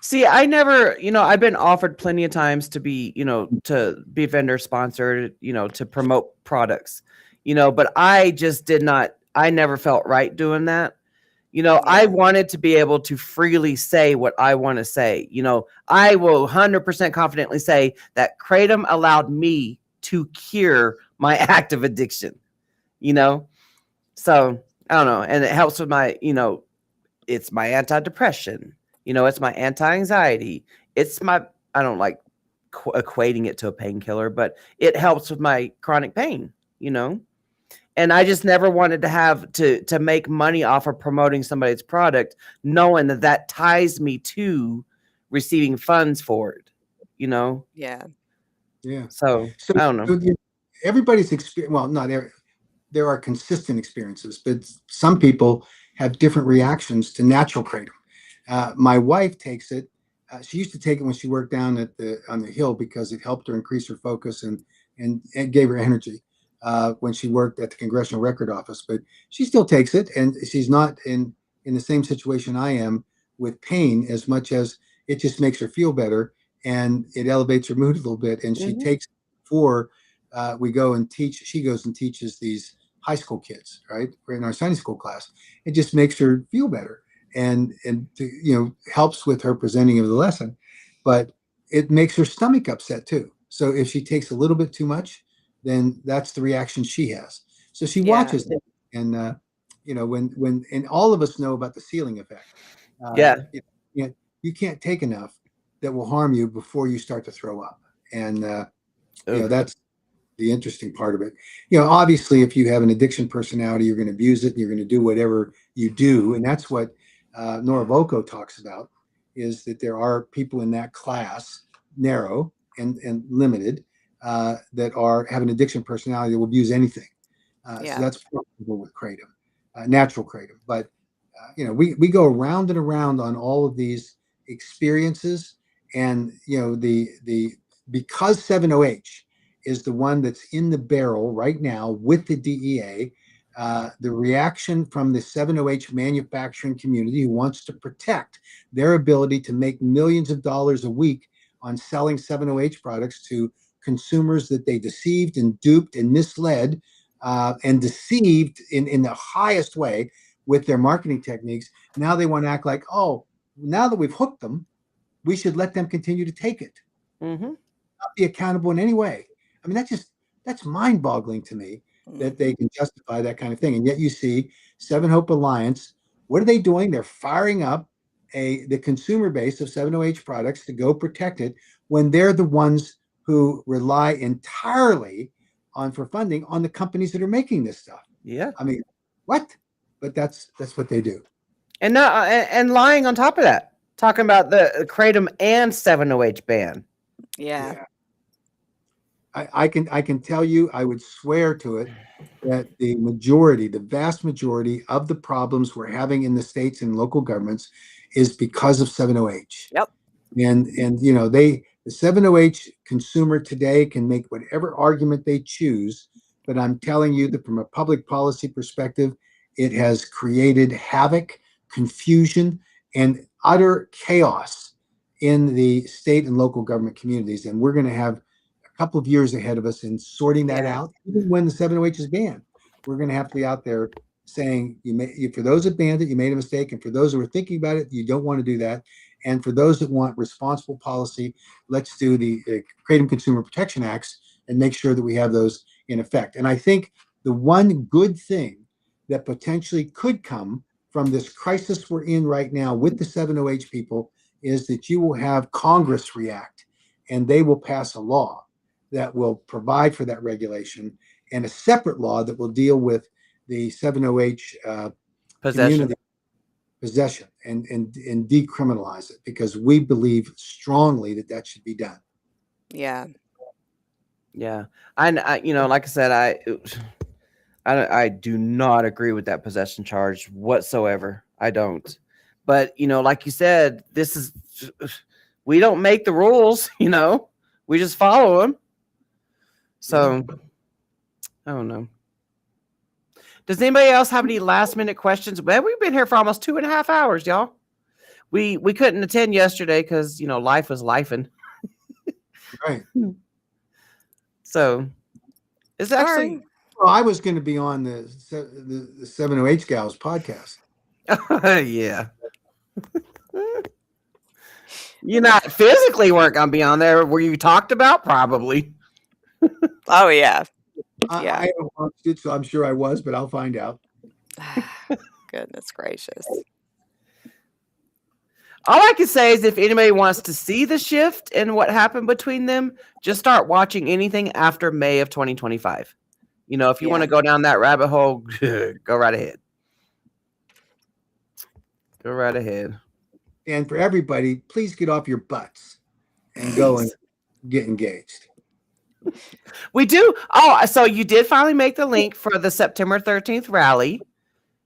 See, I never, I've been offered plenty of times to be vendor sponsored, to promote products, but I just did not, I never felt right doing that. I wanted to be able to freely say what I want to say. I will 100% confidently say that Kratom allowed me to cure my active addiction, So I don't know. And it helps with my, it's my antidepressant. It's my anti-anxiety. It's my, I don't like equating it to a painkiller, but it helps with my chronic pain, And I just never wanted to have to make money off of promoting somebody's product, knowing that ties me to receiving funds for it, Yeah. Yeah. So I don't know. Everybody's experience. Well, not there are consistent experiences, but some people have different reactions to natural Kratom. My wife takes it. She used to take it when she worked down on the hill because it helped her increase her focus and it gave her energy when she worked at the Congressional Record Office. But she still takes it, and she's not in the same situation I am with pain as much as it just makes her feel better and it elevates her mood a little bit. And she takes it before we go and teach. She goes and teaches these high school kids, right? We're in our Sunday school class. It just makes her feel better. And helps with her presenting of the lesson, but it makes her stomach upset too. So if she takes a little bit too much, then that's the reaction she has. So she watches it, and when and all of us know about the ceiling effect. You can't take enough that will harm you before you start to throw up, and that's the interesting part of it. Obviously, if you have an addiction personality, you're going to abuse it, and you're going to do whatever you do, and that's what Noraboko talks about, is that there are people in that class, narrow and limited, that have an addiction personality that will abuse anything. So that's possible with Kratom, natural Kratom. But we go around and around on all of these experiences, and because 7-OH is the one that's in the barrel right now with the DEA. The reaction from the 7-OH manufacturing community, who wants to protect their ability to make millions of dollars a week on selling 7-OH products to consumers that they deceived and duped and misled and deceived in the highest way with their marketing techniques. Now they want to act like, oh, now that we've hooked them, we should let them continue to take it. not be accountable in any way. I mean, that's mind-boggling to me that they can justify that kind of thing. And yet you see Seven Hope Alliance, what are they doing? They're firing up the consumer base of 7OH products to go protect it when they're the ones who rely entirely for funding on the companies that are making this stuff. Yeah. I mean, what? But that's what they do. And and lying on top of that, talking about the Kratom and 7OH ban. Yeah. I can tell you, I would swear to it that the vast majority of the problems we're having in the states and local governments is because of 7OH. Yep. And the 7OH consumer today can make whatever argument they choose, but I'm telling you that from a public policy perspective, it has created havoc, confusion, and utter chaos in the state and local government communities. And we're going to have a couple of years ahead of us in sorting that out. Even when the 7OH is banned, we're going to have to be out there saying, for those that banned it, you made a mistake. And for those who are thinking about it, you don't want to do that. And for those that want responsible policy, let's do the Kratom Consumer Protection Acts and make sure that we have those in effect. And I think the one good thing that potentially could come from this crisis we're in right now with the 7OH people is that you will have Congress react, and they will pass a law that will provide for that regulation, and a separate law that will deal with the 7OH community possession and decriminalize it, because we believe strongly that should be done. Yeah. Yeah. I like I said, I do not agree with that possession charge whatsoever. I don't. But, like you said, we don't make the rules, we just follow them. So, I don't know. Does anybody else have any last minute questions? Well, we've been here for almost 2.5 hours, y'all. We couldn't attend yesterday because, life was lifing. Right. So, it's actually... Well, I was going to be on the 7OH Gals podcast. Yeah. You're not physically weren't going to be on there. Were you talked about? Probably. Oh, yeah. I haven't watched it, so I'm sure I was, but I'll find out. Goodness gracious. All I can say is if anybody wants to see the shift and what happened between them, just start watching anything after May of 2025. If you want to go down that rabbit hole, go right ahead. Go right ahead. And for everybody, please get off your butts and go and get engaged. We do. Oh, so you did finally make the link for the September 13th rally.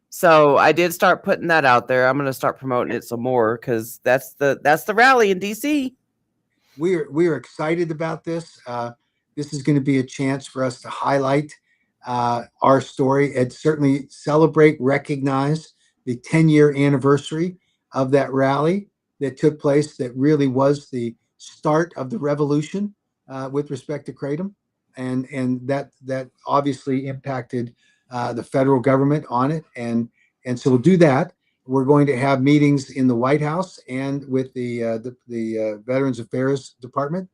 So I did start putting that out there. I'm going to start promoting it some more because that's the rally in DC. We're excited about this. This is going to be a chance for us to highlight our story and certainly celebrate, recognize the 10-year anniversary of that rally that took place, that really was the start of the revolution with respect to Kratom, and that obviously impacted the federal government on it, and so we'll do that. We're going to have meetings in the White House and with the Veterans Affairs Department.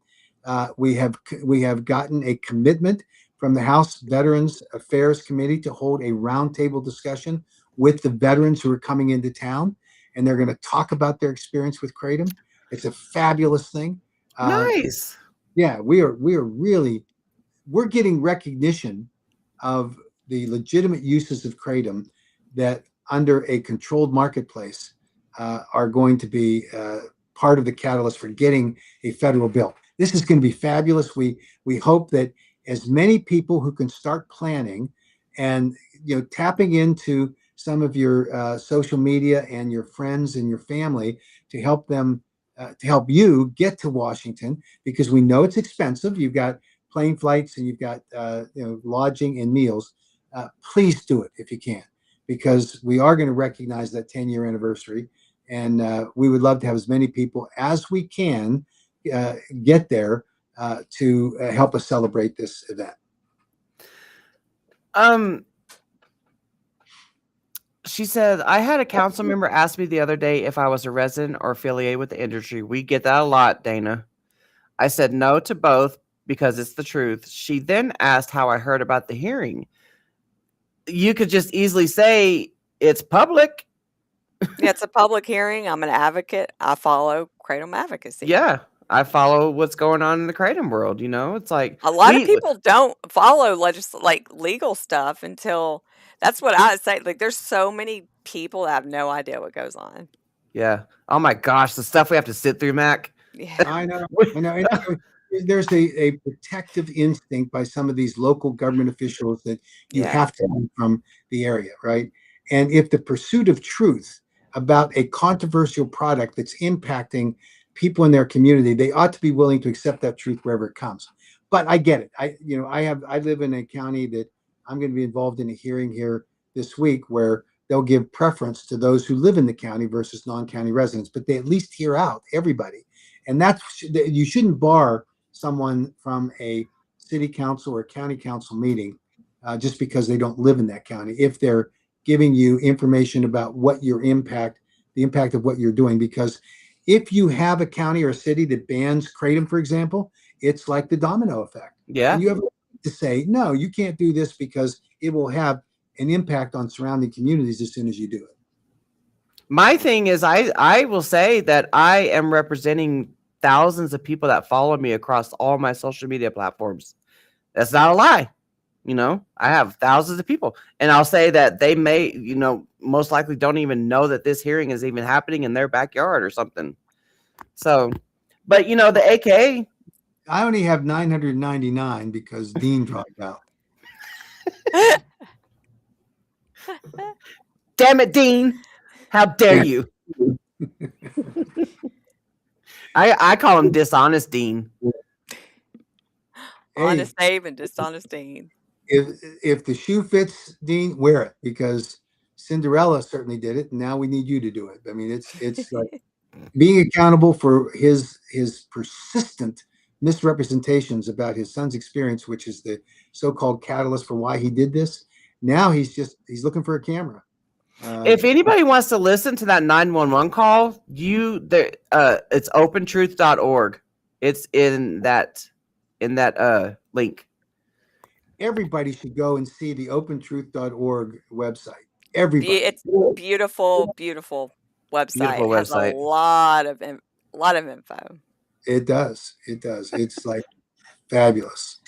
We have gotten a commitment from the House Veterans Affairs Committee to hold a roundtable discussion with the veterans who are coming into town, and they're going to talk about their experience with Kratom. It's a fabulous thing. Nice. Yeah, we're getting recognition of the legitimate uses of Kratom that under a controlled marketplace are going to be part of the catalyst for getting a federal bill. This is going to be fabulous. We hope that as many people who can start planning and tapping into some of your social media and your friends and your family to help them to help you get to Washington, because we know it's expensive. You've got plane flights and you've got lodging and meals. Please do it if you can, because we are going to recognize that 10-year anniversary, and we would love to have as many people as we can get there to help us celebrate this event. She said, I had a council member ask me the other day if I was a resident or affiliated with the industry. We get that a lot, Dana. I said no to both because it's the truth. She then asked how I heard about the hearing. You could just easily say it's public. Yeah, it's a public hearing. I'm an advocate. I follow kratom advocacy. Yeah, I follow what's going on in the kratom world. It's like A lot of people don't follow legal stuff until that's what I say. Like, there's so many people that have no idea what goes on. Yeah. Oh my gosh, the stuff we have to sit through, Mac. Yeah. I know. There's a protective instinct by some of these local government officials that you have to be from the area, right? And if the pursuit of truth about a controversial product that's impacting people in their community, they ought to be willing to accept that truth wherever it comes. But I get it. I live in a county that I'm going to be involved in a hearing here this week where they'll give preference to those who live in the county versus non-county residents, but they at least hear out everybody. And you shouldn't bar someone from a city council or county council meeting just because they don't live in that county, if they're giving you information about what the impact of what you're doing. Because if you have a county or a city that bans kratom, for example, it's like the domino effect. Yeah. And you have to say, no, you can't do this because it will have an impact on surrounding communities as soon as you do it. My thing is, I will say that I am representing thousands of people that follow me across all my social media platforms. That's not a lie. I have thousands of people, and I'll say that they may, most likely don't even know that this hearing is even happening in their backyard or something. So, but the AKA. I only have 999 because Dean dropped out. Damn it, Dean. How dare you? I call him Dishonest Dean. Honest Abe and Dishonest Dean. If the shoe fits, Dean, wear it, because Cinderella certainly did it, and now we need you to do it. I mean, it's like being accountable for his persistent misrepresentations about his son's experience, which is the so-called catalyst for why he did this. Now he's looking for a camera. If anybody wants to listen to that 911 call, it's opentruth.org. It's in that link. Everybody should go and see the opentruth.org website. Everybody. It's beautiful, beautiful website. Beautiful it has website. A lot of info. It does. It's like fabulous.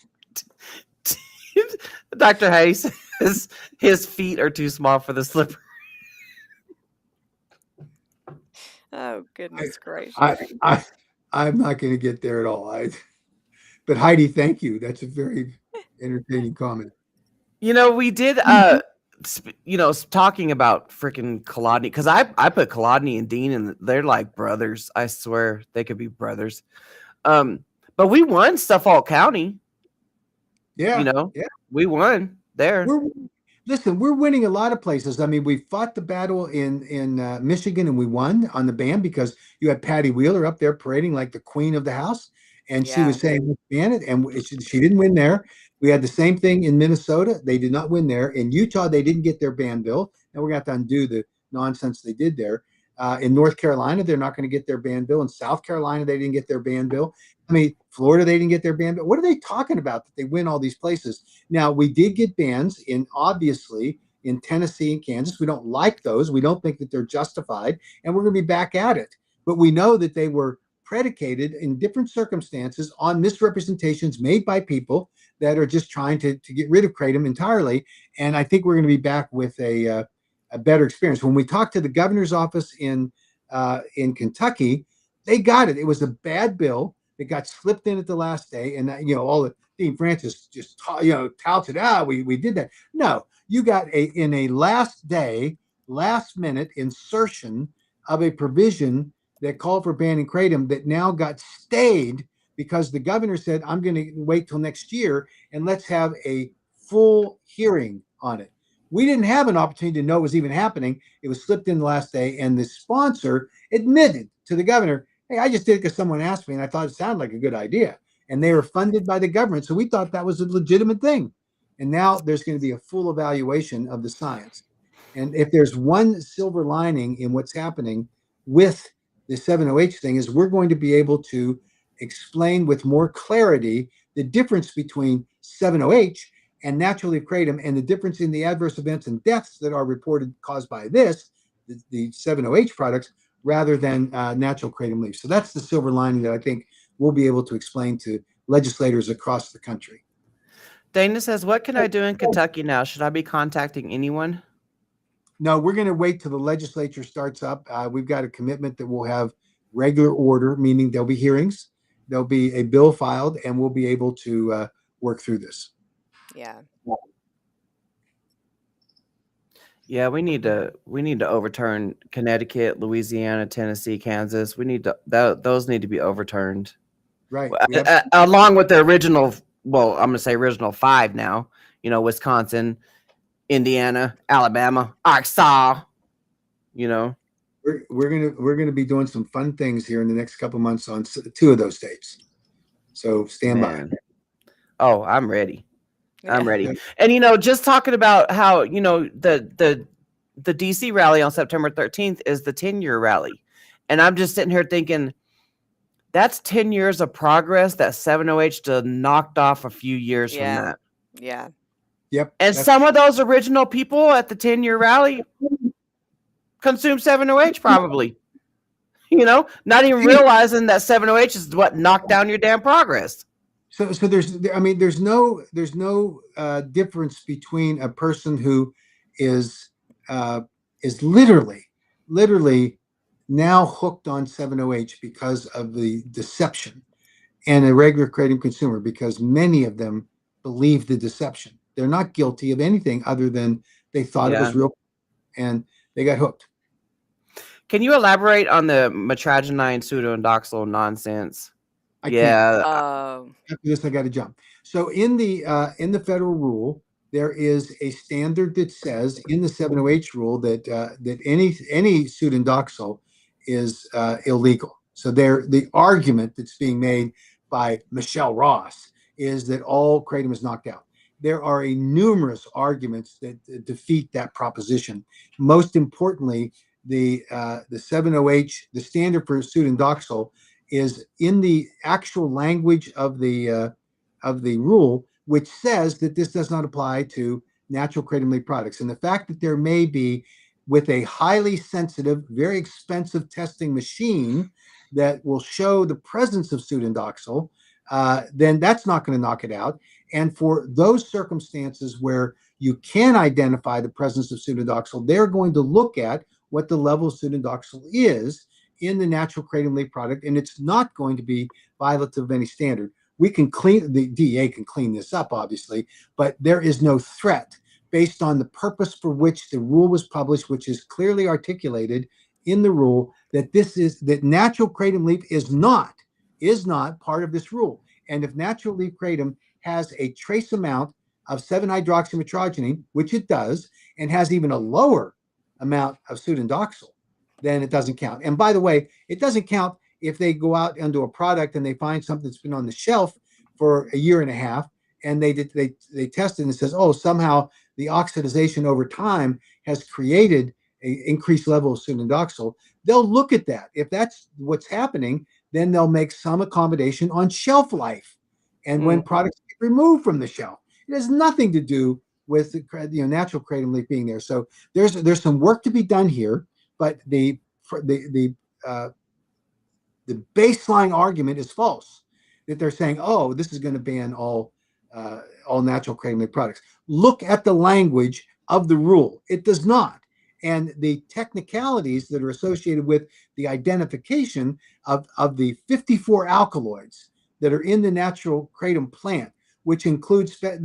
Dr. Hayes says his feet are too small for the slipper. Oh, goodness gracious. I'm not going to get there at all. But Heidi, thank you. That's a very entertaining comment. We did, talking about freaking Kolodny, because I put Kolodny and Dean, and they're like brothers. I swear they could be brothers. But we won Suffolk County. Yeah. We won there. We're winning a lot of places. I mean, we fought the battle in Michigan, and we won on the ban because you had Patty Wheeler up there parading like the queen of the house. And she was saying, let's ban it. And she didn't win there. We had the same thing in Minnesota. They did not win there. In Utah, they didn't get their ban bill. Now we're going to have to undo the nonsense they did there. In North Carolina, they're not going to get their ban bill. In South Carolina, they didn't get their ban bill. I mean, Florida, they didn't get their ban bill. What are they talking about that they win all these places? Now, we did get bans obviously in Tennessee and Kansas. We don't like those. We don't think that they're justified, and we're going to be back at it. But we know that they were predicated in different circumstances on misrepresentations made by people that are just trying to get rid of kratom entirely. And I think we're going to be back with a better experience. When we talked to the governor's office in Kentucky, they got it. It was a bad bill. It got slipped in at the last day, and all the Dean Francis just touted, we did that. No, you got in a last minute insertion of a provision that called for banning kratom that now got stayed because the governor said, I'm going to wait till next year and let's have a full hearing on it. We didn't have an opportunity to know it was even happening. It was slipped in the last day, and the sponsor admitted to the governor, hey, I just did it because someone asked me and I thought it sounded like a good idea. And they were funded by the government, so we thought that was a legitimate thing. And now there's going to be a full evaluation of the science. And if there's one silver lining in what's happening with the 7-OH thing, is we're going to be able to explain with more clarity the difference between 7-OH and natural leaf kratom, and the difference in the adverse events and deaths that are reported caused by this, the 7-OH products, rather than natural kratom leaf. So that's the silver lining that I think we'll be able to explain to legislators across the country. Dana says, what can I do in Kentucky now? Should I be contacting anyone? No, we're going to wait till the legislature starts up. We've got a commitment that we'll have regular order, meaning there'll be hearings, there'll be a bill filed, and we'll be able to work through this. Yeah. Yeah, we need to overturn Connecticut, Louisiana, Tennessee, Kansas. We need to those need to be overturned. Right. Along with the original, well, I'm going to say original 5 now, Wisconsin, Indiana, Alabama, Arkansas, We're gonna be doing some fun things here in the next couple months on 2 of those states. So stand by. Oh, I'm ready. Yeah. I'm ready. And just talking about how the DC rally on September 13th is the 10-year rally, and I'm just sitting here thinking that's 10 years of progress that 7-OH knocked off a few years from that. Yeah. Yep. And some of those original people at the 10-year rally consumed 7-OH probably. Not even realizing that 7-OH is what knocked down your damn progress. So there's no difference between a person who is literally now hooked on 7-OH because of the deception, and a regular kratom consumer, because many of them believe the deception. They're not guilty of anything other than they thought it was real, and they got hooked. Can you elaborate on the metragenine pseudoindoxyl nonsense? After this, I got to jump. So in the federal rule, there is a standard that says in the 7-OH rule that any pseudoindoxyl is illegal. So the argument that's being made by Michelle Ross is that all kratom is knocked out. There are numerous arguments that defeat that proposition. Most importantly, the 7-OH, the standard for pseudoindoxyl, is in the actual language of the rule, which says that this does not apply to natural kratom leaf products. And the fact that there may be, with a highly sensitive, very expensive testing machine that will show the presence of pseudoindoxyl, then that's not going to knock it out. And for those circumstances where you can identify the presence of pseudoindoxyl, they're going to look at what the level of pseudoindoxyl is in the natural kratom leaf product, and it's not going to be violative of any standard. The DEA can clean this up, obviously, but there is no threat based on the purpose for which the rule was published, which is clearly articulated in the rule, that natural kratom leaf is not part of this rule. And if natural leaf kratom has a trace amount of 7-hydroxymetrogenine, which it does, and has even a lower amount of pseudoindoxyl, then it doesn't count. And by the way, it doesn't count if they go out into a product and they find something that's been on the shelf for a year and a half, and they test it and it says, oh, somehow the oxidization over time has created an increased level of pseudoindoxyl. They'll look at that. If that's what's happening, then they'll make some accommodation on shelf life. And when products get removed from the shelf, it has nothing to do with the natural kratom leaf being there. So there's some work to be done here, but the baseline argument is false, that they're saying, oh, this is going to ban all natural kratom leaf products. Look at the language of the rule. It does not. And the technicalities that are associated with the identification of the 54 alkaloids that are in the natural kratom plant, which includes, it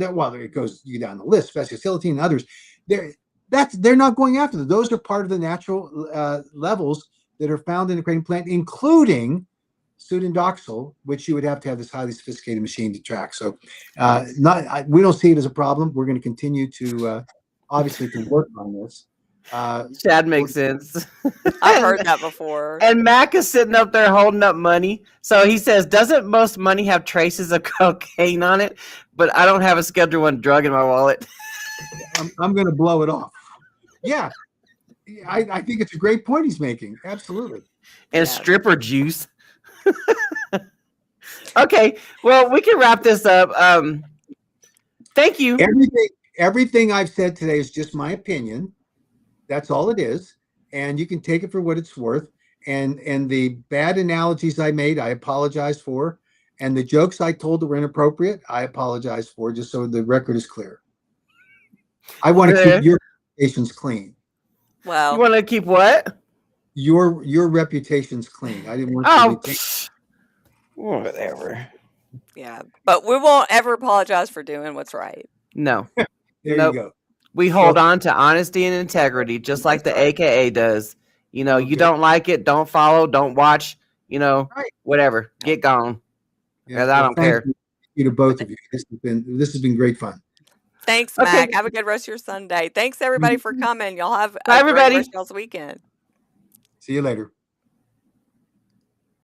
goes down the list, speciosilitine and others, they're not going after them. Those are part of the natural levels that are found in the kratom plant, including pseudoindoxyl, which you would have to have this highly sophisticated machine to track. So we don't see it as a problem. We're going to continue to, obviously, to work on this. Chad makes sense. I've heard that before. And Mac is sitting up there holding up money. So he says, doesn't most money have traces of cocaine on it? But I don't have a Schedule 1 drug in my wallet. I'm going to blow it off. Yeah. I think it's a great point he's making. Absolutely. And stripper juice. Okay. Well, we can wrap this up. Thank you. Everything I've said today is just my opinion. That's all it is, and you can take it for what it's worth. And the bad analogies I made, I apologize for, and the jokes I told that were inappropriate, I apologize for. Just so the record is clear. I want to keep your reputations clean. Well, You want to keep what? Your reputations clean. I didn't want to retain. Whatever. yeah, but we won't ever apologize for doing what's right. No. There Nope. you go. We hold on to honesty and integrity, just like the AKA does. You know, you don't like it, don't follow, don't watch, whatever. Get gone. Because I don't care. Thank you to both of you. This has been great fun. Thanks, Mac. Have a good rest of your Sunday. Thanks everybody for coming. Y'all have a great rest of y'all's weekend. See you later.